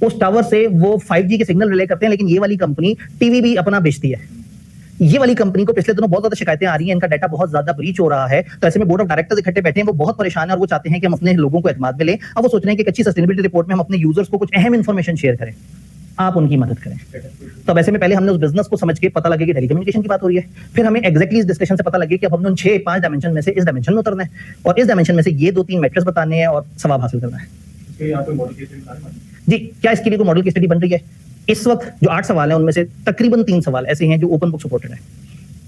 उस टावर से वो 5G के सिग्नल रिले करते हैं, लेकिन ये वाली कंपनी टीवी भी अपना बेचती है। ये वाली कंपनी को पिछले दिनों बहुत ज्यादा शिकायतें आ रही हैं, इनका डाटा बहुत ज्यादा ब्रीच हो रहा है, तो ऐसे में बोर्ड ऑफ डायरेक्टर्स इकट्ठे बैठे हैं, वो बहुत परेशान है और वो चाहते हैं कि हम अपने लोगों को एतमाद में लें। अब वो सोच रहे हैं कि एक अच्छी सस्टेनेबिलिटी रिपोर्ट में हम अपने यूजर्स को कुछ अहम इंफॉर्मेशन शेयर करें, आप उनकी मदद करें। तो अब ऐसे में पहले हमने उस बिजनेस को समझ के पता लगे कि टेलीकम्युनिकेशन की बात हो रही है, फिर हमें एक्जैक्टली इस डिस्कशन से पता लगे कि अब हमने उन 6-5 डायमेंशन में से इस डायमेंशन में उतरना है और इस डायमेंशन में से ये 2-3 मैट्रिक्स बताने हैं और सवाब हासिल करना है। इसके यहाँ पे मॉडल केस स्टडी जी, क्या इसके लिए कोई मॉडल की स्टडी बन रही है? इस वक्त जो 8 सवाल हैं उनमें से तकरीबन 3 सवाल ऐसे हैं जो ओपन बुक सपोर्टेड है।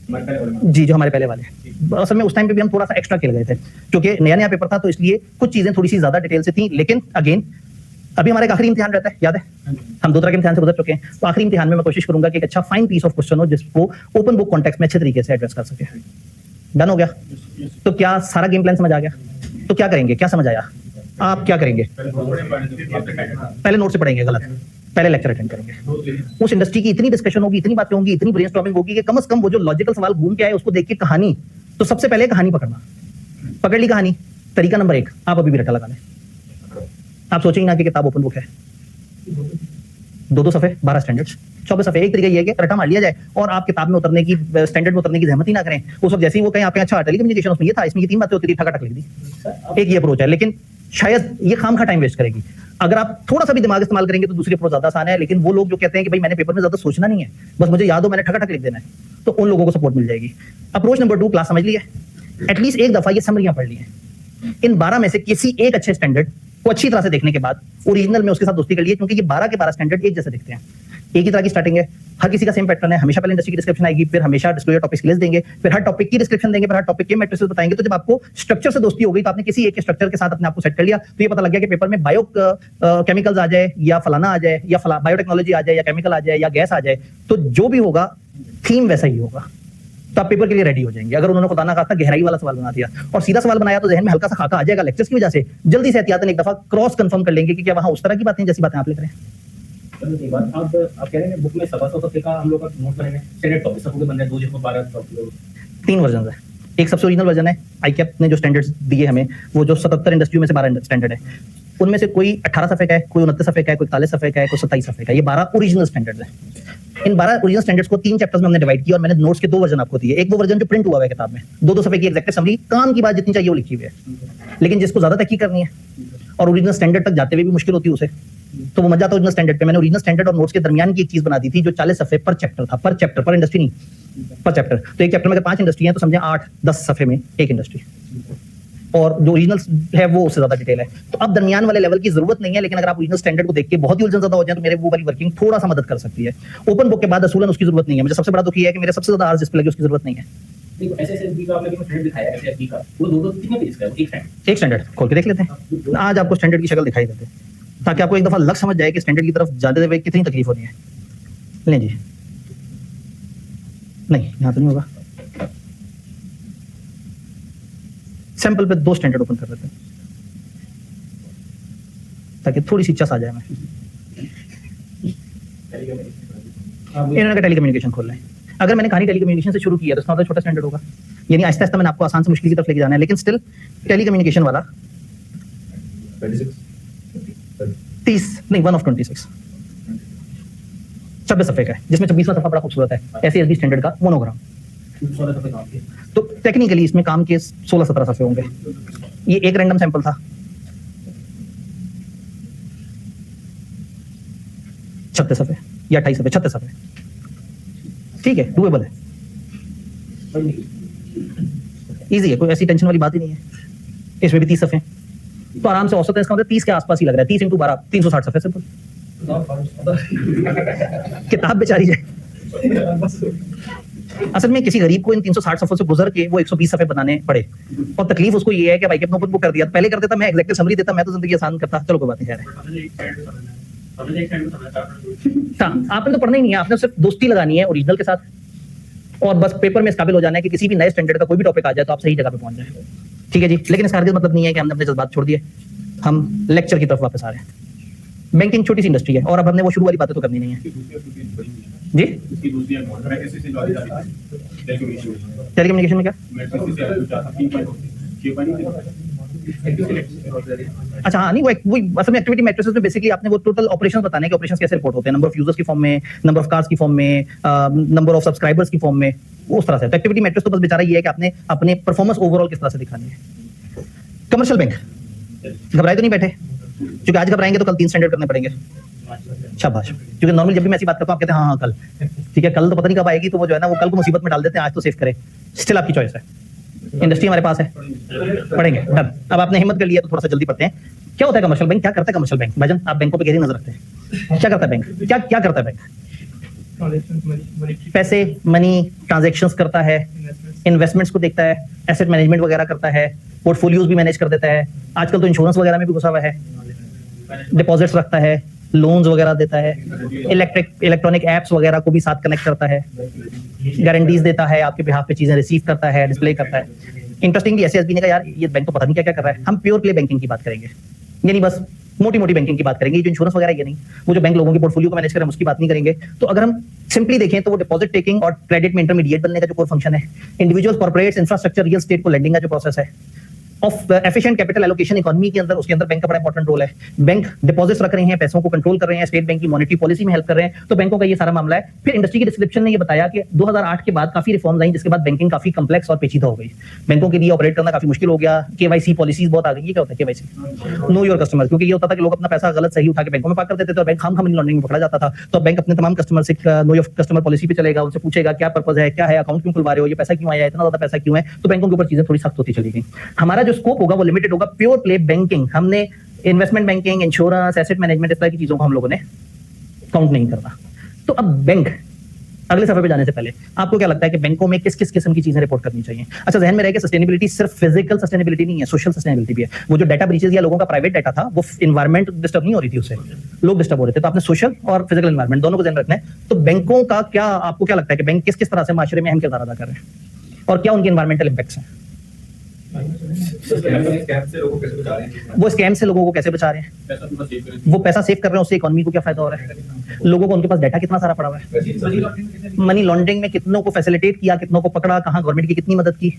हमारे पहले वाले में जी, जो हमारे पहले वाले हैं। असल में उस टाइम पे भी हम थोड़ा सा एक्स्ट्रा खेल गए थे क्योंकि नया नया पेपर था, तो इसलिए कुछ चीजें थोड़ी सी ज्यादा डिटेल से थी। लेकिन अगेन अभी हमारे एक आखिरी इम्तिहान रहता है, याद है हम 2 तरह के इम्तिहान से गुजर चुके हैं, तो आखिरी इम्तिहान में मैं कोशिश करूंगा कि एक अच्छा फाइन पीस ऑफ क्वेश्चन हो जिसको ओपन बुक कॉन्टेक्स्ट में अच्छे तरीके से एड्रेस कर सके। डन हो गया? तो क्या सारा गेम प्लान समझ आ गया? तो क्या करेंगे, क्या समझ आया, आप क्या करेंगे? पहले नोट से पढ़ेंगे, गलत, पहले लेक्चर अटेंड करेंगे। उस इंडस्ट्री की इतनी डिस्कशन होगी, इतनी बातें होंगी, इतनी ब्रेनस्टॉर्मिंग होगी कि कम से कम वो जो लॉजिकल सवाल घूम के आए उसको देख के कहानी, तो सबसे पहले कहानी पकड़ना, पकड़ ली कहानी, तरीका नंबर 1 आप अभी भी रट्टा लगा लें। आप सोचेंगे ना कि किताब ओपन बुक है, 2-2 सफे 12 स्टैंडर्ड्स 24 सफे। एक तरीका ये है कि रट्टा मार लिया जाए और आप किताब में उतरने की स्टैंडर्ड में उतरने की जहमत ही ना करें। उस वक्त जैसे ही वो कहें आपके अच्छा टेलीकम्युनिकेशन उसमें ये था, इसमें ये 3 बातें होती थी, ठकाठक लिख दी। एक ये अप्रोच है, लेकिन शायद ये खामखा टाइम वेस्ट करेगी। अगर आप थोड़ा सा भी दिमाग इस्तेमाल करेंगे तो दूसरी अप्रोच ज्यादा आसान है। लेकिन वो लोग जो कहते हैं कि भाई मैंने पेपर में ज्यादा सोचना नहीं है, बस मुझे याद हो मैंने ठकाठक लिख देना है, तो उन लोगों को सपोर्ट मिल जाएगी। अप्रोच नंबर 2 क्लास समझ ली है, एटलीस्ट एक दफा ये समरियां पढ़ ली हैं। इन 12 में से किसी एक अच्छे स्टैंडर्ड को अच्छी तरह से देखने के बाद ओरिजिनल में उसके साथ दोस्ती कर लिए, क्योंकि ये 12 के 12 स्टैंडर्ड एक जैसे दिखते हैं, एक ही तरह की स्टार्टिंग है, हर किसी का सेम पैटर्न है। हमेशा पहले इंडस्ट्री की डिस्क्रिप्शन आएगी, फिर हमेशा डिस्क्लोजर टॉपिक्स की लिस्ट देंगे, फिर हर टॉपिक की डिस्क्रिप्शन देंगे, फिर हर टॉपिक के मैट्रिसेस बताएंगे। तो जब आपको स्ट्रक्चर से दोस्ती हो गई तो आपने किसी एक के स्ट्रक्चर के साथ अपने आप को सेट कर लिया, तो ये पता लग गया कि पेपर में बायो केमिकल्स आ जाए या फलाना आ जाए या बायोटेक्नोलॉजी आ जाए या केमिकल आ जाए या गैस आ जाए, तो जो भी होगा थीम वैसा ही होगा, तो आप पेपर के लिए रेडी हो जाएंगे। अगर उन्होंने खुदा ना खास्ता गहराई वाला सवाल बना दिया और सीधा सवाल बनाया तो जहन में हल्का सा खाका आ जाएगा लेक्चर्स की वजह से, जल्दी से एहतियातन एक दफा क्रॉस कंफर्म कर लेंगे कि क्या वहां उस तरह की बातें जैसी बातें आप लिख रहे हैं। एक बात आप कह रहे हैं बुक में 100 सफे का हम लोग का नोट बनेंगे, स्टैंडर्ड टॉपिक सब बन रहे हैं 2 जिसको 12 टॉपिक 3 वर्जन है, एक सबसे ओरिजिनल वर्जन है, आईकैप ने जो स्टैंडर्ड्स दिए हमें वो जो 77 इंडस्ट्री में से 12 स्टैंडर्ड है, उनमें से कोई 18 सफे का है, कोई 29 सफे का है, कोई 41 सफे का है, कोई 27 सफे का है। ये 12 ओरिजिनल स्टैंडर्ड्स हैं। इन 12 ओरिजिनल स्टैंडर्ड्स को 3 चैप्टर्स में हमने डिवाइड किया और मैंने नोट्स के 2 वर्जन आपको दिए। एक वो वर्जन जो प्रिंट हुआ है किताब में, 2-2 सफे की एग्जैक्ट समरी, काम की बात जितनी चाहिए वो लिखी हुई है, लेकिन जिसको ज्यादा तहकीक करनी है और ओरिजिनल स्टैंडर्ड तक जाते हुए भी मुश्किल होती है उसे, तो वो मजा आता है ओरिजिनल स्टैंडर्ड पे। मैंने ओरिजिनल स्टैंडर्ड और नोट्स के दरमियान की एक चीज बना दी थी जो 40 सफे पर चैप्टर था, पर चैप्टर, पर इंडस्ट्री नहीं, पर चैप्टर। तो एक चैप्टर में अगर 5 इंडस्ट्री है तो समझे 8-10 सफे में एक इंडस्ट्री, और जो ओरिजिनल है वो उससे ज्यादा डिटेल है। तो अब दरमियान वाले लेवल की जरूरत नहीं है, लेकिन अगर आप ओरिजिनल स्टैंडर्ड को देख के बहुत ही उलझन ज्यादा हो जाए तो मेरे वो वाली वर्किंग थोड़ा सा मदद कर सकती है। ओपन बुक के बाद असूलन उसकी जरूरत नहीं है। मुझे सबसे बड़ा दुख ये है कि मेरे सबसे ज्यादा आर्स डिस्प्ले की उसकी जरूरत नहीं है। देखो एसएसबी का आपने स्टैंडर्ड दिखाया है, एसएसबी का वो दो कितने पेज का है, एक स्टैंडर्ड। एक स्टैंडर्ड खोल के देख लेते हैं। आज आपको स्टैंडर्ड की शक्ल दिखाई देते हैं ताकि आपको एक दफा लग समझ जाए कि स्टैंडर्ड की तरफ जाते हुए कितनी तकलीफ हो रही है। लें जी, नहीं यहाँ तो नहीं होगा। सैंपल पे 2 स्टैंडर्ड ओपन कर लेते हैं ताकि थोड़ी सी चस आ जाए। मैं इन्होंने का टेलीकम्युनिकेशन खोल लें। अगर मैंने कहानी टेलीकम्युनिकेशन से शुरू किया तो इसका छोटा स्टैंडर्ड होगा, यानी आहिस्ता आहिस्ता मैंने आपको आसान से मुश्किल की तरफ लेके जाना है, लेकिन स्टिल टेलीकम्युनिकेशन वाला 30 नहीं 1 of 26 26 सफे का है, जिसमें 26वां सफा बड़ा खूबसूरत है, SASB स्टैंडर्ड का मोनोग्राम। 16 सफे काम के। तो टेक्निकली इसमें काम के 16-17 सफे होंगे। ये एक रैंडम सैंपल था, 36 सफे या 28 सफे, 36 सफे, ठीक है, डूएबल है, इजी है, कोई ऐसी टेंशन वाली बात ही नहीं है। इसमें भी 30 सफे, तो आराम से औसत इसका मतलब 30 के आसपास ही लग रहा है। 30 × 12 360 सफे सिंपल। किताब बेचारी जाए। असल में किसी गरीब को इन 360 सफों से गुजर के वो 120 सफे बनाने पड़े, और तकलीफ उसको ये है कि भाई के अपने ओपन बुक कर दिया। पहले कर देता मैं एग्जैक्टिव समरी देता, मैं तो जिंदगी आसान करता। चलो कोई बात नहीं, खैर है। हाँ, आपने तो पढ़ना ही नहीं है, आपने सिर्फ दोस्ती लगानी है ओरिजिनल के साथ, और बस पेपर में इस काबिल हो जाना है कि किसी भी नए स्टैंडर्ड का कोई भी टॉपिक आ जाए तो आप सही जगह पे पहुंच जाए। ठीक है जी, लेकिन इसका हरगिज़ मतलब नहीं है कि हमने अपने जज्बात छोड़ दिए, हम लेक्चर की तरफ वापस आ रहे हैं। बैंकिंग छोटी सी इंडस्ट्री है और अब हमने वो शुरू वाली बातें तो करनी नहीं है जी। टेलीकम्युनिकेशन में क्या? अच्छा हाँ, नहीं वो असल में एक्टिविटी मैट्रिसेस में बेसिकली आपने वो टोटल ऑपरेशंस बताने हैं कि ऑपरेशंस कैसे रिपोर्ट होते हैं, नंबर ऑफ यूजर्स की फॉर्म में, नंबर ऑफ कार्स की फॉर्म में, नंबर ऑफ सब्सक्राइबर्स की फॉर्म में, उस तरह से। तो एक्टिविटी मैट्रिक्स तो बस बेचारा ये है कि आपने अपने परफॉर्मेंस ओवरऑल किस तरह से दिखानी है। कमर्शियल बैंक, घबराए तो नहीं बैठे, क्योंकि आज घबराएंगे तो कल 3 स्टैंडर्ड करने पड़ेंगे। शाबाश, क्योंकि नॉर्मली जब भी मैं ऐसी बात करता हूँ आप कहते हैं हाँ कल, ठीक है, कल तो पता नहीं कब आएगी, तो वो जो है ना वो कल को मुसीबत में डाल देते हैं, आज तो सेव करें। स्टिल आपकी चॉइस है, इंडस्ट्री हमारे पास है, पढ़ेंगे डन। अब आपने हिम्मत कर लिया तो थोड़ा सा जल्दी पढ़ते हैं। क्या होता है कमर्शियल बैंक? क्या करता है कमर्शियल बैंक? भाईजान आप बैंकों पे गहरी नजर रखते हैं, क्या करता है बैंक? क्या करता है बैंक? पैसे, मनी, ट्रांजैक्शंस करता है, इन्वेस्टमेंट्स को देखता है, एसेट मैनेजमेंट वगैरह करता है, पोर्टफोलियोज भी मैनेज कर देता है, आजकल तो इंश्योरेंस वगैरह में भी घुसा हुआ है, डिपॉजिट्स रखता है, लोन्स वगैरह देता है, इलेक्ट्रॉनिक एप्स वगैरह को भी साथ कनेक्ट करता है, गारंटीज देता है, आपके बिहाफ पे चीजें रिसीव करता है, डिस्प्ले करता है। इंटरेस्टिंगली एसएसबी ने कहा यार ये बैंक तो पता नहीं क्या क्या कर रहा है, हम प्योर प्ले बैंकिंग की बात करेंगे, यानी बस मोटी मोटी बैंकिंग की बात करेंगे, जो इंश्योरेंस वगैरह ये नहीं, वो जो बैंक लोगों के पोर्टफोलियो को मैनेज कर रहे हैं उसकी बात नहीं करेंगे। तो अगर हम सिंपली देखें तो वो डिपॉजिट टेकिंग और क्रेडिट में इंटरमीडिएट बनने का जो कोर फंक्शन है, individual, corporates, infrastructure, real estate को लेंडिंग का जो प्रोसेस है, of efficient capital allocation economy के अंदर, उसके अंदर बैंक का बड़ा इंपॉर्टेंट रोल है। बैंक डिपॉजिट्स रख रहे हैं, पैसों को कंट्रोल कर रहे हैं, स्टेट बैंक की मॉनेटरी पॉलिसी में हेल्प कर रहे हैं, तो बैंकों का ये सारा मामला है। फिर इंडस्ट्री के डिस्क्रिप्शन ने ये बताया कि 2008 के बाद काफी रिफॉर्म्स आई, जिसके बाद बैंकिंग काफी कम्प्लेक्स और पेचीदा हो गई, बैंकों के लिए ऑपरेट करना काफी मुश्किल हो गया, केवाईसी पॉलिसीज बहुत आ गई। ये क्या होता है केवाईसी? नो योर कस्टमर, क्योंकि ये होता था कि लोग अपना पैसा गलत सही उठा के बैंकों में पार्क कर देते थे और बैंक खाम मनी लॉन्ड्रिंग में पकड़ा जाता था। तो बैंक अपने तमाम कस्टमर से नो योर कस्टमर पॉलिसी पे चलेगा, उनसे पूछेगा क्या पर्पस है, क्या है, अकाउंट क्यों खुलवा रहे हो, ये पैसा क्यों आया, इतना ज्यादा पैसा क्यों है। तो बैंकों के ऊपर चीजें थोड़ी सख्त होती चली गई। हमारा जो स्कोप होगा वो लिमिटेड होगा, प्योर प्ले बैंकिंग। हमने investment banking, insurance, asset management, इस तरह की चीजों को हम लोगों ने काउंट नहीं करना। तो अब बैंक, अगले सफे पे जाने से पहले आपको क्या लगता है कि बैंकों में किस किस किस्म की चीजें रिपोर्ट करनी चाहिए? अच्छा, ज़हन में रहे कि सस्टेनेबिलिटी सिर्फ फिजिकल सस्टेनेबिलिटी नहीं है, सोशल सस्टेनेबिलिटी भी है। वो जो डाटा ब्रीचेस या लोगों का प्राइवेट डाटा था, वो एनवायरमेंट डिस्टर्ब नहीं हो रही थी, उससे लोग डिस्टर्ब हो रहे थे। तो आपने सोशल और फिजिकल एनवायरमेंट दोनों को ध्यान रखना है। तो बैंकों का क्या, आपको क्या लगता है कि बैंक किस किस तरह से माशरे में अहम किरदार अदा कर रहे हैं और क्या उनके एनवायरमेंटल इंपैक्ट्स हैं? वो स्कैम से लोगों को कैसे बचा रहे हैं, वो पैसा सेव कर रहे हैं, उससे इकोनॉमी को क्या फायदा हो रहा है, लोगों को उनके पास डाटा कितना सारा पड़ा हुआ है, मनी लॉन्ड्रिंग में कितनों को फैसिलिटेट किया, कितनों को पकड़ा, कहां गवर्नमेंट की कितनी मदद की,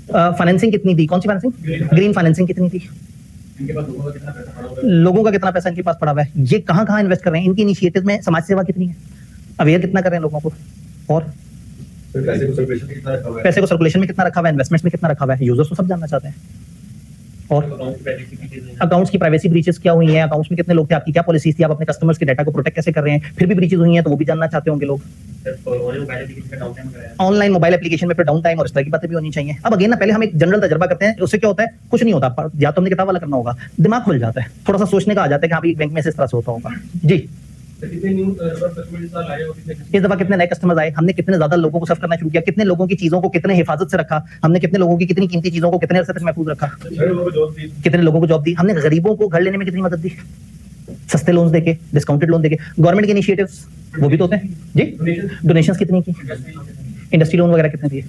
फाइनेंसिंग कितनी दी, कौन सी फाइनेंसिंग, ग्रीन फाइनेंसिंग कितनी थी, लोगों का कितना पैसा इनके पास पड़ा हुआ है, ये कहां कहां इन्वेस्ट कर रहे हैं, इनकी इनिशिएटिव में समाज सेवा कितनी है, अवेयर कितना कर रहे हैं लोगों को, और पैसे को सर्कुलेशन में कितना रखा हुआ है, इन्वेस्टमेंट्स में कितना रखा हुआ है, यूजर्स तो सब जानना चाहते हैं। और अकाउंट्स की प्राइवेसी ब्रीचेस क्या हुई हैं, अकाउंट्स में कितने लोग थे, आपकी क्या पॉलिसीज थी, आप अपने कस्टमर्स के डाटा को प्रोटेक्ट कैसे कर रहे हैं, फिर भी ब्रीचेस हुई हैं तो वो भी जानना चाहते होंगे लोग। ऑनलाइन मोबाइल एप्लीकेशन में फिर डाउन टाइम और इस तरह की बातें भी होनी चाहिए। अब अगेन ना, पहले हम एक जनरल तजर्बा करते हैं, उससे क्या होता है, कुछ नहीं होता, या तो हमने किताब वाला करना होगा, दिमाग खुल जाता है, थोड़ा सा सोचने का आ जाता है कि हाँ भाई बैंक में इस तरह से होता होगा। जी, इस दफा कितने नए कस्टमर्स आए, हमने कितने ज्यादा लोगों को सर्व करना शुरू किया, कितने लोगों की चीजों को कितने हिफाजत से रखा, हमने कितने लोगों की कितनी कीमती चीजों को कितने अर्से तक महफूज रखा, कितने लोगों को जॉब दी, हमने गरीबों को घर लेने में कितनी मदद दी, सस्ते लोन देके, डिस्काउंटेड लोन देके, गवर्नमेंट के इनिशिएटिव्स वो भी तो होते हैं जी, डोनेशंस कितनी की, इंडस्ट्री लोन वगैरह कितने दिए,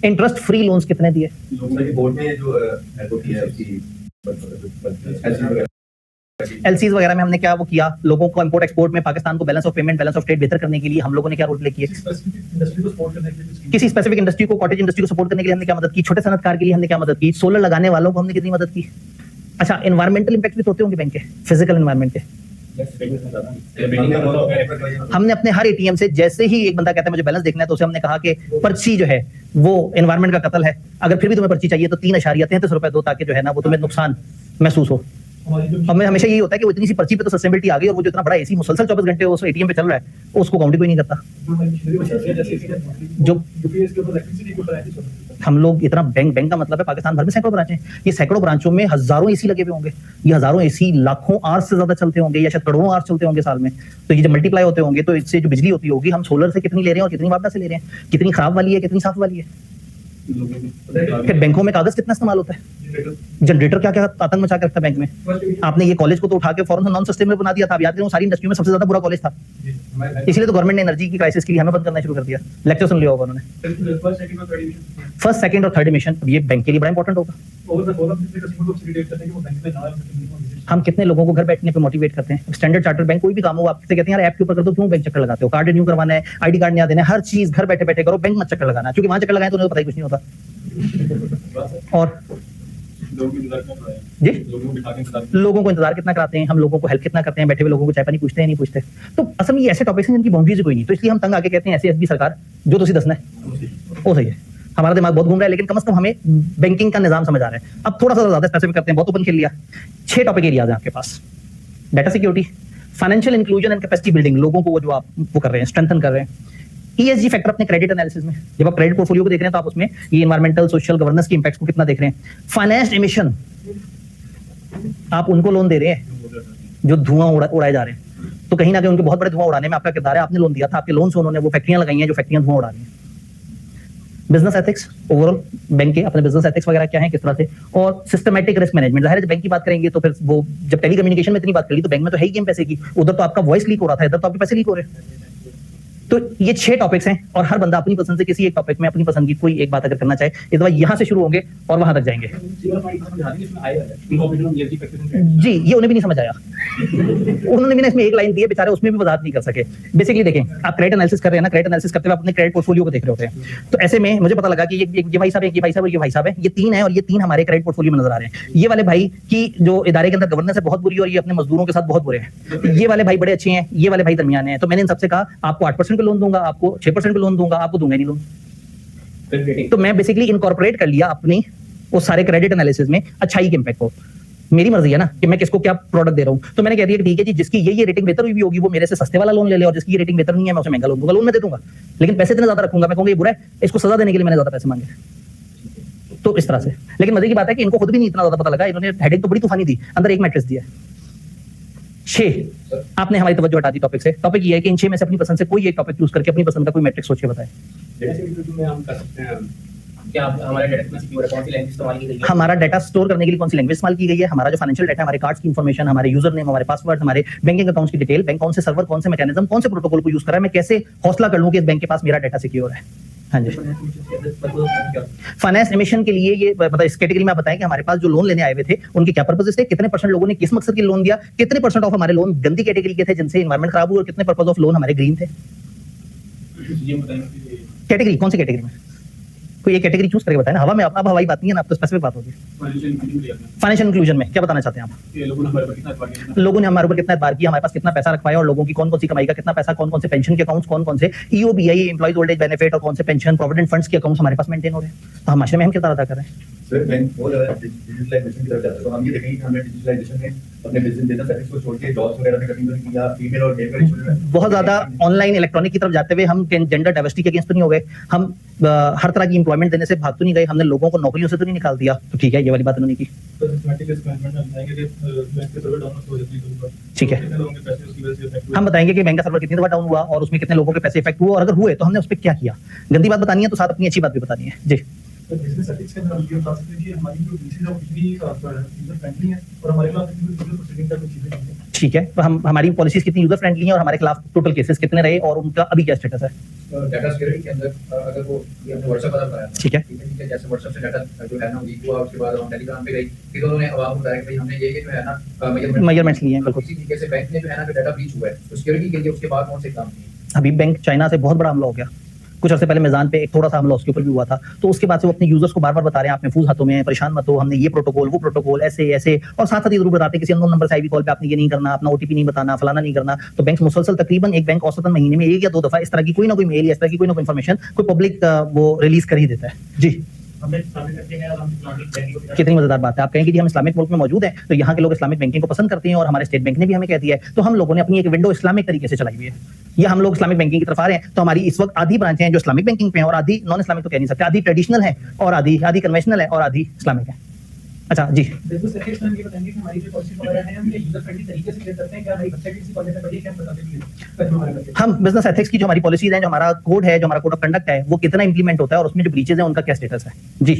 इंटरेस्ट फ्री लोन्स कितने दिए, बोर्ड में जो होती है उसकी एलसीज वगैरह में हमने क्या वो किया, लोगों को इंपोर्ट एक्सपोर्ट में पाकिस्तान को balance of payment, balance of trade बेहतर करने के लिए हम लोगों ने क्या रोल प्ले किए, किसी स्पेसिफिक इंडस्ट्री को, कॉटेज इंडस्ट्री को सपोर्ट करने के लिए हमने क्या मदद की, छोटे सनतकार के लिए हमने क्या मदद की, सोलर लगाने वालों को हमने कितनी मदद की। अच्छा, एनवायरमेंटल इंपैक्ट भी तो होते होंगे बैंक के, फिजिकल एनवायरमेंट के। हमने अपने हर एटीएम से, जैसे ही एक बंदा कहता है मुझे बैलेंस देखना है, तो उसे हमने कहा कि पर्ची जो है वो एनवायरमेंट का कत्ल है, अगर फिर भी तुम्हें पर्ची चाहिए तो 3.33 रुपए दो, ताकि जो है ना वो तुम्हें नुकसान महसूस हो। हमें हमेशा यही होता है कि वो इतनी सी पर्ची पे तो सस्टेनेबिलिटी आ गई, और वो जो इतना बड़ा एसी मुसलसल 24 घंटे उस एटीएम पे चल रहा है, उसको काउंट कोई नहीं करता। जो हम लोग इतना बैंक का मतलब है, पाकिस्तान भर में सैकड़ों ब्रांच हैं, ये सैकड़ों ब्रांचों में हजारों एसी लगे हुए होंगे, ये हजारों एसी लाखों आवर्स से ज्यादा चलते होंगे, या शायद करोड़ों आवर्स चलते होंगे साल में, तो ये जब मल्टीप्लाई होते होंगे तो इससे जो बिजली होती होगी, हम सोलर से कितनी ले रहे हैं और कितनी वापस से ले रहे हैं, कितनी खराब वाली है कितनी साफ वाली है। फिर बैंकों में कागज कितना इस्तेमाल होता है, जनरेटर क्या क्या आतंक मचा के रखता है बैंक में। आपने ये कॉलेज को तो उठा के फौरन नॉन सस्टेनेबल बना दिया था, आप याद करें सारी इंडस्ट्री में सबसे ज्यादा बुरा कॉलेज था, इसलिए तो गवर्नमेंट ने एनर्जी की क्राइसिस के लिए हमें बंद करना शुरू कर दिया। लेक्चर सुन लिया होगा उन्होंने, फर्स्ट सेकंड और थर्ड एमिशन, ये बैंक के लिए बड़ा इंपॉर्टेंट होगा। हम कितने लोगों को घर बैठने पे मोटिवेट करते हैं, स्टैंडर्ड चार्टर्ड बैंक कोई भी काम हो, आपसे कहते हैं यार ऐप के ऊपर कर दो, क्यों बैंक चक्कर लगाते हो, कार्ड रिन्यू करवाना है, आईडी कार्ड नहीं देना है, हर चीज घर बैठे बैठे करो, बैंक मत चक्कर लगाना, क्योंकि वहां चक्कर लगाए तो उन्हें पता ही कुछ नहीं होता। और जी, लोगों को इंतजार कितना कराते हैं, हम लोगों को हेल्प कितना करते हैं, बैठे हुए लोगों को चाय पानी पूछते हैं नहीं पूछते। तो असल में ये ऐसे टॉपिक्स हैं जिनकी बाउंड्रीज कोई नहीं, तो इसलिए हम तंग आके कहते हैं ऐसे एसबी सरकार जो तुसी दसना है वो सही है। हमारा दिमाग बहुत घूम रहा है, लेकिन कम से कम हमें बैंकिंग का निजाम समझ आ रहा है। अब थोड़ा सा ज्यादा स्पेसिफिक करते हैं, बहुत ओपन खेल लिया। 6 टॉपिक एरियाज हैं आपके पास, data security, financial inclusion and capacity building, लोगों को वो जो आप वो कर रहे हैं, स्ट्रेंथन कर रहे हैं। ESG फैक्टर अपने क्रेडिट एनालिसिस में, जब आप क्रेडिट पोर्टफोलियो को देख रहे हैं तो आप उसमें ये एनवायरमेंटल सोशल गवर्नेंस के इंपैक्ट्स को कितना देख रहे हैं। फाइनेंस एमिशन, आप उनको लोन दे रहे हैं जो धुआं उड़ाए जा रहे हैं, तो कहीं ना कहीं उनके बहुत बड़े धुआं उड़ाने में आपका किरदार है, आपने लोन दिया था, आपके लोन से उन्होंने वो फैक्ट्रियां लगाई हैं जो फैक्ट्रियां धुआं उड़ा रही हैं। बिजनेस एथिक्स, ओवरऑल बैंक के अपने बिजनेस एथिक्स वगैरह क्या है, किस तरह से, और सिस्टमैटिक रिस्क मैनेजमेंट। जाहिर है जब बैंक की बात करेंगे तो फिर वो जब टेलीकम्युनिकेशन में इतनी बात करी तो बैंक में तो है ही गेम पैसे की, उधर तो आपका वॉइस लीक हो रहा था, इधर तो आपके पैसे लीक हो रहे हैं। तो ये 6 टॉपिक्स हैं, और हर बंदा अपनी पसंद से किसी एक टॉपिक में अपनी पसंद की कोई एक बात अगर करना चाहे, इस बार यहाँ से शुरू होंगे और वहां तक जाएंगे। जी, ये उन्हें भी नहीं समझ आया, उन्होंने भी इसमें एक लाइन दी है, बेचारे उसमें भी वजाहत नहीं कर सके। बेसिकली देखें, आप क्रेडिट एनालिसिस कर रहे हैं ना, क्रेडिट एनालिसिस करते हुए अपने क्रेडिट पोर्टफोलियो को देख रहे होते हैं, तो ऐसे में मुझे पता लगा कि ये भाई साहब है, ये भाई साहब है, ये भाई साहब है, ये 3 है, और ये 3 हमारे क्रेडिट पोर्टफोलियो में नजर आ रहे हैं। ये वाले भाई की जो इदारे के अंदर गवर्नेंस है बहुत बुरी, और ये अपने मजदूरों के साथ बहुत बुरे हैं। ये वाले भाई बड़े अच्छे हैं, ये वाले भाई दरमियाने हैं। तो मैंने इन सबसे कहा आपको 8% का लोन दूंगा, आपको 6% का लोन दूंगा, आपको दूंगा नहीं लोन। तो मैं बेसिकली इनकॉर्पोरेट कर लिया अपनी वो सारे क्रेडिट एनालिसिस में अच्छाई के इंपैक्ट को। मेरी मर्जी है ना कि मैं किसको क्या प्रोडक्ट दे रहा हूं। तो मैंने कह दिया कि ठीक है जी, जिसकी ये रेटिंग बेहतर हुई भी होगी वो मेरे से सस्ते वाला लोन ले ले, और जिसकी ये रेटिंग बेहतर नहीं है मैं उसे महंगा लोन दूंगा। लोन मैं दे दूंगा, लेकिन पैसे इतने ज्यादा रखूंगा, मैं कहूंगा ये बुरा है, इसको सजा देने के लिए मैंने ज्यादा पैसे मांगे। तो इस तरह से, लेकिन मजे की बात है कि इनको खुद भी नहीं इतना ज्यादा पता लगा, इन्होंने हेडिंग तो बड़ी तूफानी दी, अंदर एक मैट्रिक्स दिया। 6 आपने हमारी तवज्जो हटा दी टॉपिक से। टॉपिक ये है कि इन 6 में से अपनी पसंद से कोई एक टॉपिक चूज करके अपनी पसंद का कोई मैट्रिक्स सोच के बताएं। क्या हमारा डाटा कितना सिक्योर है, कौन सी लैंग्वेज इस्तेमाल की गई है, हमारा डाटा स्टोर करने के लिए कौन सी लैंग्वेज इस्तेमाल की गई है, हमारा जो फाइनेंशियल डाटा, हमारे कार्ड्स की इंफॉर्मेशन, हमारे यूजर नेम, हमारे पासवर्ड, हमारे बैंकिंग अकाउंट्स की डिटेल, बैंक कौन से सर्वर, कौन से मैकेनिज्म, कौन से प्रोटोकॉल को यूज कर रहा है, मैं कैसे हौसला कर लूं कि इस बैंक के पास मेरा डाटा सिक्योर है। हाँ जी, फाइनेंस एमिशन के लिए ये मतलब इस कैटेगरी में आप बताएं कि हमारे पास जो लोन लेने आए हुए थे उनके क्या पर्पसेस थे, कितने % लोगों ने किस मकसद के लोन दिया, कितने % ऑफ हमारे लोन गंदी कैटेगरी के थे जिनसे एनवायरमेंट खराब हुआ, और कितने पर्पस ऑफ लोन हमारे ग्रीन थे। कैटेगरी कौन सी कैटेगरी में, कोई एक कैटेगरी चूज करके बताए ना, हवा में अब हवाई बात नहीं है ना, अब तो स्पेसिफिक बात होगी। फाइनेंशियल इंक्लूजन में क्या बताना चाहते हैं आप? लोगों ने हमारे ऊपर कितना एतबार किया, हमारे पास कितना पैसा रखवाया और लोगों की कौन कौन सी कमाई का कितना पैसा, कौन कौन से पेंशन के अकाउंट्स, कौन कौन से EOBI employees old age benefit और कौन से पेंशन प्रोविडेंट फंड्स के अकाउंट्स हमारे पास मेंटेन हो रहे हैं, तो हम माशरे में हम कितना अदा कर रहे हैं? सर बैंक बहुत ज्यादा डिजिटलाइजेशन की तरफ जाता है, तो हम ये देखेंगे कि हमने डिजिटलाइजेशन में अपने बिजनेस एथिक्स को छोड़ के जॉब्स वगैरह में कभी या फीमेल और मेल का इशू है बहुत ज्यादा ऑनलाइन इलेक्ट्रॉनिक की तरफ जाते हुए हम जेंडर डाइवर्सिटी के अगेंस्ट तो नहीं हो गए, हम हर तरह की एम्प्लॉयमेंट देने से भाग तो नहीं गए, हमने लोगों को नौकरियों से तो नहीं निकाल दिया, तो ठीक है ये वाली बात उन्होंने की। ठीक है, हम बताएंगे कि बैंक का सर्वर कितनी दफा डाउन हुआ और उसमें कितने लोगों के पैसे इफेक्ट हुए और अगर हुए तो हमने उस पर क्या किया। गंदी बात बतानी है तो साथ अपनी अच्छी बात भी बतानी है जी। बिजनेस एथिक्स के अंदर हम ये बता सकते हैं कि हमारी जो नीति है वो कितनी यूजर फ्रेंडली है और हमारे खिलाफ कितनी यूजर प्रोसीडिंग का कुछ चीजें नहीं है। ठीक है, तो हम हमारी पॉलिसीज कितनी यूजर फ्रेंडली हैं और हमारे खिलाफ टोटल केसेस कितने रहे और उनका अभी क्या स्टेटस है? डाटा सिक्योरिटी के अंदर अगर वो ये हमने व्हाट्सएप वाला बताया, ठीक है, जैसे व्हाट्सएप से डाटा जो है ना लीक हुआ, उसके बाद हम टेलीग्राम पे गई, फिर उन्होंने आवाम को बताया कि भाई हमने ये जो है ना मेजरमेंट्स लिए हैं बिल्कुल। इसी तरीके से बैंक ने जो है ना डाटा ब्रीच हुआ है, तो सिक्योरिटी के लिए उसके बाद कौन से काम किए? अभी बैंक चाइना से बहुत बड़ा हमला हो गया, कुछ अर्से पहले मिजान पे एक थोड़ा सा हमला उसके ऊपर भी हुआ था, तो उसके बाद से वो अपने यूजर्स को बार बार बता रहे हैं आप महफूज हाथों में हैं, परेशान मत हो, हमने ये प्रोटोकॉल वो प्रोटोकॉल ऐसे ऐसे, और साथ साथ ये जरूर बताते हैं किसी अननोन नंबर से आईवी कॉल पे आपने ये नहीं करना, अपना ओटीपी नहीं बताना, फलाना नहीं करना। तो बैंक मुसलसल तकरीबन एक बैंक औसतन महीने में 1 या 2 दफा इस तरह की कोई ना कोई मेल या इस तरह की कोई ना कोई इन्फॉर्मेशन कोई पब्लिक वो रिलीज कर ही देता है जी। कितनी मजेदार बात है, आप कहेंगे कि हम इस्लामिक मुल्क में मौजूद हैं तो यहाँ के लोग इस्लामिक बैंकिंग को पसंद करते हैं और हमारे स्टेट बैंक ने भी हमें कह दिया है, तो हम लोगों ने अपनी एक विंडो इस्लामिक तरीके से चलाई हुई है, या हम लोग इस्लामिक बैंकिंग की तरफ आ रहे हैं। तो हमारी इस वक्त आधी ब्रांचें हैं जो इस्लामिक बैंकिंग पे हैं और आधी नॉन इस्लामिक तो कह नहीं सकते, आधी ट्रेडिशनल है और आधी कन्वेंशनल है और आधी इस्लामिक है। अच्छा जी, बिजनेस एथिक्स में ये बताएंगे कि हमारी जो पॉलिसी वगैरह है हम ये यूजर फ्रेंडली तरीके से करते हैं, क्या भाई बच्चे किसी कॉलेज में पढ़िए क्या बताते हैं? हम बिजनेस एथिक्स की जो हमारी पॉलिसीज हैं, जो हमारा कोड है, जो हमारा कोड ऑफ कंडक्ट है, वो कितना इंप्लीमेंट होता है और उसमें जो ब्रीचेज हैं उनका क्या स्टेटस है जी।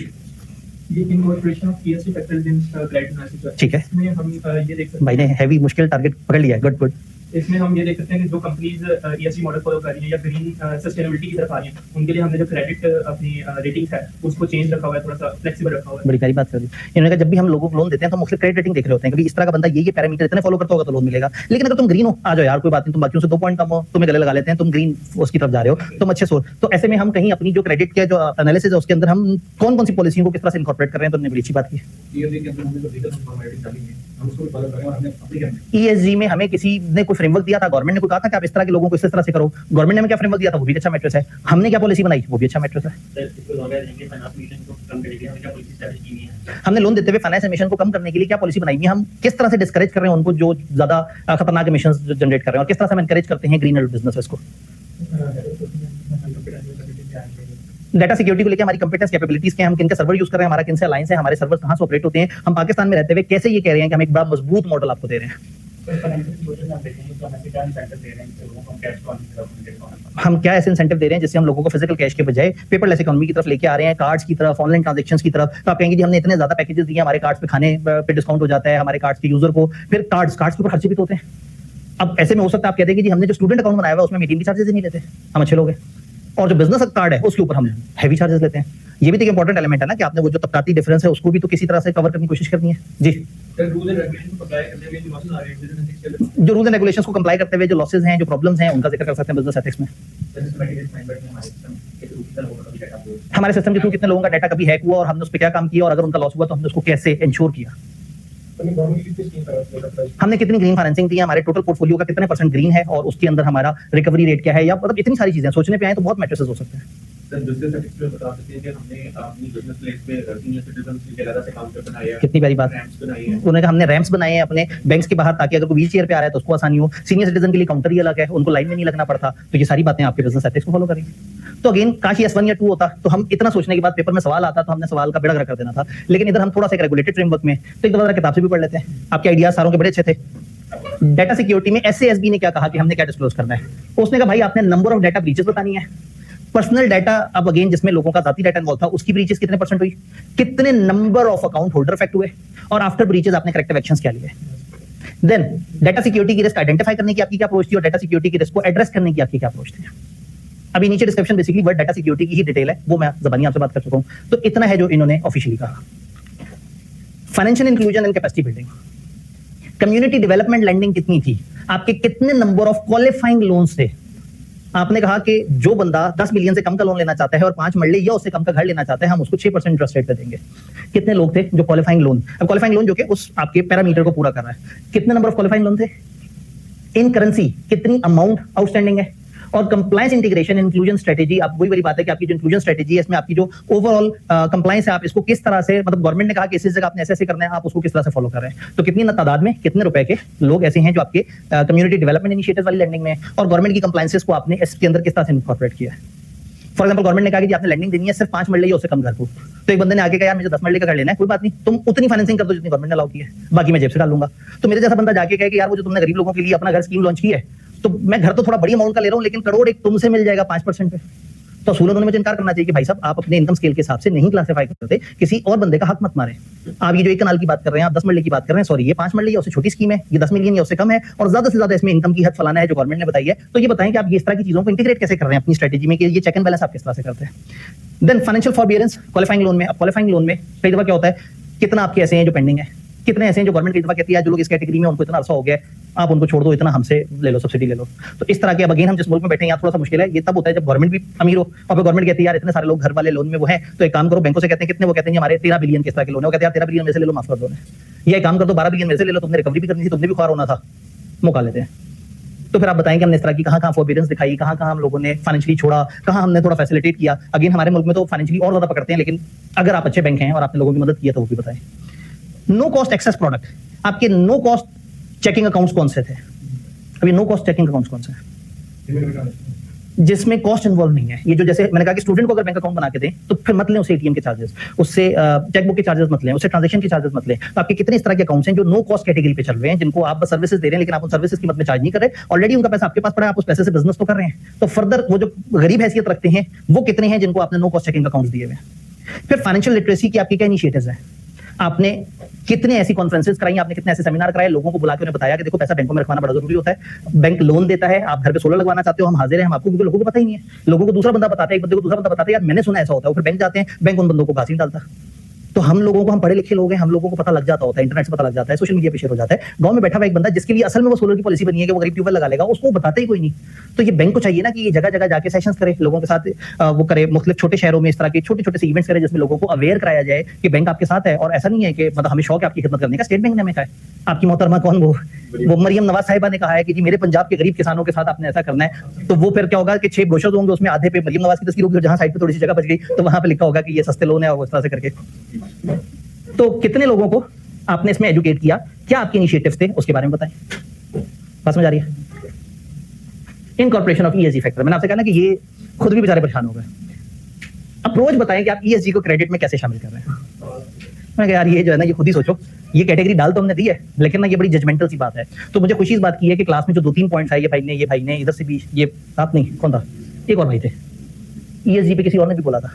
ये incorporation of ESG factors in credit analysis, ठीक है, इसमें हम ये देख सकते हैं भाई ने हैवी मुश्किल टारगेट पकड़ लिया है, गुड गुड। इसमें हम ये देख सकते हैं कि जो कंपनीज ईएसजी मॉडल फॉलो कर रही हैं या ग्रीन सस्टेनेबिलिटी की तरफ आ रही हैं, उनके लिए हमने जो क्रेडिट अपनी रेटिंग्स है उसको चेंज रखा हुआ है, थोड़ा सा फ्लेक्सिबल रखा हुआ है। बड़ी प्यारी बात कर दी इन्होंने कहा, जब भी हम लोगों को लोन देते हैं तो हम मुख्तलिफ क्रेडिट रेटिंग देख रहे होते हैं कि इस तरह का बंदा ये पैरामीटर इतने फॉलो करता होगा तो लोन मिलेगा, लेकिन अगर तुम ग्रीन हो आ जाओ यार कोई बात नहीं, तुम बाकियों से 2 पॉइंट कम हो, तुम्हें गले लगा लेते हैं, तुम ग्रीन उसकी तरफ जा रहे हो, तुम अच्छे सोच। तो ऐसे में हम कहीं अपनी जो क्रेडिट के जो एनालिसिस है उसके अंदर हम कौन कौन सी पॉलिसियों को किस तरह से इनकॉर्पोरेट कर रहे हैं, तो उन्होंने बड़ी अच्छी बात की। ESG में हमें किसी ने कोई फ्रेमवर्क दिया था, गवर्नमेंट ने कोई कहा था कि आप इस तरह के लोगों को इस तरह से करो, गवर्नमेंट ने हमें क्या फ्रेमवर्क दिया था, वो भी अच्छा मैट्रिक्स है, हमने क्या पॉलिसी बनाई वो भी अच्छा मैट्रिक्स है। हमने लोन देते हुए फाइनेंस एमिशन को कम करने के लिए क्या पॉलिसी बनाई है, हम किस तरह से डिस्करेज कर रहे हैं उनको जो ज्यादा खतरनाक एमिशंस जनरेट कर रहे हैं, और किस तरह से हम एनकरेज करते हैं ग्रीन बिजनेसेस को। डाटा सिक्योरिटी को लेकर हमारी कंपिटेंस कैपेबिलिटीज क्या है, हम किनका सर्वर यूज कर रहे हैं, हमारा किनसे अलायंस है, हमारे सर्वर्स कहां से ऑपरेट होते हैं, हम पाकिस्तान में रहते हुए कैसे ये कह रहे हैं कि हम एक बड़ा मजबूत मॉडल आपको दे रहे हैं। हम क्या ऐसे इंसेंटिव दे रहे हैं जिससे हम लोगों को फिजिकल कैश के बजाय पेपरलेस इकोनॉमी की तरफ लेके आ रहे हैं, कार्ड्स की तरफ, ऑनलाइन ट्रांजैक्शंस की तरफ। तो आप कहेंगे जी हमने इतने ज्यादा पैकेजेस दिए, हमारे कार्ड्स पे खाने पे डिस्काउंट हो जाता है, हमारे कार्ड्स के यूजर को, फिर कार्ड्स के ऊपर खर्चे भी तो होते हैं। अब ऐसे में हो सकता है आप कहते हैं कि जी हमने जो स्टूडेंट अकाउंट बनाया हुआ है उसमें मीटिंग के चार्जेस ही नहीं लेते, हम अच्छे लोग हैं, और जो बिजनेस कार्ड है उसके ऊपर हम हैवी चार्जेस लेते हैं। ये भी तो एक इंपॉर्टेंट एलिमेंट है ना कि आपने वो जो तबकाती डिफरेंस है उसको भी तो किसी तरह से कवर करने की कोशिश करनी है जी। जो रूल्स एंड रेगुलेशंस को कंप्लाई करते हुए जो लॉसेस हैं, जो प्रॉब्लम्स हैं, उनका जिक्र कर सकते हैं बिजनेस एथिक्स में। हमारे सिस्टम के थ्रू कितने लोगों का डाटा कभी हैक हुआ और हमने उस पर क्या काम किया, और अगर उनका लॉस हुआ तो हमने उसको कैसे इंश्योर किया। हमने कितनी ग्रीन फाइनेंसिंग दी है, हमारे टोटल पोर्टफोलियो का कितने % ग्रीन है और उसके अंदर हमारा रिकवरी रेट क्या है, या मतलब इतनी सारी चीजें सोचने पे आए तो बहुत मैट्रिसेस हो सकते हैं। कितनी प्यारी बात, उन्होंने कहा हमने रैंप्स बनाए हैं अपने बैंक्स के बाहर ताकि अगर कोई व्हील चेयर पे आ रहा है तो उसको आसानी हो, सीनियर सिटीजन के लिए काउंटर ही अलग है, उनको लाइन में नहीं लगना पड़ता। तो ये सारी बातें आपके बिजनेस एथिक्स को फॉलो करेंगे। तो अगेन काश S1 या 2 होता तो हम इतना सोचने के बाद पेपर में सवाल आता तो हमने सवाल का बेड़ा गर्क कर देना था, लेकिन इधर हम थोड़ा सा एक रेगुलेटेड फ्रेमवर्क में तो एक दफा किताब से भी पढ़ लेते हैं। आपके आइडियाज सारों के बड़े अच्छे थे। डाटा सिक्योरिटी में SASB ने क्या कहा कि हमने क्या डिस्क्लोज करना है, उसने कहा भाई आपने नंबर ऑफ डाटा ब्रीचेस बतानी है, पर्सनल डाटा, अब अगेन जिसमें लोगों का जाती डाटा इन्वॉल्व था उसकी ब्रीचेस कितने % हुई, कितने number of account holder effect हुए, और आफ्टर ब्रीचेस आपने करेक्टिव एक्शंस क्या लिए। देन डाटा सिक्योरिटी की रिस्क आइडेंटिफाई करने की आपकी क्या अप्रोच थी और डाटा सिक्योरिटी की रिस्क को एड्रेस करने की आपकी क्या अप्रोच थी। अभी नीचे description basically word data security की ही डिटेल है, वो मैं ज़बानी आपसे बात कर चुका हूं। तो इतना है जो इन्होंने ऑफिशियली कहा। Financial inclusion and capacity building, community development lending कितनी थी, आपके कितने नंबर ऑफ क्वालिफाइंग लोन्स थे, आपने कहा कि जो बंदा 10 मिलियन से कम का लोन लेना चाहता है और 5 मरले या उससे कम का घर लेना चाहता है, हम उसको 6% इंटरेस्ट रेट पे देंगे। कितने लोग थे जो क्वालिफाइंग लोन, अब क्वालिफाइंग लोन जो कि उस आपके पैरामीटर को पूरा कर रहा है, कितने नंबर ऑफ क्वालिफाइंग लोन थे, इन करेंसी कितनी अमाउंट आउटस्टैंडिंग है, और कंप्लायंस इंटीग्रेशन इंक्लूजन स्ट्रेटेजी, आप वही वाली बात है कि आपकी जो इंक्लूजन स्ट्रेटेजी है इसमें आपकी जो ओवरऑल कंप्लायंस है, आप इसको किस तरह से, मतलब गवर्नमेंट ने कहा कि इस जगह आपने ऐसे करना है, आप उसको किस तरह से फॉलो कर रहे हैं। तो कितनी तादाद में कितने रुपए के लोग ऐसे हैं जो आपके कम्युनिटी डेवलपमेंट इनिशिएटिव वाली लैंडिंग में, और गवर्नमेंट की कंप्लायंसेस को आपने इसके अंदर किस तरह से इनकॉर्पोरेट किया है। फॉर एग्जाम्पल गवर्नमेंट ने कहा कि आपने लैंडिंग देनी है सिर्फ 5 मरले या उससे कम घर को, तो एक बंदे ने आगे कहा यार मुझे 10 मरले का घर लेना है, कोई बात नहीं, तुम उतनी फाइनेंसिंग कर दो जितनी गवर्नमेंट ने अलाउ की है, बाकी मैं जेब से डाल लूंगा। तो मेरे जैसा बंदा जाके कहे कि यार वो जो तुमने गरीब लोगों के लिए अपना घर स्कीम लॉन्च की है, तो मैं घर तो थोड़ा बड़ी अमाउंट का ले रहा हूं, लेकिन करोड़ एक तुमसे मिल जाएगा 5% पे, तो असूलन उन्हें मुझे इनकार करना चाहिए कि भाई साहब आप अपने इनकम स्केल के हिसाब से नहीं क्लासिफाई करते, किसी और बंदे का हक मत मारें। आप ये जो 1 कनाल की बात कर रहे हैं, आप 10 मरले की बात कर रहे हैं, सॉरी ये 5 मरले या उससे छोटी स्कीम है, ये 10 मिलियन या उससे कम है, और ज्यादा से ज्यादा इसमें इनकम की हद फलाना है जो गवर्नमेंट ने बताई है। तो ये बताएं कि आप ये इस तरह की चीजों को इंटीग्रेट कैसे कर रहे हैं अपनी स्ट्रेटेजी में, कि ये चेक एंड बैलेंस आप किस तरह से करते हैं। देन फाइनेंशियल फॉरबियरेंस क्वालिफाइंग लोन में, अब क्वालिफाइंग लोन में कई दफा क्या होता है, कितना आपके ऐसे हैं जो पेंडिंग है, कितने ऐसे हैं जो गवर्नमेंट कई दफा कहती है जो लोग इस कैटेगरी में उनको इतना अरसा हो गया है, आप उनको छोड़ दो, इतना हमसे ले लो, सब्सिडी ले लो। तो इस तरह के, अब अगेन हम जिस मुल्क में बैठे हैं यहाँ थोड़ा सा मुश्किल है, ये तब होता है जब गवर्नमेंट भी अमीर हो, और फिर गवर्नमेंट कहती है यार इतने सारे लोग घर वाले लोन में वो हैं, तो एक काम करो, बैंकों से कहते हैं कितने, वो कहते हैं हमारे 13 बिलियन किस तरह के लोन है, वो कहते हैं यार 13 बिलियन में से ले लो, माफ कर दो, या एक काम कर दो 12 बिलियन में से ले लो, तुमने रिकवरी भी करनी थी, तुमने भी ख्वार होना था, मौका लेते हैं। तो फिर आप बताएं कि हमने इस तरह की कहाँ फॉरबियरेंस दिखाई, कहाँ हम लोगों ने फाइनेंशियली छोड़ा, कहाँ हमने थोड़ा फैसिलिटेट किया। अगेन हमारे मुल्क में तो फाइनेंशियली और ज्यादा पकड़ते हैं, लेकिन अगर आप अच्छे बैंक हैं और आपने लोगों की मदद की है तो वो भी बताएं। नो कॉस्ट एक्सेस प्रोडक्ट, आपके नो कॉस्ट चेकिंग अकाउंट्स कौन से थे, अभी नो कॉस्ट चेकिंग अकाउंट्स कौन से हैं जिसमें कॉस्ट इन्वॉल्व नहीं है। ये जो जैसे मैंने कहा कि स्टूडेंट को अगर बैंक अकाउंट बना के दें तो फिर मत लें उससे एटीएम के चार्जेस, उससे चेकबुक के चार्जेस मत लें, उससे ट्रांजैक्शन के चार्जेस मत लें। तो आपके कितने इस तरह के अकाउंट्स हैं जो नो कॉस्ट कैटेगरी पे चल रहे हैं, जिनको आप बस सर्विसेज दे रहे हैं, लेकिन आप उन सर्विसेज की मत में चार्ज नहीं कर रहे, ऑलरेडी उनका पैसा आपके पास पड़ा है, आप उस पैसे से बिजनेस तो कर रहे हैं। तो फर्दर वो जो गरीब हैसियत रखते हैं वो कितने हैं जिनको आपने नो कॉस्ट चेकिंग अकाउंट्स दिए हुए हैं। फिर फाइनेंशियल लिटरेसी की आपकी क्या इनिशिएटिव्स हैं, आपने कितने ऐसी कॉन्फ्रेंसेस कराई, आपने कितने ऐसे सेमिनार कराए, लोगों को बुला के उन्हें बताया कि देखो पैसा बैंकों में रखवाना बड़ा जरूरी होता है, बैंक लोन देता है, आप घर पे सोलर लगवाना चाहते हो, हम हाजिर हैं, हम आपको, क्योंकि लोगों को पता ही नहीं है, लोगों को दूसरा बंदा बताता है, एक बंदे को दूसरा बंदा बताता है यार मैंने सुना ऐसा होता है, फिर बैंक जाते हैं, बैंक उन बंदों को घास नहीं डालता। तो हम लोगों को, हम पढ़े लिखे लोग हैं, हम लोगों को पता लग जाता होता है, इंटरनेट से पता लग जाता है, सोशल मीडिया पे शेयर हो जाता है। गांव में बैठा हुआ एक बंदा जिसके लिए असल में वो सोलर की पॉलिसी बनी है कि वो गरीब ट्यूबवेल लगा लेगा, उसको बताता ही कोई नहीं। तो ये बैंक को चाहिए ना कि ये जगह जगह जाके सेशंस करे, लोगों के साथ वो करे, मुख्तलिफ छोटे शहरों में इस तरह के छोटे छोटे से इवेंट्स करे जिसमें लोगों को अवेयर कराया जाए कि बैंक आपके साथ है। और ऐसा नहीं है कि मतलब हमें शौक है आपकी खिदमत करने का, स्टेट बैंक ने हमें कहा है, आपकी मोहतरमा कौन, वो मरियम नवाज साहिबा ने कहा है कि जी मेरे पंजाब के गरीब किसानों के साथ आपने ऐसा करना है। तो वो फिर क्या होगा कि 6 ब्रोशर्स होंगे, उसमें आधे पे मरियम नवाज की तस्वीर होगी, जहां साइड पे थोड़ी सी जगह बच गई तो वहां पे लिखा होगा कि ये सस्ते लोन है, और उस तरह से करके। तो कितने लोगों को आपने इसमें एजुकेट किया, क्या आपके इनिशिएटिव्स थे उसके बारे में बताएं। बात समझ आ रही है? इनकॉर्पोरेशन ऑफ ईएसजी फैक्टर, मैंने आपसे कहा ना कि ये खुद भी बेचारे परेशान हो गए। अप्रोच बताएं कि आप ईएसजी को क्रेडिट में कैसे शामिल कर रहे हैं। मैंने कहा यार ये जो है ना, ये खुद ही सोचो, ये कैटेगरी डाल तो हमने दी है, लेकिन ना ये बड़ी जजमेंटल सी बात है। तो मुझे खुशी इस बात की है कि क्लास में जो 2-3 पॉइंट्स आए, ये भाई ने इधर से भी, ये आप नहीं, कौन था, एक और भाई थे, ईएसजी पे किसी और ने भी बोला था,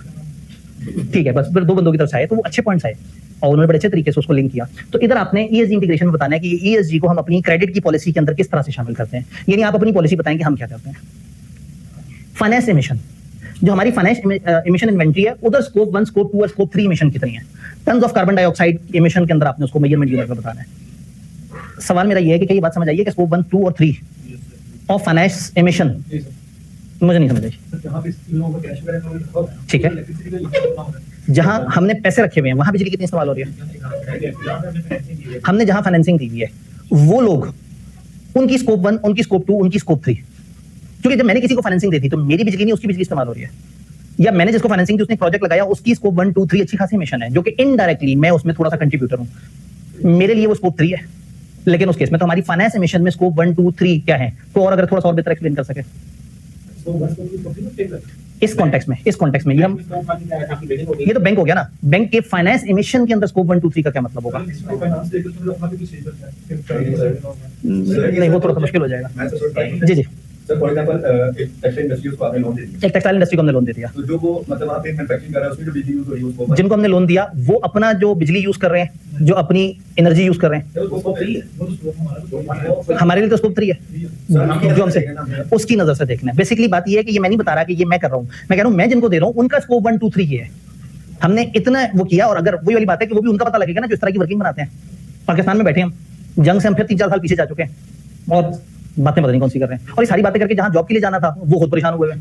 ठीक है, बस फिर 2 बंदों की तरफ से आए, तो वो अच्छे पॉइंट्स आए और उन्होंने बड़े अच्छे तरीके से उसको लिंक किया। तो इधर आपने ईएसजी इंटीग्रेशन में बताना है कि ईएसजी को हम अपनी क्रेडिट की पॉलिसी के अंदर किस तरह से शामिल करते हैं, यानी आप अपनी पॉलिसी बताएं कि हम क्या करते हैं। फाइनेंस इमिशन, जो हमारी फाइनेंस इमिशन इन्वेंटरी है, उधर स्कोप 1, स्कोप 2 और स्कोप 3 इमिशन कितनी है, tons of carbon dioxide emission के अंदर आपने उसको मेजरमेंट यूनिट में बताना है। सवाल मेरा ये है कि क्या ये बात समझ आइए कि स्कोप 1, 2 और 3 ऑफ फाइनेंस इमिशन, मुझे नहीं समझ आई। ठीक है, जहां हमने पैसे रखे हुए हैं वहां बिजली कितनी इस्तेमाल हो रही है, हमने जहां फाइनेंसिंग दी हुई है वो लोग, उनकी स्कोप 1, उनकी स्कोप 2, उनकी स्कोप 3, क्योंकि जब मैंने किसी को फाइनेंसिंग दी थी तो मेरी बिजली नहीं उसकी बिजली इस्तेमाल हो रही है, या मैंने जिसको फाइनेंसिंग दी उसने प्रोजेक्ट लगाया उसकी स्कोप 1, 2, 3 अच्छी खासी इमिशन है, जो कि इनडायरेक्टली मैं उसमें थोड़ा सा कंट्रीब्यूटर हूं, मेरे लिए वो स्कोप 3 है। लेकिन उस केस में तो हमारी फाइनेंस इमिशन में स्कोप 1, 2, 3 क्या है, तो और अगर थोड़ा सा और बेहतर एक्सप्लेन कर सके इस कॉन्टेक्स्ट में, ये तो बैंक हो गया ना, बैंक के फाइनेंस इमिशन के अंदर स्कोप 1, 2, 3 का क्या मतलब होगा? नहीं, वो थोड़ा सा मुश्किल हो जाएगा। जी सर फॉर एग्जांपल एक टेक्सटाइल इंडस्ट्री को आपने लोन दे दिया, एक टेक्सटाइल इंडस्ट्री को हमने लोन दे दिया, तो जो वो मतलब आप एक मैन्युफैक्चरिंग कर रहे हैं उसमें जो बिजली यूज हो रही है उसको, जिनको हमने लोन दिया वो अपना जो बिजली यूज कर रहे हैं, जो अपनी एनर्जी यूज कर रहे हैं, हमारे लिए तो स्कोप 3 है जो हमसे उसकी नजर से देखना है। बेसिकली बात ये है कि ये मैं नहीं बता रहा कि ये मैं कर रहा हूँ, मैं कह रहा हूँ मैं जिनको दे रहा हूँ उनका स्कोप 1, 2, 3 ये है, हमने इतना वो किया। और अगर वही वाली बात है कि वो भी उनका पता लगेगा ना जो इस तरह की वर्किंग बनाते हैं। पाकिस्तान में बैठे हम, जंग से हम फिर 3-4 साल पीछे जा चुके हैं और बातें पता नहीं कौन सी कर रहे हैं, और ये सारी बातें करके जहां जॉब के लिए जाना था वो खुद परेशान हुए हैं।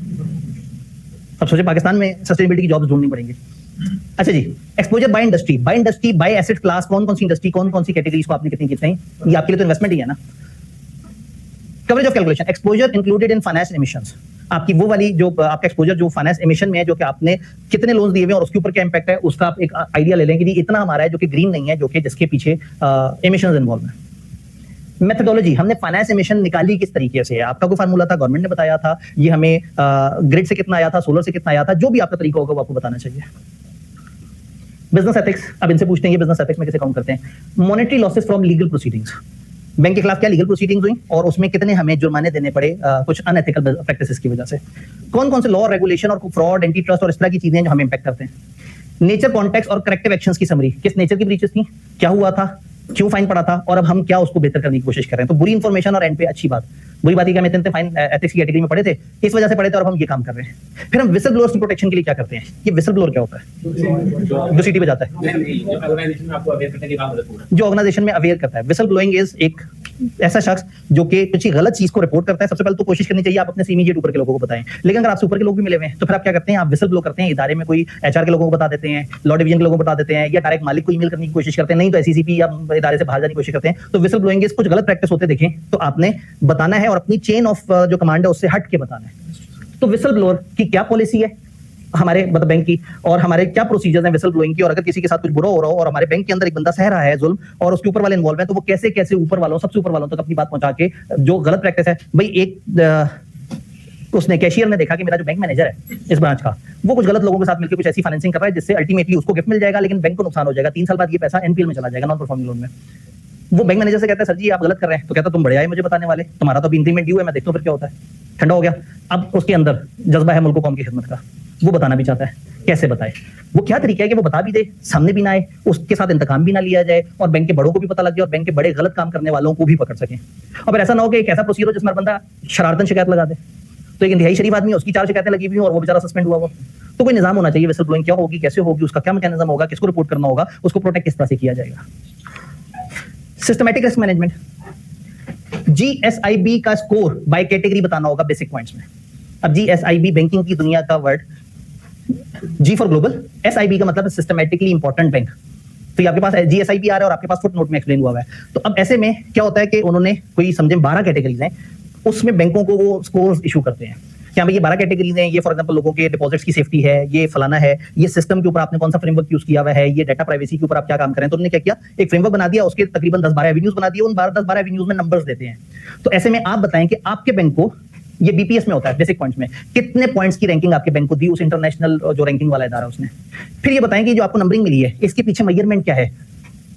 अब सोचे पाकिस्तान में सस्टेनेबिलिटी की जॉब ढूंढनी पड़ेंगी। अच्छा जी, exposure by industry by asset class, कौन कौन सी इंडस्ट्री, कौन कौन सी कैटेगरीज को आपने कितनी, ये आपके लिए तो इन्वेस्टमेंट ही है ना। Coverage of calculation, exposure included in finance emissions, आपकी वो वाली जो आपका एक्सपोजर जो फाइनेंस एमिशन में है, जो कि आपने कितने लोन्स दिए हुए हैं और उसके ऊपर क्या इंपैक्ट है, उसका आप एक आइडिया ले लेंगे कि इतना हमारा है जो कि ग्रीन नहीं है, जो कि जिसके पीछे एमिशंस इन्वॉल्व है। मेथोडोलॉजी, हमने फाइनेंस एमिशन निकाली किस तरीके से है, आपका कोई फार्मूला था, गवर्नमेंट ने बताया था, ये हमें ग्रिड से कितना आया था, सोलर से कितना आया था, जो भी आपका तरीका होगा वो आपको बताना चाहिए। बिजनेस एथिक्स, अब इनसे पूछते हैं ये बिजनेस एथिक्स में कैसे काउंट करते हैं। Monetary losses from legal proceedings, bank के खिलाफ क्या लीगल प्रोसीडिंग्स हुई और उसमें कितने हमें जुर्माने देने पड़े कुछ अनएथिकल प्रैक्टिसेस की वजह से। कौन कौन से लॉ, रेगुलेशन और फ्रॉड, एंटी ट्रस्ट और इस तरह की चीजें जो हमें इंपैक्ट करते हैं। नेचर, कॉन्टेक्स्ट और करेक्टिव एक्शंस की समरी, किस नेचर की ब्रीचेस थी, क्या हुआ था, क्यों फाइन पड़ा था और अब हम क्या उसको बेहतर करने की कोशिश कर रहे हैं। तो बुरी इंफॉर्मेशन और एंड पे अच्छी बात। बुरी बात है कि हम इतने फाइन एथिक्स की कैटेगरी में पढ़े थे, इस वजह से पढ़े थे और अब हम ये काम कर रहे हैं। फिर हम विसल ब्लोअर्स की प्रोटेक्शन के लिए क्या करते हैं। ये विसल ब्लोअर क्या होता है, जो सिटी बजाता है, ऑर्गेनाइजेशन में आपको अवेयर करने के काम मदद होगा, जो ऑर्गेनाइजेशन में अवेयर करता है। विसल ब्लोइंग इज एक ऐसा शख्स जो कि कुछ गलत चीज को रिपोर्ट करता है। सबसे पहले तो कोशिश करनी चाहिए आप अपने से इमीडिएट ऊपर के लोगों को बताएं, लेकिन अगर आपसे ऊपर के लोग भी मिले हुए हैं तो फिर आप क्या करते हैं, आप विसल ब्लो करते हैं। इदारे में कोई एचआर के लोगों को बता देते हैं, लॉ डिवीजन के लोगों को बता देते हैं, या डायरेक्ट मालिक को ईमेल करने की कोशिश करते हैं, नहीं तो एससीसीपी या इदारे से बाहर जाने की कोशिश करते हैं। तो विसल ब्लोइंग कुछ गलत प्रैक्टिस होते देखें तो आपने बताना है और अपनी चेन ऑफ जो कमांड है उससे हट के बताना है। तो विसल ब्लोअर की क्या पॉलिसी है हमारे मतलब बैंक की, और हमारे क्या प्रोसीजर्स हैं विसल ब्लोइंग की, और अगर किसी के साथ कुछ बुरा हो रहा हो और हमारे बैंक के अंदर एक बंदा सह रहा है जुल्म और उसके ऊपर वाले इन्वॉल्व है, तो वो कैसे कैसे ऊपर वालों, सबसे ऊपर वालों तक अपनी बात पहुंचा के जो गलत प्रैक्टिस है। भाई एक उसने कैशियर ने देखा कि मेरा जो बैंक मैनेजर है इस ब्रांच का, वो कुछ गलत लोगों के साथ मिलकर कुछ ऐसी फाइनेंसिंग कर रहा है जिससे अल्टीमेटली उसको गिफ्ट मिल जाएगा लेकिन बैंक को नुकसान हो जाएगा। 3 साल बाद ये पैसा एनपीएल में चला जाएगा, नॉन परफॉर्मिंग लोन में। वो बैंक मैनेजर से कहता है सर जी आप गलत कर रहे हैं, तो कहता तुम बड़े आए मुझे बताने वाले, तुम्हारा तो अभी इंक्रीमेंट ड्यू है, मैं देखता हूं फिर क्या होता है। ठंडा हो गया। अब उसके अंदर जज्बा है मुल्क कौम की खिदमत का, वो बताना भी चाहता है, कैसे बताए, वो क्या तरीका है कि वो बता भी दे, सामने भी ना आए, उसके साथ इंतकाम भी ना लिया जाए और बैंक के बड़ों को भी पता लग जाए और बैंक के बड़े गलत काम करने वालों को भी पकड़ सके। और ऐसा ना हो कि एक ऐसा प्रोसीजर हो जिसमें बंदा शरारतन शिकायत लगा दे, तो एक इंतहाई शरीफ आदमी उसकी 4 शिकायतें लगी हुई और वो बेचारा सस्पेंड हुआ। तो कोई निजाम होना चाहिए विसल ब्लोइंग क्या होगी, कैसे होगी, उसका क्या मैकेनिज्म होगा, किसको रिपोर्ट करना होगा, उसको प्रोटेक्ट किस तरह से किया जाएगा। सिस्टमैटिक रिस्क मैनेजमेंट, जीएसआईबी का स्कोर बाय कैटेगरी बताना होगा बेसिक पॉइंट्स में। अब जीएसआईबी बैंकिंग की दुनिया का word, G for global, SIB का मतलब सिस्टमैटिकली इंपॉर्टेंट बैंक। तो ये आपके पास जीएसआईबी आ रहा है और आपके पास फुटनोट में एक्सप्लेन हुआ है। तो अब ऐसे में क्या होता है कि उन्होंने कोई समझे 12 कैटेगरीज हैं, उसमें बैंकों को वो स्कोर्स इशू करते हैं। क्या भाई ये 12 कैटेगरीज हैं, ये फॉर एग्जांपल लोगों के डिपॉजिट्स की सेफ्टी है, ये फलाना है, ये सिस्टम के ऊपर आपने कौन सा फ्रेमवर्क यूज किया हुआ है, ये डाटा प्राइवेसी के ऊपर आप क्या काम करें। तो उन्होंने क्या किया, एक फ्रेमवर्क बना दिया, उसके तकरीबन 10-12 एवेन्यूज बना दिए, उन 10-12 एवेन्यूज में नंबर्स देते हैं। तो ऐसे में आप बताएं कि आपके बैंक को, ये बीपीएस में होता है बेसिक पॉइंट्स में, कितने पॉइंट्स की रैंकिंग आपके बैंक को दी उस इंटरनेशनल जो रैंकिंग वाला इदारा उसने। फिर ये बताएं कि जो आपको नंबरिंग मिली है इसके पीछे मेजरमेंट क्या है,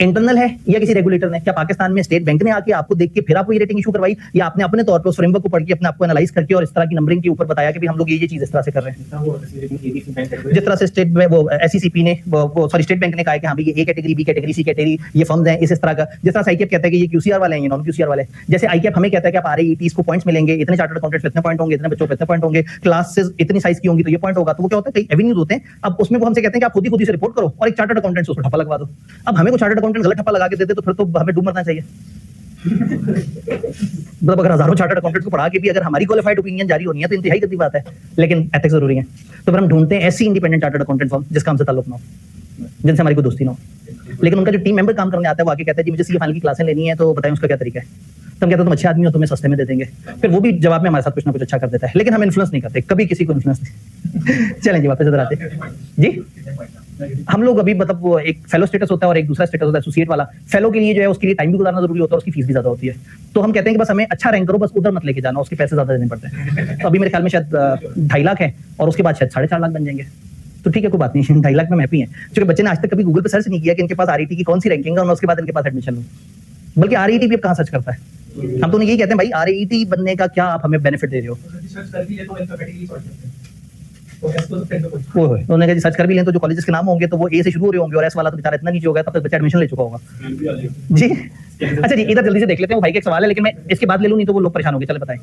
इंटरनल है या किसी रेगुलेटर ने, क्या पाकिस्तान में स्टेट बैंक ने आके आपको देख के फिर आपको ये रेटिंग इशू करवाई, या आपने अपने तौर पे उस फ्रेमवर्क को पढ़ के अपने आप को एनालाइज करके और इस तरह की नंबरिंग के ऊपर बताया कि भी हम लोग ये चीज इस तरह से कर रहे हैं। जिस तरह से स्टेट में वो एससीसीपी ने वो सॉरी स्टेट बैंक ने कहा कि हाँ भाई ये A category, B category, C category, ये फर्म्स हैं इस तरह का। जिस तरह से आईकेएफ कहता है कि ये क्यूसीआर वाले हैं, ये नॉन क्यूसीआर वाले, जैसे आईकेएफ हमें कहता है कि आप आरईईटी को पॉइंट्स मिलेंगे, इतने चार्टर्ड अकाउंटेंट्स पे इतने पॉइंट होंगे, इतने बच्चों पे इतने पॉइंट होंगे, क्लासेस इतनी साइज की होंगी तो ये पॉइंट होगा। तो वो क्या होता है, कई एवेन्यूज होते हैं। अब उसमें वो हमसे कहते हैं कि आप खुद ही से रिपोर्ट करो और एक चार्टर्ड अकाउंटेंट उसको ठप्पा लगवा दो। अब हमें को चार्टर्ड अकाउंटेंट गलत ठप्पा लगा के देते तो फिर तो हमें डूब मरना चाहिए। मतलब अगर हजारों चार्टर्ड अकाउंटेंट्स को पढ़ा के भी अगर हमारी क्वालिफाइड ओपिनियन जारी होनी है तो इंतहाई गंदी बात है, लेकिन एथिक्स जरूरी है। तो फिर हम ढूंढते हैं ऐसी इंडिपेंडेंट चार्टर्ड अकाउंटेंट फर्म जिसका हमसे ताल्लुक ना हो, जिनसे हमारी कोई दोस्ती ना हो, लेकिन उनका जो टीम मेंबर काम करने आता है वो आके कहता है जी मुझे सी फाइनल की क्लासें लेनी है, तो बताएं उसका क्या तरीका है। तो हम कहते हैं तुम अच्छे आदमी हो, तुम्हें सस्ते में दे देंगे। फिर वो भी जवाब में हमारे साथ कुछ ना कुछ अच्छा कर देता है, लेकिन हम इन्फ्लुएंस नहीं करते, कभी किसी को इन्फ्लुएंस नहीं। चलें जी वापस इधर आते जी। हम लोग अभी मतलब वो एक फेलो स्टेटस होता है और एक दूसरा स्टेटस होता है एसोसिएट वाला। फेलो के लिए जो है उसके लिए टाइम भी गुजारना जरूरी होता है, उसकी फीस भी ज्यादा होती है। तो हम कहते हैं कि बस हमें अच्छा रैंक करो, बस उधर मत लेके जाना, उसके पैसे ज्यादा देने पड़ते हैं। तो अभी मेरे ख्याल में शायद 2.5 लाख है और उसके बाद शायद 4.5 लाख बन जाएंगे। तो ठीक है कोई बात नहीं, 2.5 लाख में हैप्पी है, क्योंकि बच्चे ने आज तक कभी गूगल पे सर्च नहीं किया कि इनके पास आरईटी की कौन सी रैंकिंग है और उसके बाद इनके पास एडमिशन लो। बल्कि आरईटी भी अब कहाँ सर्च करता है, हम तो उन्हें यही कहते हैं भाई आरईटी बनने का क्या आप हमें बेनिफिट दे रहे हो। उन्होंने कहा सर्च कर भी लें तो जो कॉलेजेस के नाम होंगे तो वो ए से शुरू हो रहे होंगे और एस वाला तो बेचारा इतना नीचे होगा, तब तक बच्चा एडमिशन ले चुका होगा जी। अच्छा जी, इधर जल्दी से देख लेते हैं, वो भाई का एक सवाल है, लेकिन मैं इसके बाद ले लूं, नहीं तो वो लोग परेशान होंगे। चले बताएं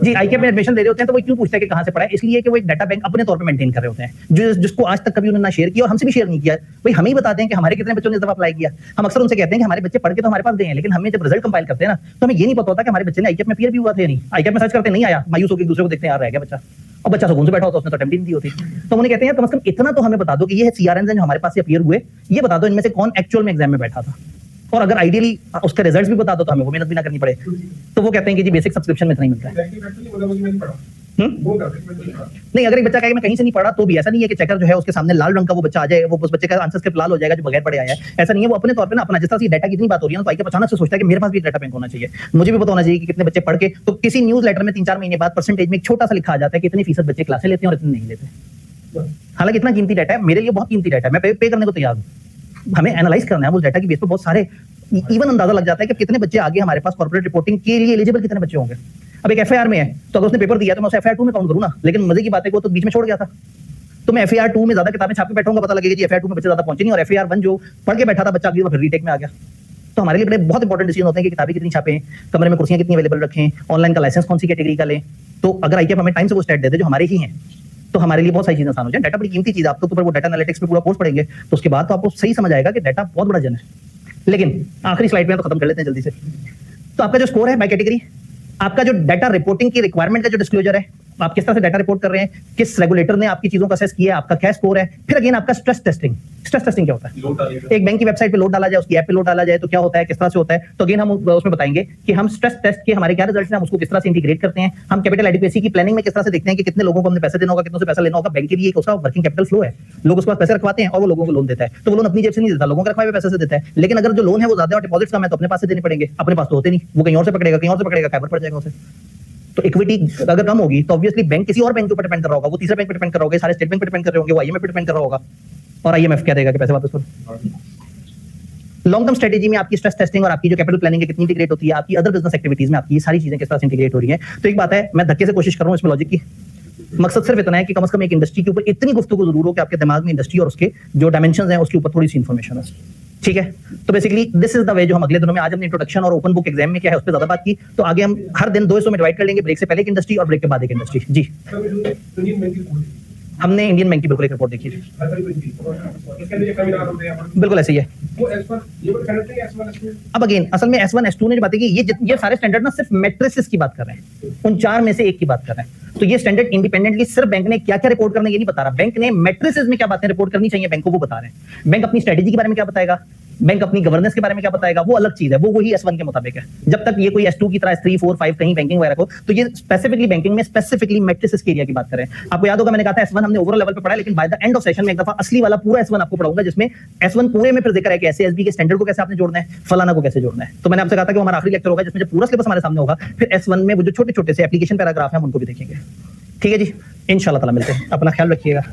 जी। आईकेएप में एडमिशन ले रहे होते हैं तो वो क्यों पूछता है कि कहां से पढ़ा है? इसलिए कि वो एक डाटा बैंक अपने तौर पे मेंटेन कर रहे होते हैं, जिसको आज तक कभी उन्होंने ना शेयर किया और हमसे भी शेयर नहीं किया। भाई हमें ही बताते हैं कि हमारे कितने बच्चों ने इस दफा अप्लाई किया। हम अक्सर उनसे कहते हैं कि हमारे बच्चे पढ़ के तो हमारे पास गए हैं, लेकिन हमें जब रिजल्ट कंपाइल करते हैं ना, तो हमें ये नहीं पता होता कि हमारे बच्चे ने आईकेएप में पीयर भी हुआ था या नहीं। आईकेएप में सर्च करते नहीं आया, मायूस होकर एक दूसरे को देखते हैं, यार रह गया बच्चा, और बच्चा सुकून से बैठा होता, उसने तो अटेम्प्ट ही नहीं दी होती। तो उन्हें कहते हैं कम से कम इतना तो हमें बता दो कि ये सीआरएन जो हमारे पास अपीयर हुए, ये बता दो इनमें से कौन एक्चुअल में एग्जाम में बैठा था, और अगर आइडियली उसके रिजल्ट्स भी बता दो तो हमें वो मेहनत भी ना करनी पड़े। तो वो कहते हैं कि जी बेसिक सब्सक्रिप्शन में इतना ही मिलता है। नहीं, अगर एक बच्चा कहे मैं कहीं से नहीं पढ़ा तो भी ऐसा नहीं है कि चेकर जो है उसके सामने लाल रंग का वो बच्चा आ जाए, वो उस बच्चे का आंसर स्क्रिप्ट लाल हो जाएगा जो बगैर पढ़े आया है। ऐसा नहीं है, वो अपने तौर पे ना अपना, जिस तरह से डाटा की इतनी बात हो रही है ना, तो आईकेएप अचानक से सोचता है कि मेरे पास भी एक डाटा बैंक होना चाहिए, मुझे भी पता होना चाहिए कि कितने बच्चे पढ़ के, तो किसी न्यूज लेटर में 3-4 महीने बाद परसेंटेज में एक छोटा सा लिखा आ जाता है कि इतने फीसद बच्चे क्लासें लेते हैं और इतने नहीं लेते। हालांकि इतना कीमती डाटा है, मेरे लिए बहुत कीमती डाटा है, मैं पे करने को तैयार हूँ। हमें एनालाइज करना है उस डाटा की बेस पर, बहुत सारे इवन अंदाजा लग जाता है कि कितने बच्चे आगे हमारे पास कॉर्पोरेट रिपोर्टिंग के लिए एलिजिबल कितने बच्चे होंगे। अब एक एफआईआर में है तो अगर उसने पेपर दिया तो मैं उसे एफआईआर 2 में काउंट करूँ ना, लेकिन मजे की बात है कि वो तो बीच में छोड़ गया था, तो मैं एफआईआर 2 में ज्यादा किताबें छाप के बैठूंगा, पता लगेगा कि एफआईआर 2 में बच्चे ज्यादा पहुंचे नहीं, और एफआईआर 1 जो पढ़ के बैठा था बच्चा अगली बार रीटेक में आ गया। तो हमारे लिए बड़े बहुत इंपॉर्टेंट डिसीजन होते हैं कि किताबें कितनी छापें, कमरे में कुर्सियां कितनी अवेलेबल रखें, ऑनलाइन का लाइसेंस कौन सी कैटेगरी का लें। तो अगर आईकेएप हमें टाइम से वो स्टेट दे दे जो हमारे ही हैं, तो हमारे लिए बहुत सारी चीजें आसान हो जाए। डाटा बड़ी कीमती चीज है, आप तो ऊपर वो डाटा एनालिटिक्स पे पूरा कोर्स पढ़ेंगे तो उसके बाद तो आपको सही समझ आएगा कि डाटा बहुत बड़ा जन है। लेकिन आखिरी स्लाइड में तो खत्म कर लेते हैं जल्दी से। तो आपका जो स्कोर है बाय कैटेगरी, आपका जो डाटा रिपोर्टिंग की रिक्वायरमेंट का जो डिस्क्लोजर है, आप किस तरह से डाटा रिपोर्ट कर रहे हैं, किस रेगुलेटर ने आपकी चीजों का असेस किया है, आपका क्या स्कोर है। फिर अगेन आपका स्ट्रेस टेस्टिंग। स्ट्रेस टेस्टिंग क्या होता है? एक बैंक की वेबसाइट पे लोड डाला जाए, उसकी ऐप पे लोड डाला जाए तो क्या होता है, किस तरह से होता है। तो अगेन हम उसमें बताएंगे कि हम स्ट्रेस टेस्ट के हमारे क्या रिजल्ट्स हैं, हम उसको किस तरह से इंटीग्रेट करते हैं। हम कैपिटल एडिक्वेसी की प्लानिंग में किस तरह से देखते हैं कि कितने लोगों को हमने पैसे देना होगा, कितनों से पैसा लेना होगा। बैंक के लिए एक उसका वर्किंग कैपिटल फ्लो है, लोग उसके पास पैसे रखवाते हैं और वो लोगों को लोन देता है। तो वो लोन अपनी जेब से नहीं देता, लोगों के रखवाए हुए पैसे से देता है। लेकिन अगर जो लोन है वो ज्यादा और डिपॉजिट्स कम है तो अपने पास से देने पड़ेंगे, अपने पास तो होते नहीं, वो कहीं और से पकड़ेगा, कहीं और से पकड़ेगा, कैबर पड़ जाएगा उसे। तो इक्विटी अगर कम होगी तो ऑब्वियसली बैंक किसी और बैंक के ऊपर डिपेंड कर रहा होगा, वो तीसरे बैंक पे डिपेंड कर रहा होगा, सारे स्टेट बैंक पे डिपेंड कर रहे होंगे, वो आईएमएफ पे डिपेंड कर रहा होगा, और आईएमएफ क्या देगा कि पैसे वापस करो। लॉन्ग टर्म स्ट्रेटेजी में आपकी स्ट्रेस टेस्टिंग और आपकी जो कैपिटल प्लानिंग है कितनी इंटीग्रेट होती है, आपकी अदर बिजनेस एक्टिविटीज में आपकी ये सारी चीजें किस तरह से इंटीग्रेट हो रही हैं। तो एक बात है, मैं धक्के से कोशिश कर रहा हूं इसमें लॉजिक की, मकसद सिर्फ इतना है कि कम से कम एक इंडस्ट्री के ऊपर इतनी गुफ्तगू जरूर हो कि आपके दिमाग में इंडस्ट्री और उसके जो डायमेंशंस हैं उसके ऊपर थोड़ी सी इंफॉर्मेशन है। ठीक है, तो basically this is the way जो हम अगले दिनों में, आज हमने इंट्रोडक्शन और ओपन बुक एग्जाम में क्या है उस पर ज्यादा बात की, तो आगे हम हर दिन 2 हिस्सों में डिवाइड कर लेंगे, ब्रेक से पहले एक इंडस्ट्री और ब्रेक के बाद एक इंडस्ट्री। जी, हमने इंडियन बैंक की बिल्कुल एक रिपोर्ट देखी थी, बिल्कुल ऐसे ही है। अब अगेन असल में S1 S2 ने जो बातें की, ये सारे स्टैंडर्ड ना सिर्फ मैट्रिसेस की बात कर रहे हैं, उन 4 में से एक की बात कर रहे हैं। तो ये स्टैंडर्ड इंडिपेंडेंटली सिर्फ बैंक ने क्या क्या रिपोर्ट करना ये नहीं बता रहा, बैंक ने मैट्रिसेस में क्या बातें रिपोर्ट करनी चाहिए बैंक को वो बता रहे हैं। बैंक अपनी स्ट्रेटेजी के बारे में क्या बताएगा, बैंक अपनी गवर्नेंस के बारे में क्या बताएगा, वो अलग चीज है, वो वही S1 के मुताबिक है। जब तक ये कोई S2 की तरह S3 4 5 कहीं बैंकिंग वगैरह को, तो ये स्पेसिफिकली बैंकिंग में स्पेसिफिकली मैट्रिसेस के एरिया की बात करें। आपको याद होगा मैंने कहा था S1 हमने ओवरऑल लेवल पे पढ़ा, लेकिन by the end of session में एक दफा असली वाला पूरा S1 आपको पढ़ाऊंगा, जिसमें S1 पूरे में फिर जिक्र है कि SASB के स्टैंडर्ड को कैसे आपने जोड़ना है, फलाना को कैसे जोड़ना है। तो मैंने आपसे कहा था कि हमारा आखिरी लेक्चर होगा जिसमें जब पूरा सिलेबस हमारे सामने होगा, फिर S1 में वो जो छोटे छोटे से एप्लीकेशन पैराग्राफ है हम उनको भी देखेंगे। ठीक है जी, इंशाल्लाह ताला मिलते हैं, अपना ख्याल रखिएगा।